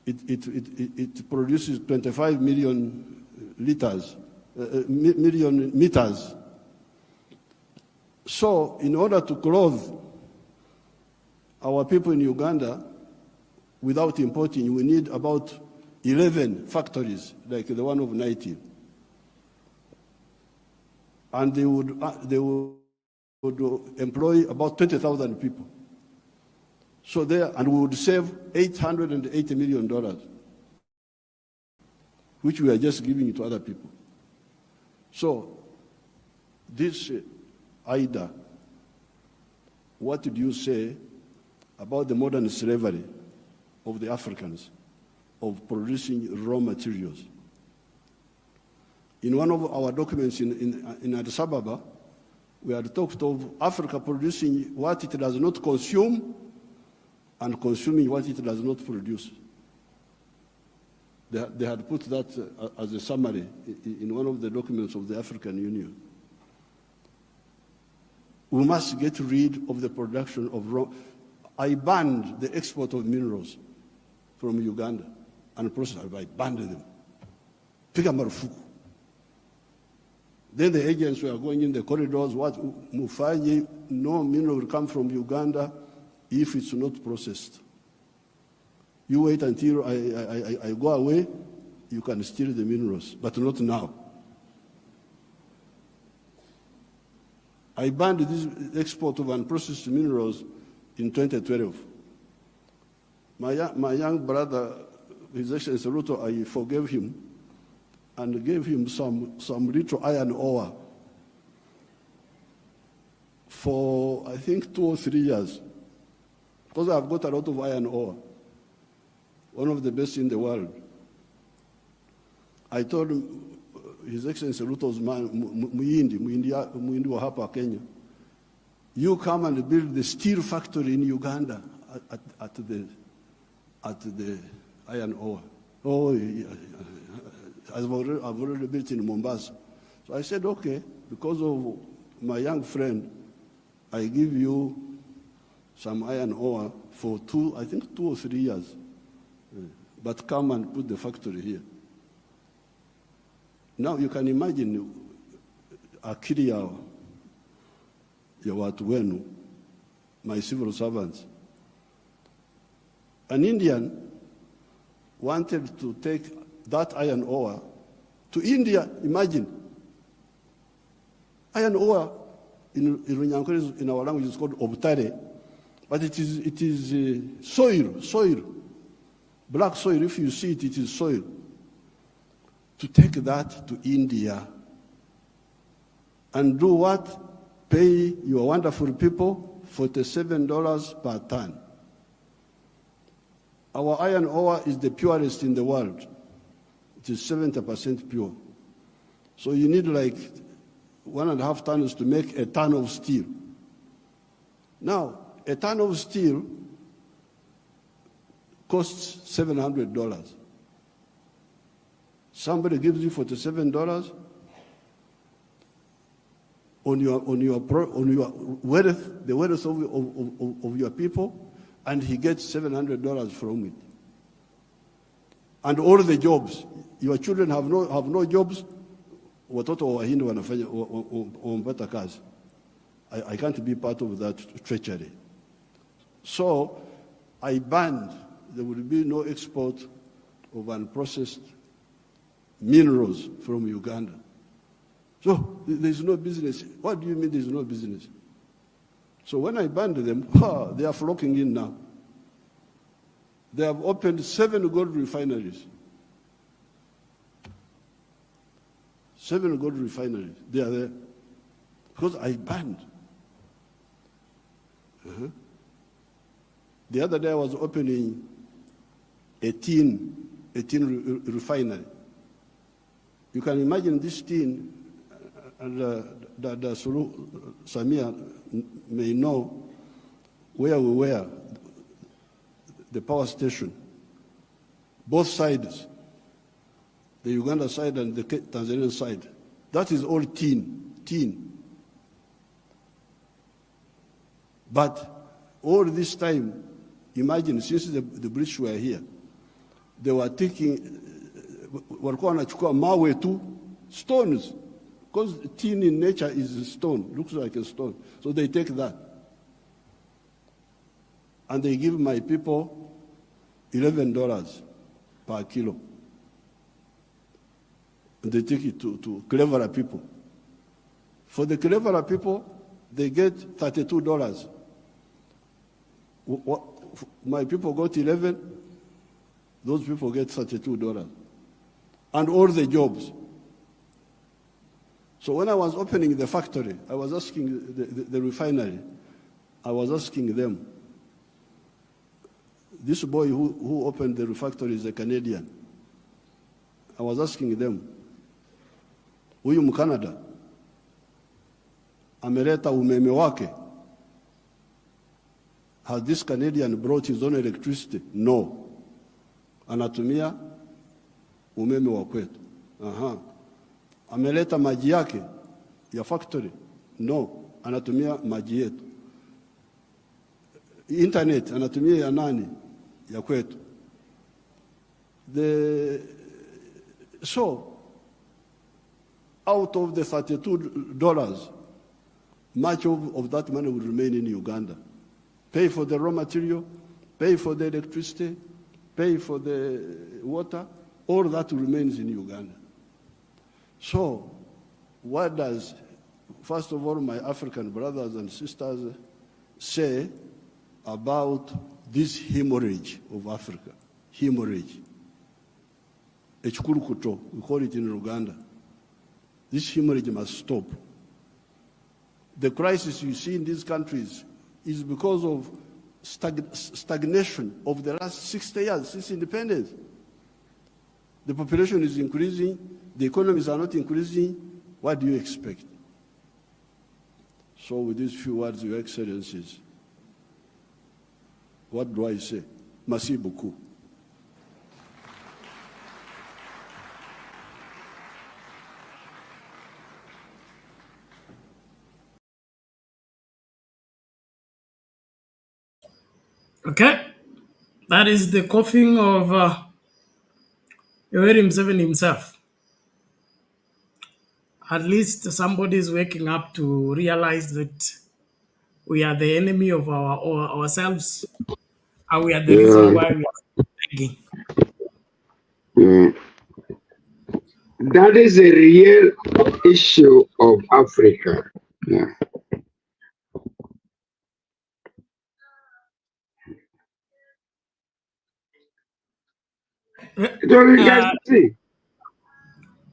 It produces 25 million liters, million meters So in order to clothe our people in Uganda without importing, we need about 11 factories like the one of 19. And they would employ about 20,000 people. So there, and we would save $880 million, which we are just giving to other people. So this Ida, what did you say about the modern slavery of the Africans, of producing raw materials? In one of our documents in Addis Ababa, we had talked of Africa producing what it does not consume and consuming what it does not produce. They had put that as a summary in one of the documents of the African Union. We must get rid of the production of raw. I banned the export of minerals from Uganda and process. I banned them. Piga marufuku. Then the agents were going in the corridors, what Mufanyi, no mineral will come from Uganda if it's not processed. You wait until I go away, you can steal the minerals, but not now. I banned this export of unprocessed minerals in 2012. My young brother, His Excellency Ruto, I forgave him and gave him some little iron ore for, I think, 2 or 3 years, because I've got a lot of iron ore, one of the best in the world. I told him, His Excellency Ruto's man, Muhindi wa hapa Kenya, you come and build the steel factory in Uganda at the iron ore. Oh, I've already built in Mombasa. So I said, okay, because of my young friend, I give you some iron ore for 2 or 3 years. But come and put the factory here. Now you can imagine akili ya watu wenu, my civil servants. An Indian wanted to take that iron ore to India. Imagine. Iron ore in our language is called obtare, but it is soil, black soil. If you see it, it is soil. To take that to India and do what? Pay your wonderful people $47 per ton. Our iron ore is the purest in the world. It is 70% pure. So you need like 1.5 tons to make a ton of steel. Now, a ton of steel costs $700. Somebody gives you $47 on your wealth, the wealth of your people, and he gets $700 from it. And all the jobs, your children have no jobs. Watoto wa Wahindi wanafanya wampata kazi. I can't be part of that treachery. So I banned, there will be no export of unprocessed minerals from Uganda. So there's no business. What do you mean there's no business? So when I banned them, they are flocking in now. They have opened 7 gold refineries. 7 gold refineries. They are there. Because I banned. The other day I was opening a tin refinery. You can imagine this tin, and Sulu Samia may know where we were, the power station, both sides, the Uganda side and the Tanzanian side. That is all tin. But all this time, imagine, since the British were here, they were taking, walikuwa wanachukua mawe tu, stones, Because tin in nature is a stone, looks like a stone. So they take that. And they give my people $11 per kilo. And they take it to cleverer people. For the cleverer people, they get $32. My people got 11, those people get $32. And all the jobs. So when I was opening the factory, I was asking the refinery, I was asking them, this boy who opened the factory is a Canadian. I was asking them, huyu Mkanada ameleta umeme wake? Has this Canadian brought his own electricity? No. Anatumia umeme wa kwetu. Ameleta maji yake ya factory? No. Anatumia maji yetu. Internet anatumia ya nani? Ya kwetu. So, out of the $32, much of that money will remain in Uganda. Pay for the raw material, pay for the electricity, pay for the water, all that remains in Uganda. So, what does, first of all, my African brothers and sisters say about this hemorrhage of Africa? Hemorrhage. Echikurukuto, we call it in Uganda. This hemorrhage must stop. The crisis you see in these countries is because of stagnation of the last 60 years since independence. The population is increasing, the economies are not increasing. What do you expect? So with these few words, Your Excellencies, what do I say? Merci beaucoup. Okay, that is the coughing of Yoweri Museveni himself. At least somebody is waking up to realize that we are the enemy of ourselves, and we are the reason why we are begging. That is a real issue of Africa. Yeah.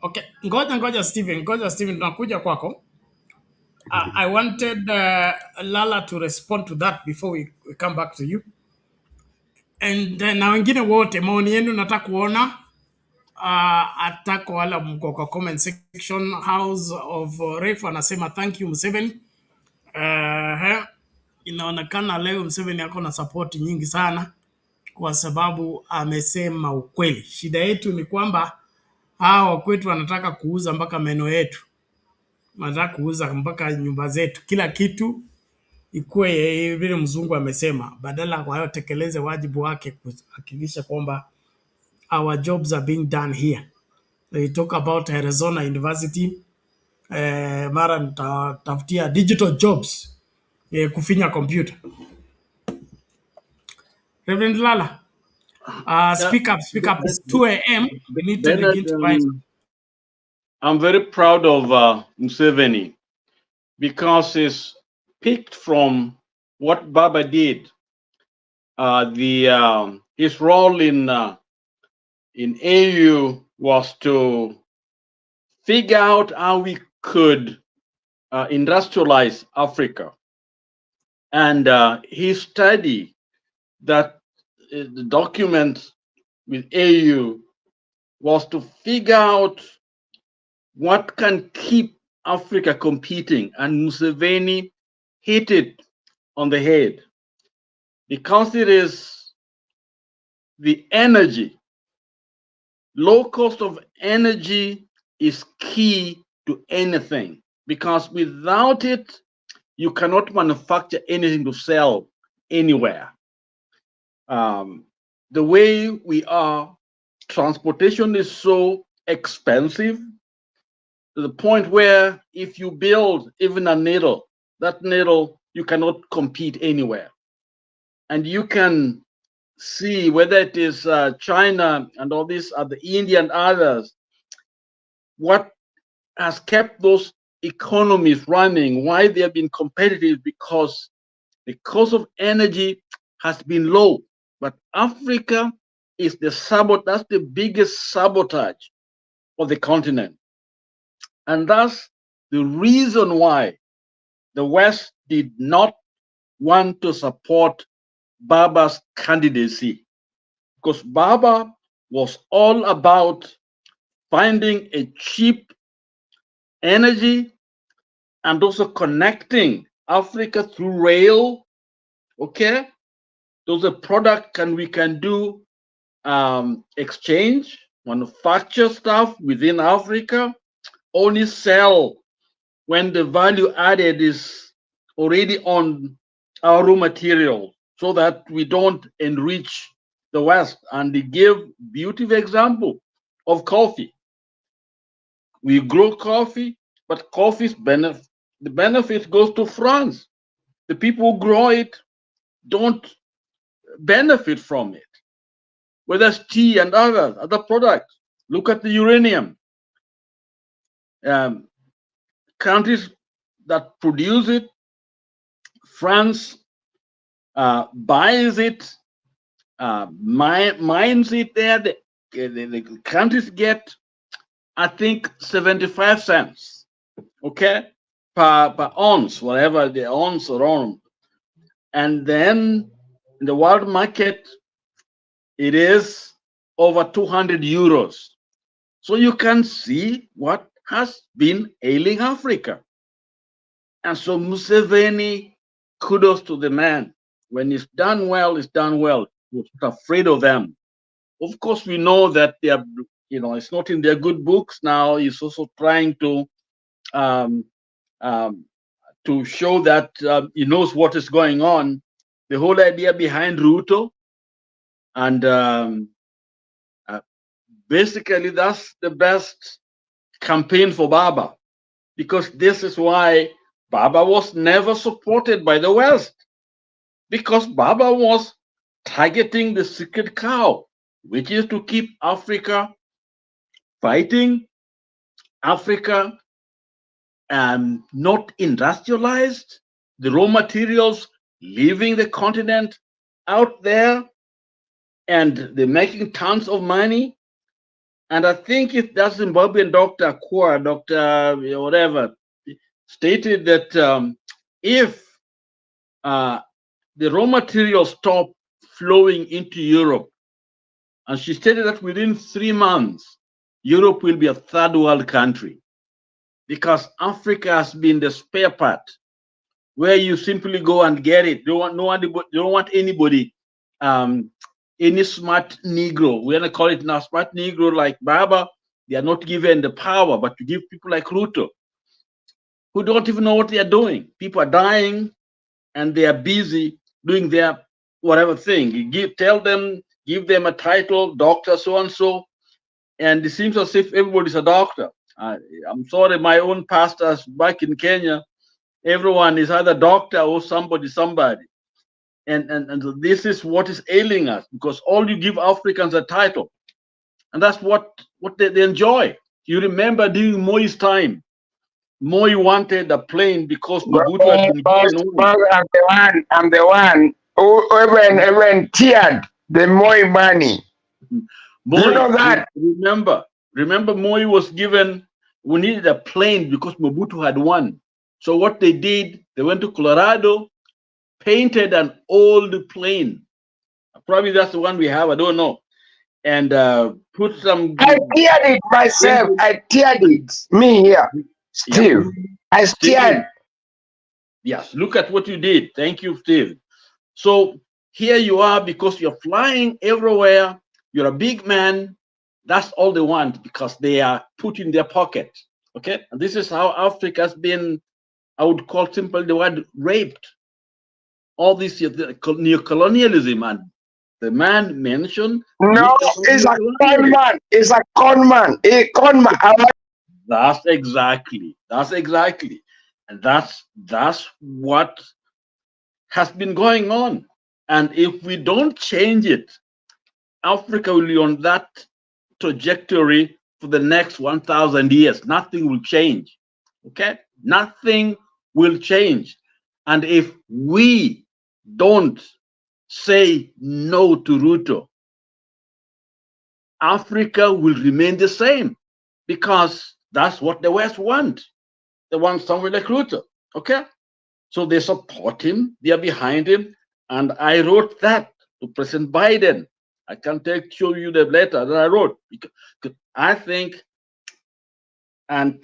Okay, ngoja Stephen, nakuja kwako. I wanted Lala to respond to that before we come back to you. And na wengine wote maoni yenu nataka kuona atako wala mko kwa comment section. House of Ref anasema thank you Museveni. Inaonekana leo Museveni yako na support nyingi sana kwa sababu amesema ukweli. Shida yetu ni kwamba hawa kwetu wanataka kuuza mpaka meno yetu. Wanataka kuuza mpaka nyumba zetu. Kila kitu ikuwe vile mzungu amesema, badala kwa hiyo tekeleze wajibu wake kuhakikisha kwamba our jobs are being done here. They talk about Arizona University, mara nitafutia digital jobs, kufinya computer. Reverend Lala, speak up. It's 2 a.m. We need to begin to write. I'm very proud of Museveni because he's picked from what Baba did. His role in AU was to figure out how we could industrialize Africa, and his study that the document with AU was to figure out what can keep Africa competing, and Museveni hit it on the head because it is the energy. Low cost of energy is key to anything because without it, you cannot manufacture anything to sell anywhere. The way we are, transportation is so expensive to the point where if you build even a needle, that needle, you cannot compete anywhere. And you can see whether it is China and all these other India and others, what has kept those economies running, why they have been competitive, because the cost of energy has been low. But Africa is that's the biggest sabotage of the continent. And that's the reason why the West did not want to support Baba's candidacy, because Baba was all about finding a cheap energy and also connecting Africa through rail. Okay, those are product we can do exchange, manufacture stuff within Africa, only sell when the value added is already on our raw material, so that we don't enrich the West. And they give beautiful example of coffee. We grow coffee, but coffee's the benefit goes to France. The people who grow it don't benefit from it. Whether it's tea and other products. Look at the uranium. Countries that produce it, France buys it, mines it there. The countries get, I think, 75 cents, okay, per ounce, whatever the ounce around. And then in the world market, it is over 200 euros. So you can see what has been ailing Africa. And so Museveni, kudos to the man. When it's done well, it's done well. We're not afraid of them. Of course, we know that they are, it's not in their good books now. He's also trying to show that he knows what is going on. The whole idea behind Ruto, and basically that's the best campaign for Baba, because this is why Baba was never supported by the West, because Baba was targeting the secret cow, which is to keep Africa fighting, Africa not industrialized, the raw materials leaving the continent out there, and they're making tons of money. And I think if that Zimbabwean Dr. Akua, Dr. whatever, stated that if the raw materials stop flowing into Europe, and she stated that within 3 months, Europe will be a third world country, because Africa has been the spare part where you simply go and get it. Don't want anybody, any smart Negro. We're gonna call it now smart Negro like Baba. They are not given the power, but to give people like Ruto, who don't even know what they are doing. People are dying, and they are busy doing their whatever thing. You give them a title, doctor, so and so, and it seems as if everybody's a doctor. I'm sorry, my own pastors back in Kenya, everyone is either doctor or somebody. And this is what is ailing us, because all you give Africans a title, and that's what they enjoy. You remember during Moi's time, Moi wanted a plane because Mobutu had been given one. I'm the one who even tiered the Moi money. Moi, you know that? Remember Moi was given, we needed a plane because Mobutu had won. So what they did, they went to Colorado, painted an old plane. Probably that's the one we have, I don't know. And put some... I tiered it myself. I tiered it. Me here. Steve. Yeah. I tiered. Yes, look at what you did. Thank you, Steve. So here you are, because you're flying everywhere. You're a big man. That's all they want, because they are put in their pocket. Okay? And this is how Africa's been, I would call simply the word raped. All this colonialism, and the man mentioned. No, it's a con man. It's a con man. A con man. That's exactly. And that's what has been going on. And if we don't change it, Africa will be on that trajectory for the next 1,000 years. Nothing will change. Okay? Nothing will change. And if we don't say no to Ruto, Africa will remain the same, because that's what the West want. They want someone like Ruto. Okay? So they support him, they are behind him. And I wrote that to President Biden. I can show you the letter that I wrote. Because I think unless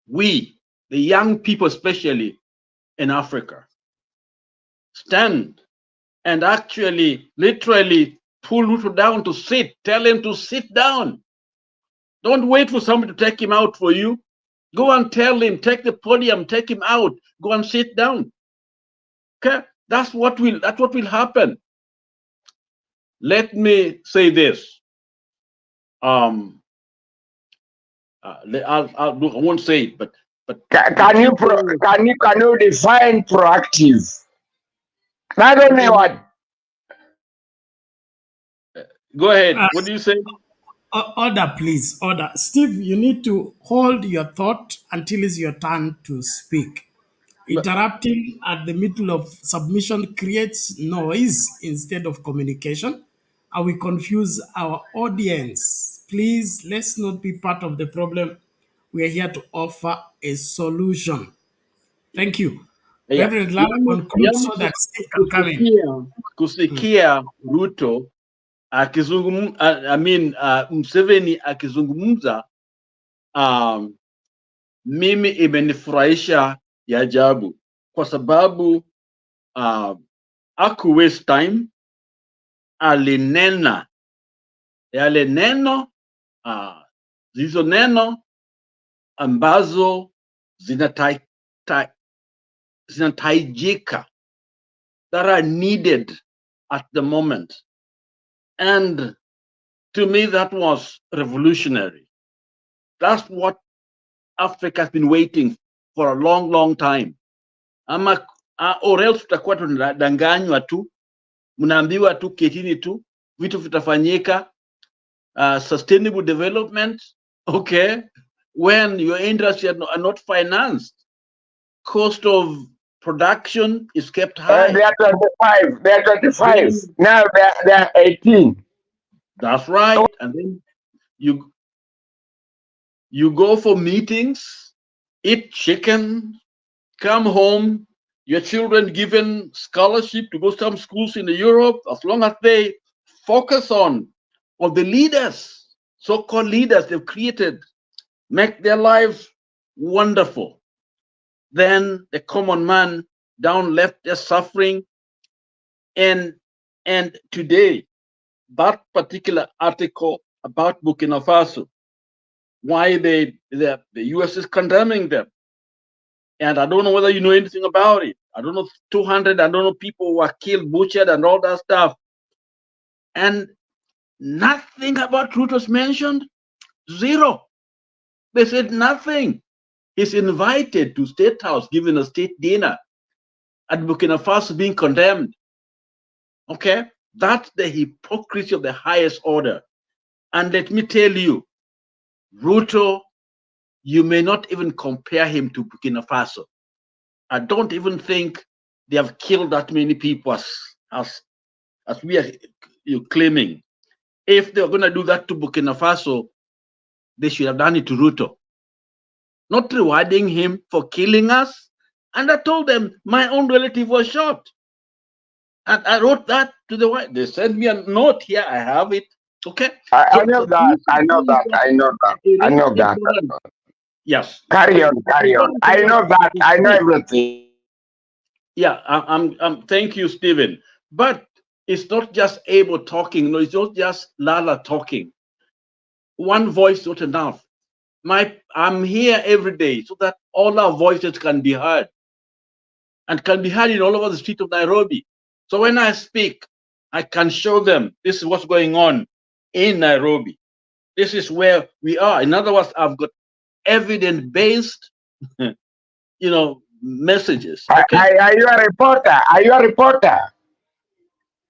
we, the young people especially in Africa, stand and actually literally pull Ruto down to sit, tell him to sit down. Don't wait for somebody to take him out for you. Go and tell him, take the podium, take him out, go and sit down. Okay? That's what will happen. Let me say this. I won't say it, but can you define proactive? Not only what. Go ahead. What do you say? Order, please. Order. Steve, you need to hold your thought until it's your turn to speak. Interrupting at the middle of submission creates noise instead of communication, and we confuse our audience. Please, let's not be part of the problem. We are here to offer a solution. Thank you. Reverend Lala, conclude so that Steve can come in. Kusikia Ruto Museveni akizungumza, mimi imenifurahisha ya ajabu, kwa sababu aku waste time, alinena yale neno, zizo neno ambazo zinatajika, that are needed at the moment. And to me, that was revolutionary. That's what Africa has been waiting for a long, long time. Or else tutakuwa tunadanganywa tu, mnaambiwa tu ketini tu, vitu vitafanyika, sustainable development, okay, when your industry are not financed, cost of production is kept high. They are 25. They are 25. Now they are 18. That's right. And then you go for meetings, eat chicken, come home, your children given scholarship to go to some schools in Europe, as long as they focus on the leaders, so-called leaders they've created, make their lives wonderful. Then the common man down left is suffering. And today, that particular article about Burkina Faso, why the US is condemning them. And I don't know whether you know anything about it. I don't know, 200, I don't know, people were killed, butchered, and all that stuff. And nothing about Ruto was mentioned. Zero. They said nothing. He's invited to State House, given a state dinner at Burkina Faso, being condemned. Okay? That's the hypocrisy of the highest order. And let me tell you, Ruto, you may not even compare him to Burkina Faso. I don't even think they have killed that many people as we are claiming. If they were going to do that to Burkina Faso, they should have done it to Ruto. Not rewarding him for killing us. And I told them my own relative was shot. And I wrote that to the White. They sent me a note here. I have it. Okay. I know that. Yes. Carry on. I know that. I know everything. Yeah. Thank you, Stephen. But it's not just Abel talking. No, it's not just Lala talking. One voice is not enough. I'm here every day so that all our voices can be heard, and can be heard in all over the street of Nairobi. So when I speak, I can show them this is what's going on in Nairobi. This is where we are. In other words, I've got evidence-based, messages. Okay. Are you a reporter? Are you a reporter?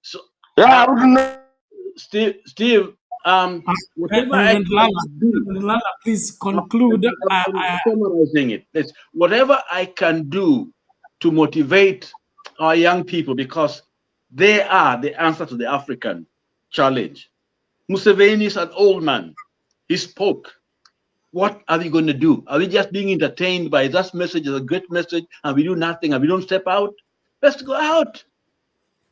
So, yeah, I wouldn't know. Steve, whatever I Reverend Lala, please conclude. I'm summarizing it. Whatever I can do to motivate our young people, because they are the answer to the African challenge. Museveni is an old man. He spoke. What are we going to do? Are we just being entertained by that message? Is a great message, and we do nothing, and we don't step out? Let's go out.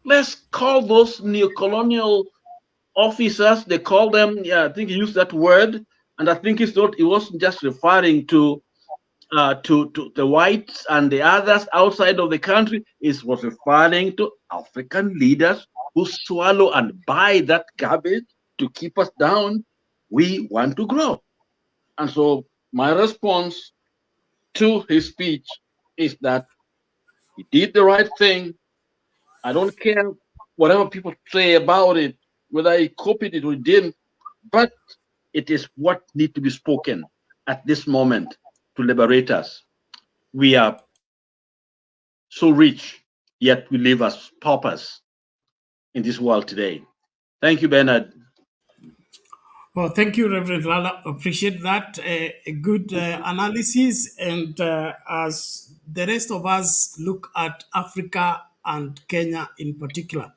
Let's call those neo-colonial officers. They call them. Yeah, I think he used that word, and I think it's not. It wasn't just referring to the whites and the others outside of the country. It was referring to African leaders who swallow and buy that garbage to keep us down. We want to grow. And so my response to his speech is that he did the right thing. I don't care whatever people say about it, whether he copied it or didn't, but it is what needs to be spoken at this moment to liberate us. We are so rich, yet we live as paupers in this world today. Thank you, Bernard. Well, thank you, Reverend Lala. Appreciate that. A good analysis. And as the rest of us look at Africa and Kenya in particular,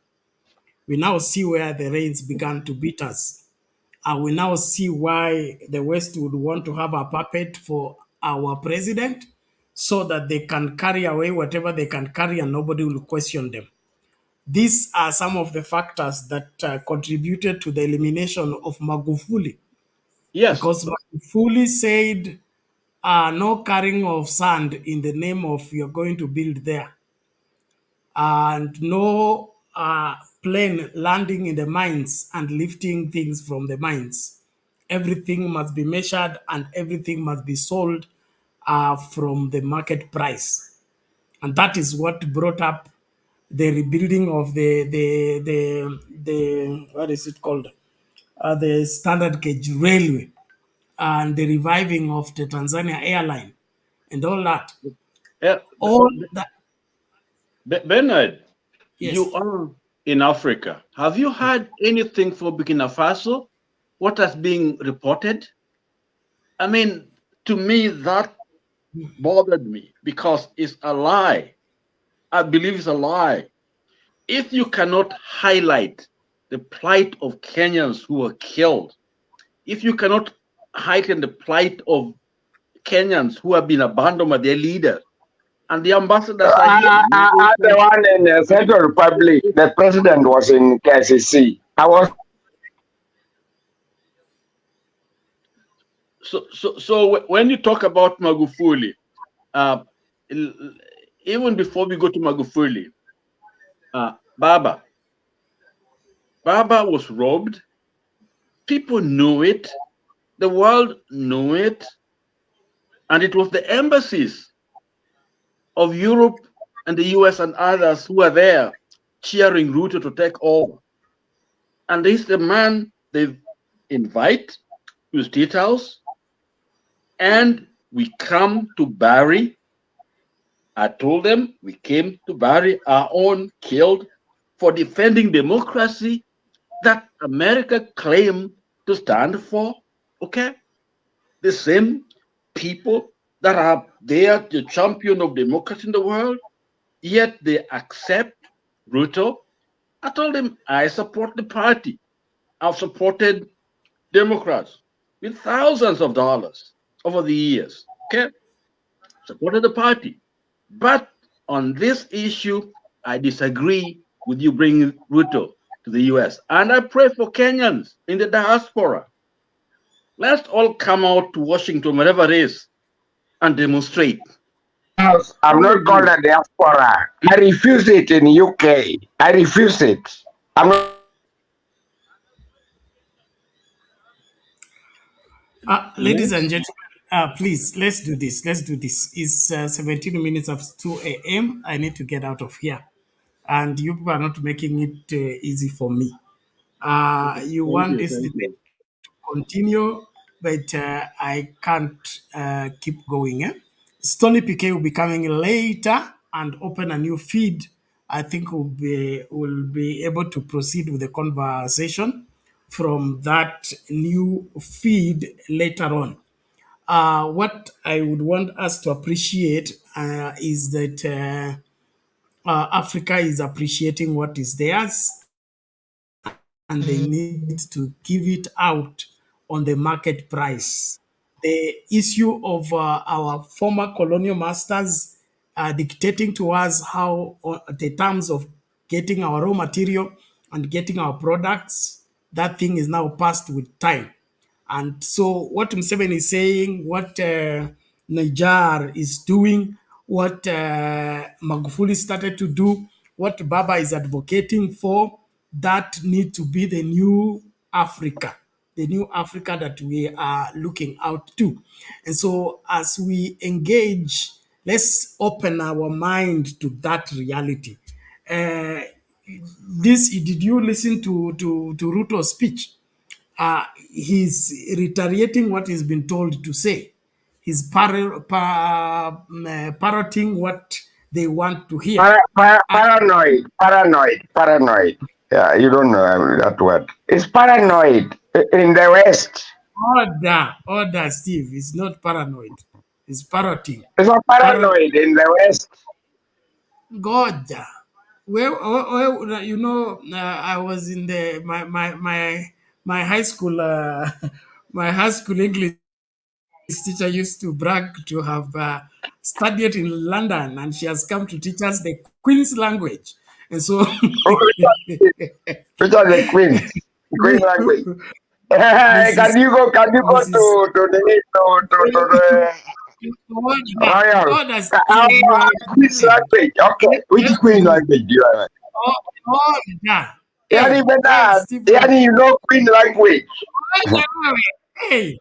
we now see where the rains began to beat us. And we now see why the West would want to have a puppet for our president so that they can carry away whatever they can carry and nobody will question them. These are some of the factors that contributed to the elimination of Magufuli. Yes. Because Magufuli said no carrying of sand in the name of you're going to build there. And no plane landing in the mines and lifting things from the mines. Everything must be measured and everything must be sold from the market price. And that is what brought up the rebuilding of the what is it called? The standard gauge railway and the reviving of the Tanzania airline and all that. All that. Bernard, yes. You are in Africa. Have you heard anything from Burkina Faso? What has been reported? I mean, to me, that bothered me because it's a lie. I believe it's a lie. If you cannot highlight the plight of Kenyans who were killed, if you cannot heighten the plight of Kenyans who have been abandoned by their leaders, and the ambassadors are here. The one in the Central Republic, the president was in KCC. I was. So when you talk about Magufuli, even before we go to Magufuli, Baba was robbed. People knew it. The world knew it. And it was the embassies of Europe and the US and others who were there cheering Ruto to take over. And this is the man they invite to the State House. And we come to bury. I told them we came to bury our own killed for defending democracy that America claimed to stand for. Okay? The same people that are there to champion of democracy in the world, yet they accept Ruto. I told them I support the party. I've supported Democrats with thousands of dollars over the years. Okay? Supported the party. But on this issue, I disagree with you bringing Ruto to the US. And I pray for Kenyans in the diaspora. Let's all come out to Washington, wherever it is, and demonstrate. I'm not called a diaspora. I refuse it in UK. I refuse it. I'm not. Ladies and gentlemen, please, let's do this. Let's do this. It's 17 minutes of 2 a.m. I need to get out of here. And you people are not making it easy for me. You want this debate continue, but I can't keep going. Stony PK will be coming later and open a new feed. I think we'll be able to proceed with the conversation from that new feed later on. What I would want us to appreciate is that Africa is appreciating what is theirs, and they need to give it out on the market price. The issue of our former colonial masters dictating to us how the terms of getting our raw material and getting our products, that thing is now passed with time. And so what Museveni is saying, what Niger is doing, what Magufuli started to do, what Baba is advocating for, that need to be the new Africa that we are looking out to. And so as we engage, let's open our mind to that reality. Did you listen to Ruto's speech? He's reiterating what he's been told to say. He's parroting what they want to hear. Paranoid. Yeah, you don't know that word. It's paranoid in the West. Order, Steve. It's not paranoid. It's parroting. It's not paranoid in the West. God. Well, you know, I was in my high school. My high school English teacher used to brag to have studied in London, and she has come to teach us the Queen's language. And so, which are the Queen's language? Can you go to the Royal? Queen's language. Okay, which Queen language do you have? Yani, you know Queen language. Hey.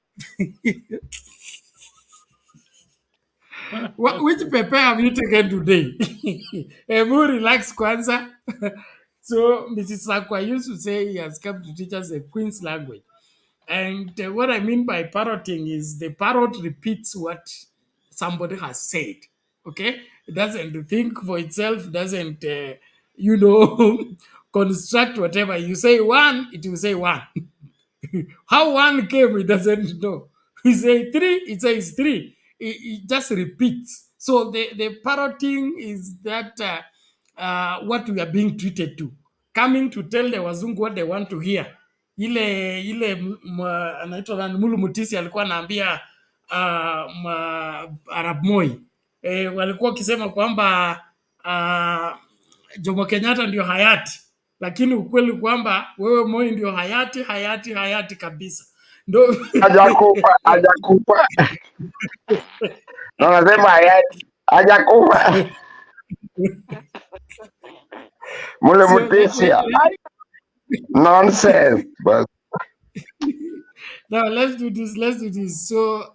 Which paper have you taken today? Ebu relax kwanza. So Mrs. Sakwa used to say he has come to teach us the Queen's language. And what I mean by parroting is the parrot repeats what somebody has said. Okay? It doesn't think for itself, doesn't, construct whatever. You say one, it will say one. How one came, it doesn't know. You say three, it says three. It just repeats. So the parroting is that what we are being treated to. Coming to tell the wazungu what they want to hear. Ile anaitwa nani, Mulu Mutisi alikuwa anaambia Arab Moi. Walikuwa wakisema kwamba Jomo Kenyatta ndio hayati, lakini ukweli kwamba wewe Moi ndio hayati kabisa. Ndio hajakufa. No, nasema hayati hajakufa. Mule Mutisi. Nonsense. But now let's do this. So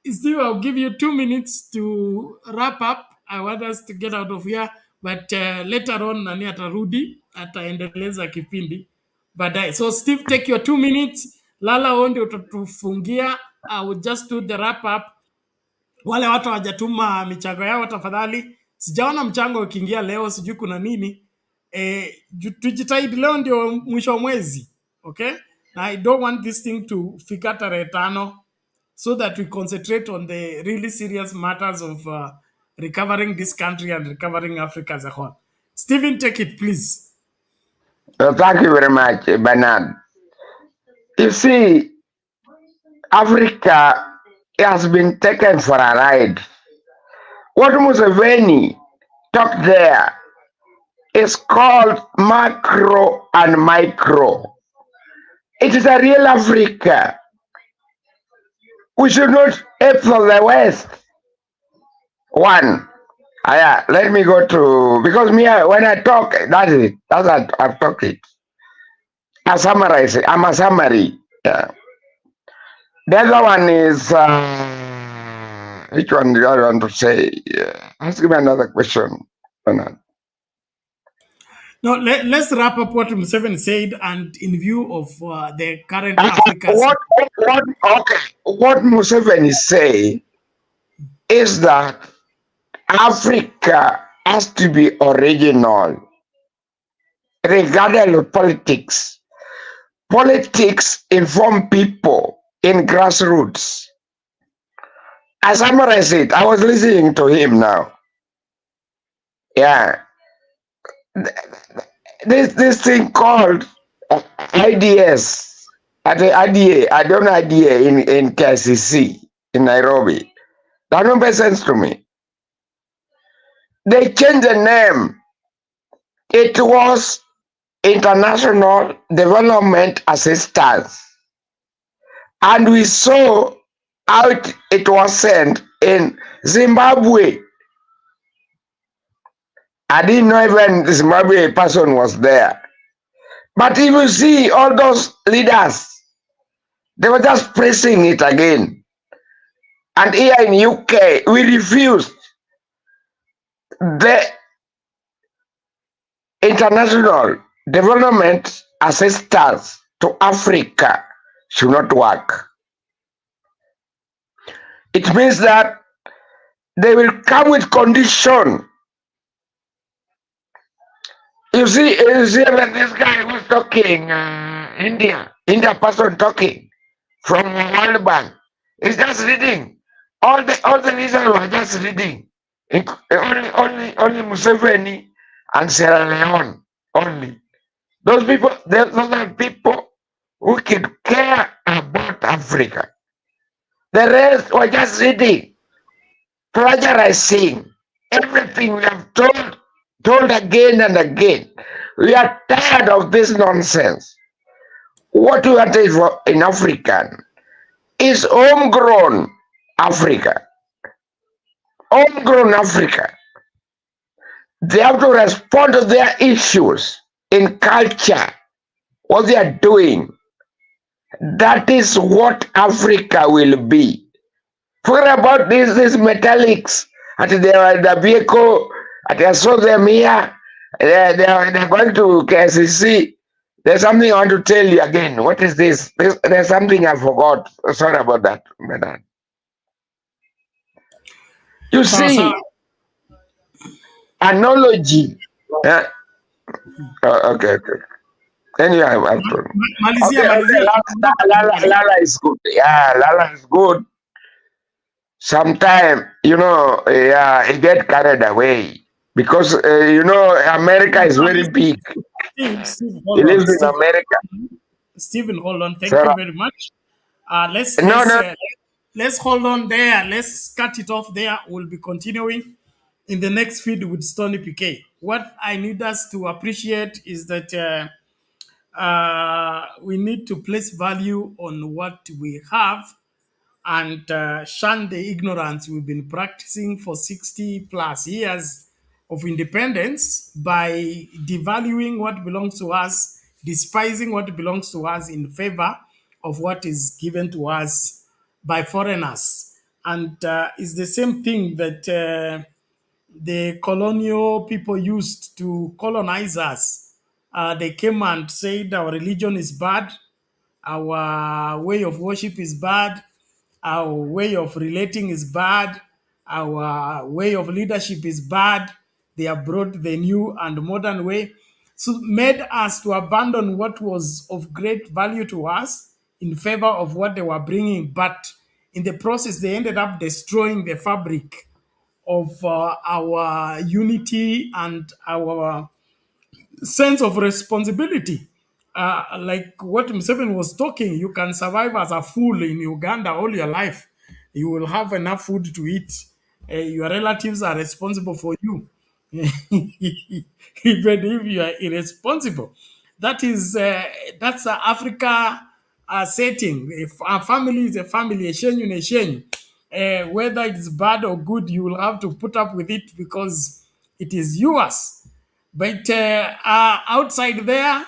Steve, I'll give you 2 minutes to wrap up. I want us to get out of here, but later on nani atarudi ataendeleza kipindi baadaye. So Steve, take your 2 minutes. Lala onde utatufungia. I will just do the wrap up. Wale watu hawajatuma michango yao tafadhali. Sijaona mchango ukiingia leo, sijui kuna nini. Tujitahidi, leo ndio mwisho wa mwezi. Okay? I don't want this thing to fika tarehe 5, so that we concentrate on the really serious matters of recovering this country and recovering Africa as a whole. Stephen, take it, please. Thank you very much, Bernard. You see, Africa has been taken for a ride. What Museveni talked there is called macro and micro. It is a real Africa. We should not aim for the West. One. Let me go to, because when I talk, that is it. That's what I've talked it. I summarize it. I'm a summary. Yeah. The other one is, which one do I want to say? Ask me another question. No, No, let's wrap up what Museveni said, and in view of the current Africa. What Museveni say is that Africa has to be original, regardless of politics. Politics inform people in grassroots. I summarize it. I was listening to him now. Yeah. This thing called IDS, IDA, I don't know IDA in KCC in Nairobi. That don't make sense to me. They changed the name. It was International Development Assistance. And we saw how it was sent in Zimbabwe. I didn't know even the Zimbabwe person was there. But if you see all those leaders, they were just pressing it again. And here in UK, we refused. The international development assistance to Africa should not work. It means that they will come with condition. You see when this guy was talking, India person talking from World Bank, he's just reading. All the leaders were just reading. Only Museveni and Sierra Leone only. Those are people who can care about Africa. The rest were just reading, plagiarizing everything we have told again and again. We are tired of this nonsense. What we want in African is homegrown Africa. Homegrown Africa. They have to respond to their issues in culture, what they are doing. That is what Africa will be. Forget about these metallics. At the vehicle, I saw them here. They're going to KCC. There's something I want to tell you again. What is this? There's something I forgot. Sorry about that, Bernard. You see, analogy. Okay. Anyway, Lala is good. Yeah, Lala is good. Sometimes, it get carried away because, America is very big. He lives in America. Stephen, hold on. Thank you very much. Let's hold on there. Let's cut it off there. We'll be continuing in the next feed with Stony PK. What I need us to appreciate is that we need to place value on what we have and shun the ignorance we've been practicing for 60 plus years of independence by devaluing what belongs to us, despising what belongs to us in favor of what is given to us by foreigners. And it's the same thing that the colonial people used to colonize us. They came and said our religion is bad, our way of worship is bad, our way of relating is bad, our way of leadership is bad. They have brought the new and modern way, so made us to abandon what was of great value to us in favor of what they were bringing. But in the process, they ended up destroying the fabric of our unity and our sense of responsibility. Like what Museveni was talking, you can survive as a fool in Uganda all your life. You will have enough food to eat. Your relatives are responsible for you. Even if you are irresponsible. That's an Africa setting. If a family is a family, a shenyu ne shenyu. Whether it's bad or good, you will have to put up with it because it is yours. But outside there,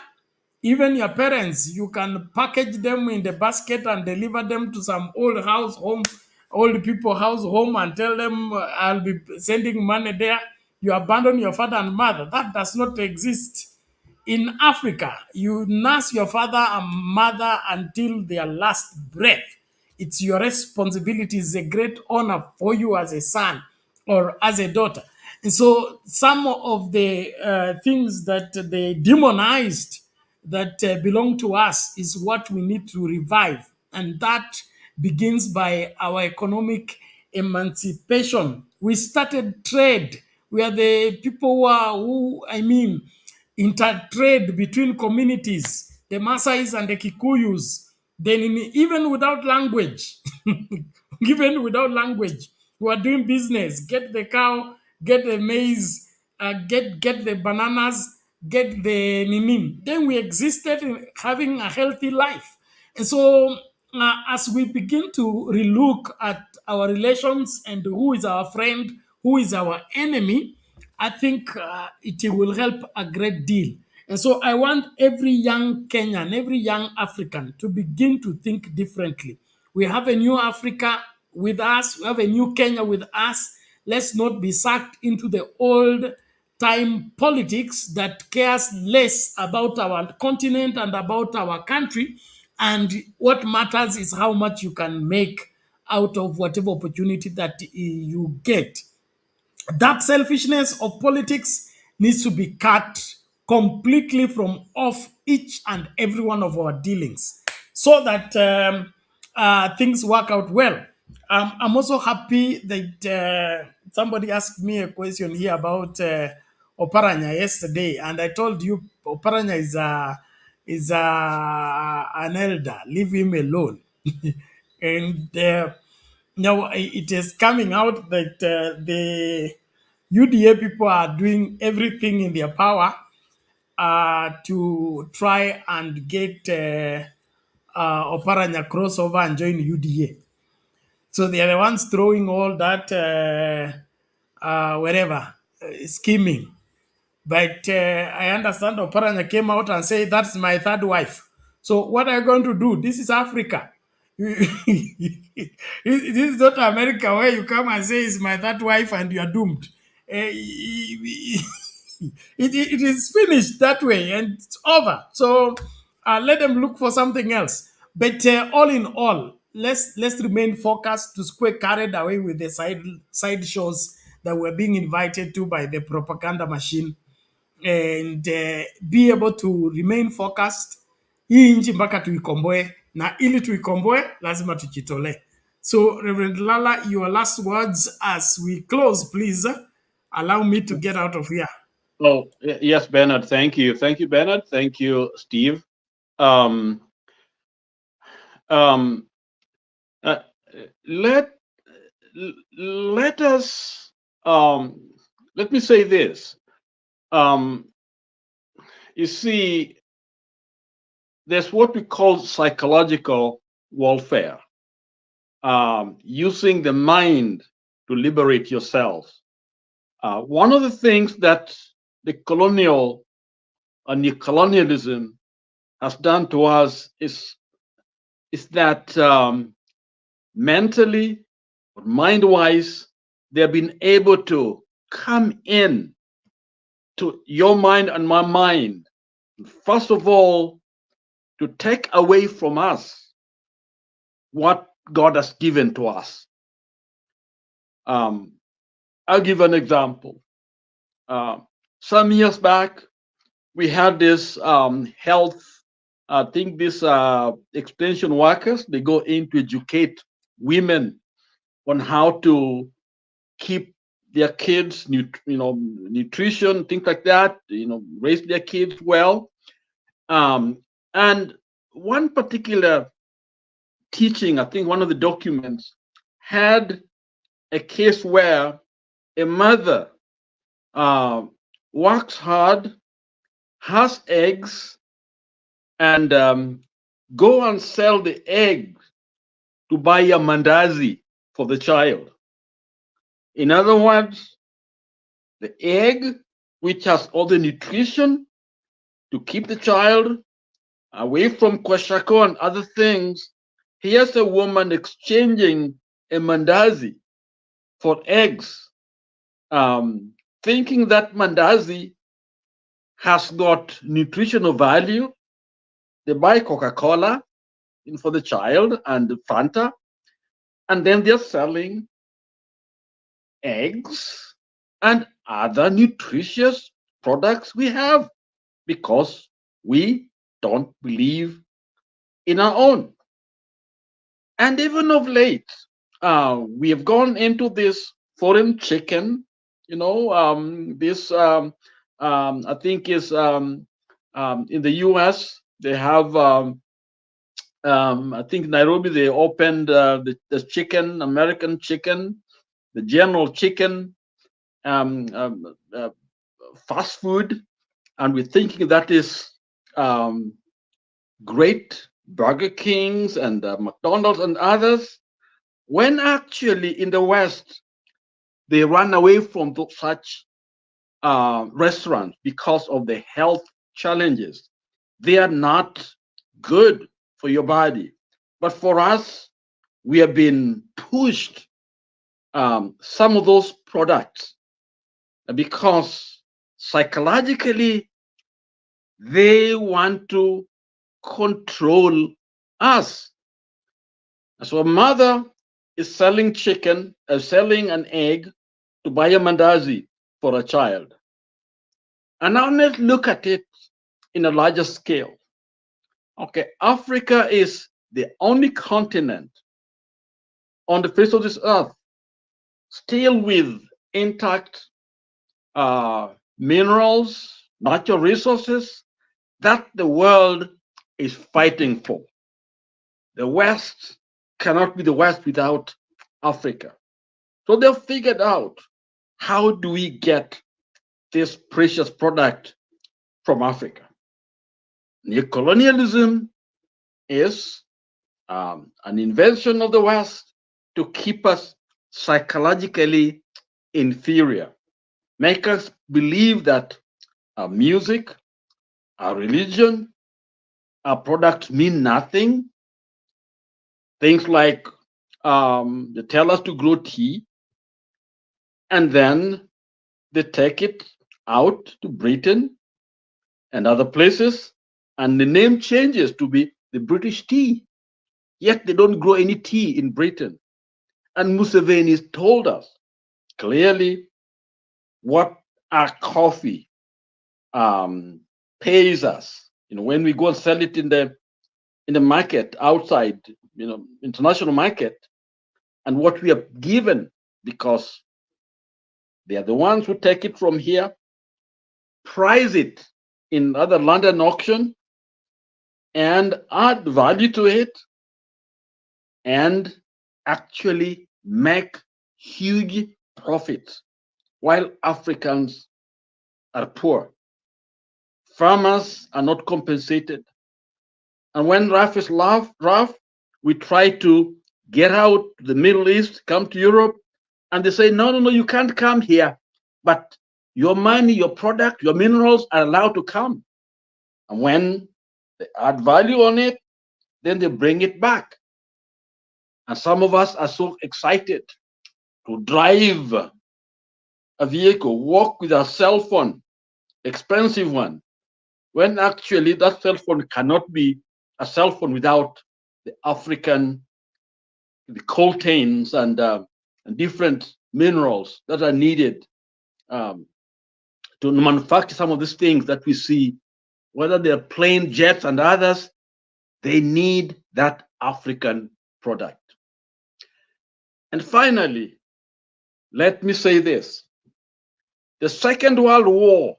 even your parents, you can package them in the basket and deliver them to some old people house home and tell them, I'll be sending money there. You abandon your father and mother. That does not exist in Africa, you nurse your father and mother until their last breath. It's your responsibility. It's a great honor for you as a son or as a daughter. And so some of the things that they demonized that belong to us is what we need to revive. And that begins by our economic emancipation. We started trade. We are the people who intertrade between communities, the Maasais and the Kikuyus. Then even without language, even without language, we are doing business. Get the cow, get the maize, get the bananas, get the ninim. Then we existed in having a healthy life. And so as we begin to relook at our relations and who is our friend, who is our enemy, I think it will help a great deal. And so I want every young Kenyan, every young African to begin to think differently. We have a new Africa with us. We have a new Kenya with us. Let's not be sucked into the old time politics that cares less about our continent and about our country. And what matters is how much you can make out of whatever opportunity that you get. That selfishness of politics needs to be cut completely from off each and every one of our dealings so that things work out well. I'm also happy that somebody asked me a question here about Oparanya yesterday, and I told you Oparanya is an elder. Leave him alone. And now it is coming out that the UDA people are doing everything in their power to try and get Oparanya crossover and join UDA. So they are the ones throwing all that scheming. But I understand Oparanya came out and said, that's my third wife. So what are you going to do? This is Africa. This is not America where you come and say it's my third wife and you are doomed. It is finished that way and it's over. So let them look for something else. But all in all, let's remain focused to square carried away with the side shows that we're being invited to by the propaganda machine, and be able to remain focused. Hii nchi mpaka tuikomboe, na ili tuikomboe lazima tujitolee. So Reverend Lala, your last words as we close, please. Allow me to get out of here. Oh, yes, Bernard, thank you. Thank you, Bernard. Thank you, Steve. Let us, let me say this. You see, there's what we call psychological warfare, using the mind to liberate yourself. One of the things that the colonialism has done to us is that mentally, mind-wise, they've been able to come in to your mind and my mind. First of all, to take away from us what God has given to us. I'll give an example. Some years back, we had this health, I think these extension workers, they go in to educate women on how to keep their kids, nutrition, things like that, raise their kids well. And one particular teaching, I think one of the documents had a case where a mother works hard, has eggs, and go and sell the eggs to buy a mandazi for the child. In other words, the egg, which has all the nutrition to keep the child away from kwashako and other things, here's a woman exchanging a mandazi for eggs, thinking that mandazi has got nutritional value. They buy Coca-Cola for the child and Fanta, and then they're selling eggs and other nutritious products we have because we don't believe in our own. And even of late, we have gone into this foreign chicken, this I think is in the US, they have, I think Nairobi, they opened the chicken, American chicken, the general chicken, fast food, and we're thinking that is great, Burger Kings and McDonald's and others, when actually in the West, they run away from such restaurants because of the health challenges. They are not good for your body. But for us, we have been pushed some of those products because psychologically they want to control us. So a mother is selling chicken, selling an egg to buy a mandazi for a child. And now let's look at it in a larger scale. Okay, Africa is the only continent on the face of this earth still with intact minerals, natural resources that the world is fighting for. The West cannot be the West without Africa. So they've figured out, how do we get this precious product from Africa? Neocolonialism is an invention of the West to keep us psychologically inferior, make us believe that our music, our religion, our products mean nothing. Things like they tell us to grow tea, and then they take it out to Britain and other places, and the name changes to be the British tea. Yet they don't grow any tea in Britain. And Museveni told us clearly what our coffee pays us. When we go and sell it in the market outside, international market, and what we are given, because they are the ones who take it from here, price it in other London auction, and add value to it, and actually make huge profits, while Africans are poor. Farmers are not compensated. And when rough is rough, we try to get out to the Middle East, come to Europe, and they say, no, you can't come here. But your money, your product, your minerals are allowed to come. And when they add value on it, then they bring it back. And some of us are so excited to drive a vehicle, walk with a cell phone, expensive one, when actually that cell phone cannot be a cell phone without the African, the coltains and different minerals that are needed to manufacture some of these things that we see, whether they're plane, jets, and others. They need that African product. And finally, let me say this. The Second World War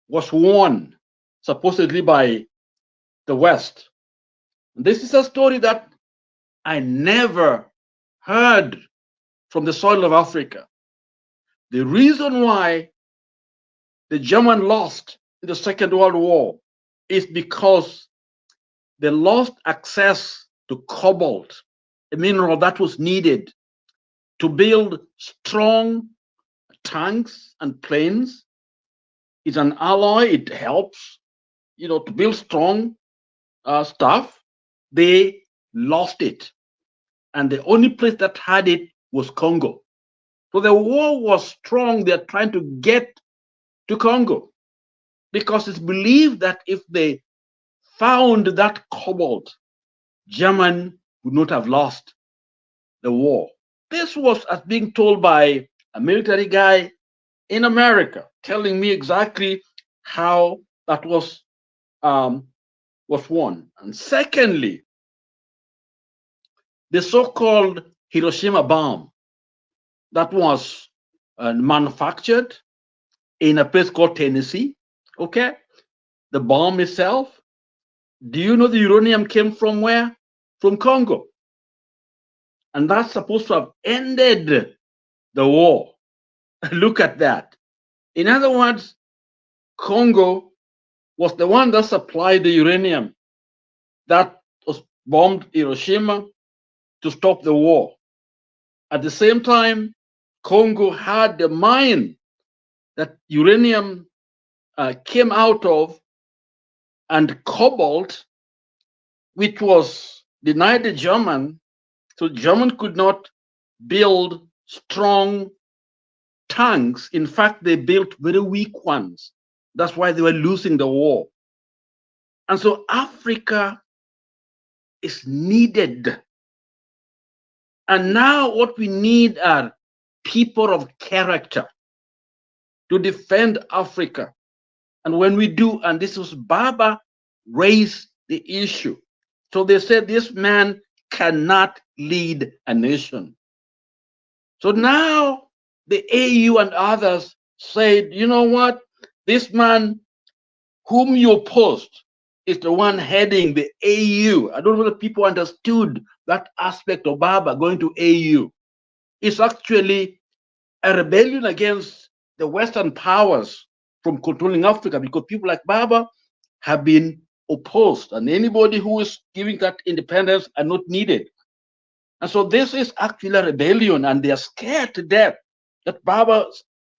was won supposedly by the West. This is a story that I never heard from the soil of Africa. The reason why the Germans lost in the Second World War is because they lost access to cobalt, a mineral that was needed to build strong tanks and planes. It's an alloy, it helps, to build strong stuff. They lost it. And the only place that had it was Congo. So the war was strong. They're trying to get to Congo. because it's believed that if they found that cobalt, Germany would not have lost the war. This was as being told by a military guy in America, telling me exactly how that was won. And secondly, the so-called Hiroshima bomb that was manufactured in a place called Tennessee. Okay, the bomb itself. Do you know the uranium came from where? From Congo. And that's supposed to have ended the war. Look at that. In other words, Congo was the one that supplied the uranium that was bombed Hiroshima to stop the war. At the same time, Congo had the mine that uranium came out of, and cobalt, which was denied the German, so German could not build strong tanks. In fact, they built very weak ones. That's why they were losing the war. And so Africa is needed. And now what we need are people of character to defend Africa. And when we do, and this was Baba raised the issue. So they said this man cannot lead a nation. So now the AU and others said, you know what? This man whom you opposed is the one heading the AU. I don't know whether people understood that aspect of Baba going to AU. It's actually a rebellion against the Western powers from controlling Africa, because people like Baba have been opposed, and anybody who is giving that independence are not needed. And so this is actually a rebellion, and they are scared to death that Baba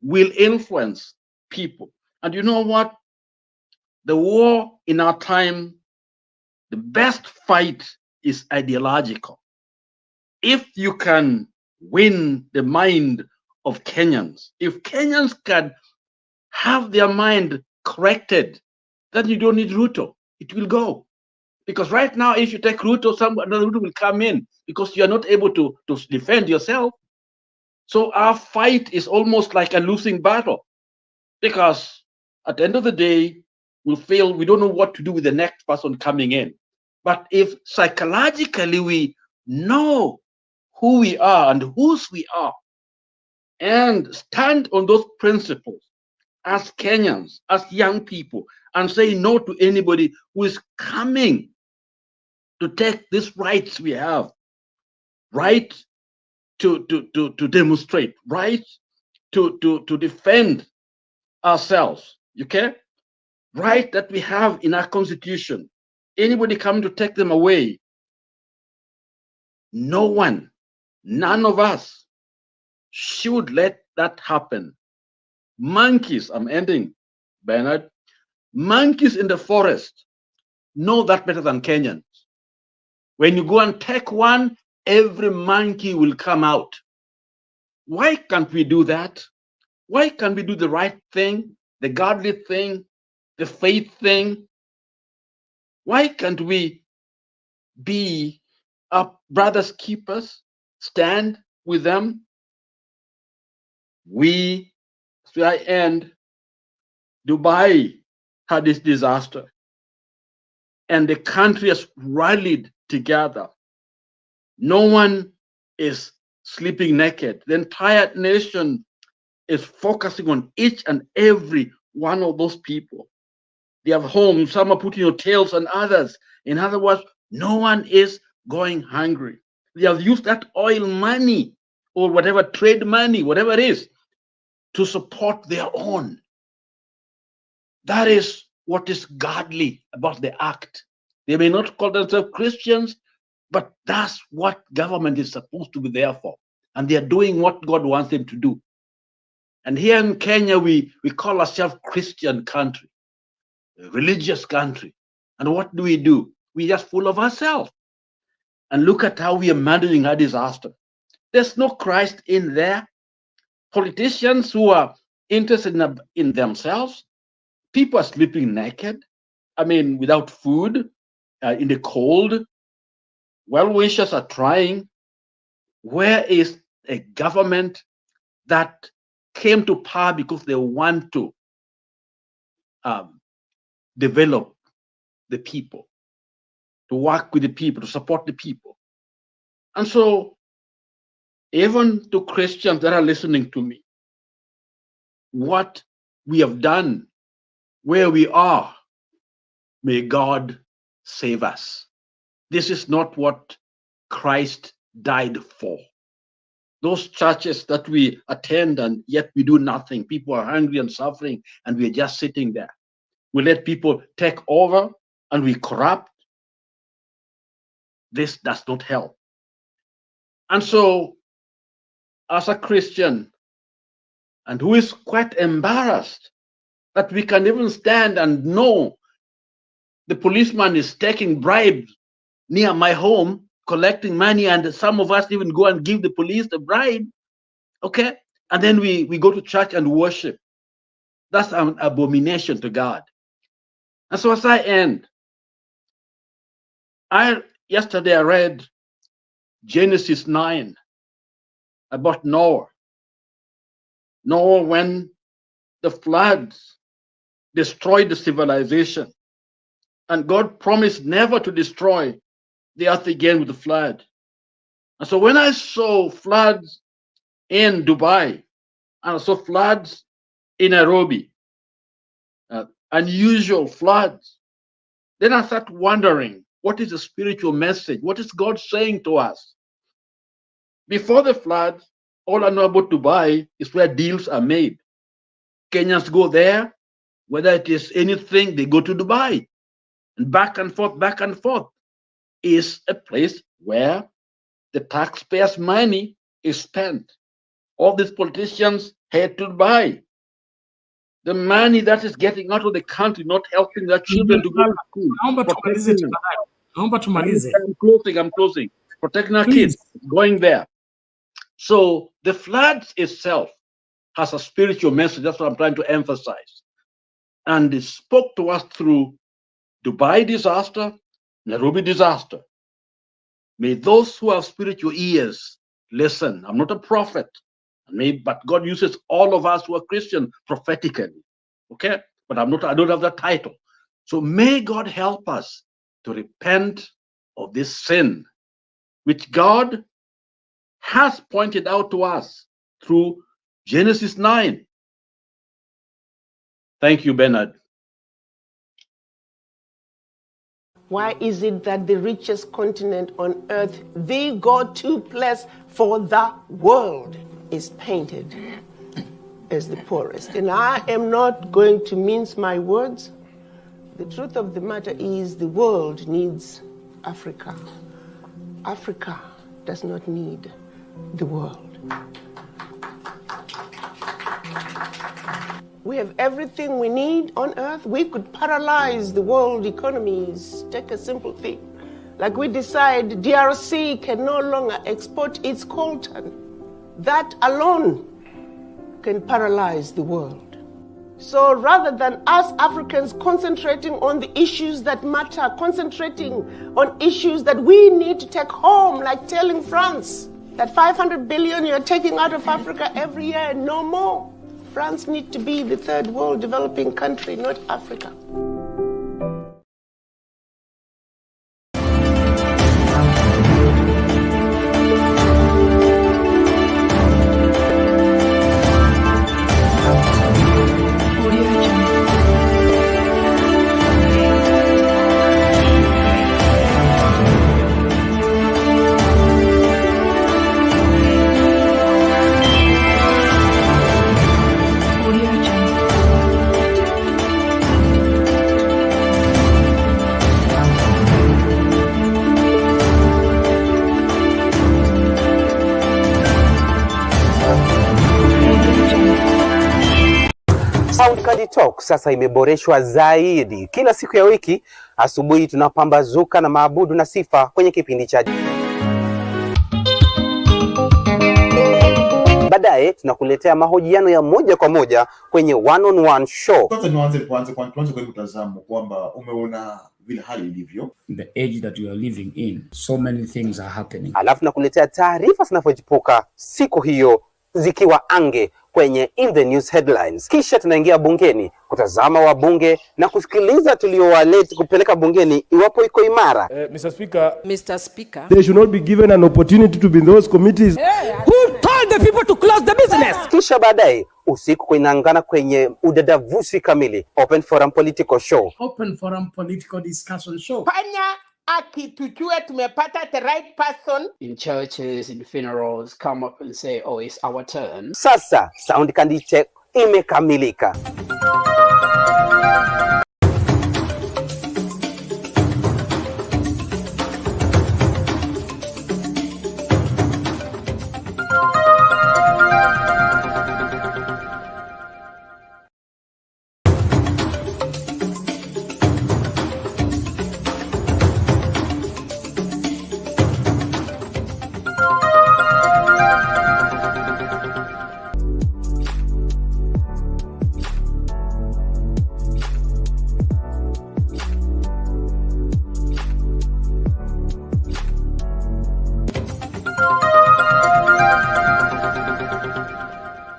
will influence people. And you know what? The war in our time, the best fight is ideological. If you can win the mind of Kenyans, if Kenyans can have their mind corrected, then you don't need Ruto. It will go. Because right now, if you take Ruto, another Ruto will come in because you are not able to defend yourself. So our fight is almost like a losing battle, because at the end of the day, we'll fail. We don't know what to do with the next person coming in. But if psychologically we know who we are and whose we are, and stand on those principles as Kenyans, as young people, and say no to anybody who is coming to take these rights we have, right to demonstrate, right to defend ourselves, okay? Right that we have in our constitution. Anybody coming to take them away, no one, none of us should let that happen. Monkeys, I'm ending, Bernard. Monkeys in the forest know that better than Kenyans. When you go and take one, every monkey will come out. Why can't we do that? Why can't we do the right thing, the godly thing, the faith thing? Why can't we be our brothers' keepers, stand with them? So I end, Dubai had this disaster, and the country has rallied together. No one is sleeping naked. The entire nation is focusing on each and every one of those people. They have homes, some are putting hotels and others. In other words, no one is going hungry. They have used that oil money or whatever trade money, whatever it is, to support their own. That is what is godly about the act. They may not call themselves Christians, but that's what government is supposed to be there for. And they are doing what God wants them to do. And here in Kenya, we call ourselves Christian country, a religious country. And what do? We're just full of ourselves. And look at how we are managing our disaster. There's no Christ in there. Politicians who are interested in themselves, People are sleeping naked. I mean, without food, in the cold. Well-wishers are trying. Where is a government that came to power because they want to develop the people, to work with the people, to support the people? And so, even to Christians that are listening to me, what we have done, where we are, may God save us. This is not what Christ died for. Those churches that we attend and yet we do nothing, people are hungry and suffering, and we are just sitting there. We let people take over and we corrupt. This does not help. And so, as a Christian, and who is quite embarrassed that we can even stand and know the policeman is taking bribes near my home, collecting money, and some of us even go and give the police the bribe, okay? And then we go to church and worship. That's an abomination to God. And so as I end, yesterday I read Genesis 9 about Noah. Noah, when the floods destroyed the civilization, and God promised never to destroy the earth again with the flood. And so when I saw floods in Dubai, and I saw floods in Nairobi, unusual floods, then I start wondering, what is the spiritual message? What is God saying to us? Before the floods, all I know about Dubai is where deals are made. Kenyans go there, whether it is anything, they go to Dubai. And back and forth is a place where the taxpayers' money is spent. All these politicians head to Dubai. The money that is getting out of the country, not helping their children to go to school. I'm closing. Protecting our kids, going there. So the floods itself has a spiritual message. That's what I'm trying to emphasize. And it spoke to us through Dubai disaster, Nairobi disaster. May those who have spiritual ears listen. I'm not a prophet, but God uses all of us who are Christian prophetically. Okay? But I don't have that title. So may God help us to repent of this sin, which God has pointed out to us through Genesis 9. Thank you, Bernard. Why is it that the richest continent on earth, the go-to place for the world, is painted as the poorest? And I am not going to mince my words. The truth of the matter is the world needs Africa. Africa does not need the world. We have everything we need on earth. We could paralyze the world economies. Take a simple thing. Like we decide DRC can no longer export its coltan. That alone can paralyze the world. So rather than us Africans concentrating on the issues that matter, concentrating on issues that we need to take home, like telling France that 500 billion you're taking out of Africa every year, no more. France needs to be the third world developing country, not Africa. Talk sasa imeboreshwa zaidi. Kila siku ya wiki asubuhi tunapambazuka na maabudu na sifa kwenye kipindi cha baadaye tunakuletea mahojiano ya moja kwa moja kwenye one-on-one show. Kwanza nianze kwa mtazamo kwamba umeona vile hali ilivyo, the age that we are living in, so many things are happening. Alafu nakuletea taarifa zinavyojipuka siku hiyo zikiwa ange kwenye In the News Headlines. Kisha tunaingia bungeni kutazama wabunge na kusikiliza tuliowaleta kupeleka bungeni iwapo iko imara. Mr. Speaker, they should not be given an opportunity to be in those committees. Who told the people to close the business? Kisha baadaye usiku kuinaangana kwenye udadavusi kamili, Open Forum Political Show. Open Forum Political Discussion Show. Fanya akitujue tumepata the right person. In churches, in funerals, come up and say, oh, it's our turn. Sasa Sound Candid Check imekamilika.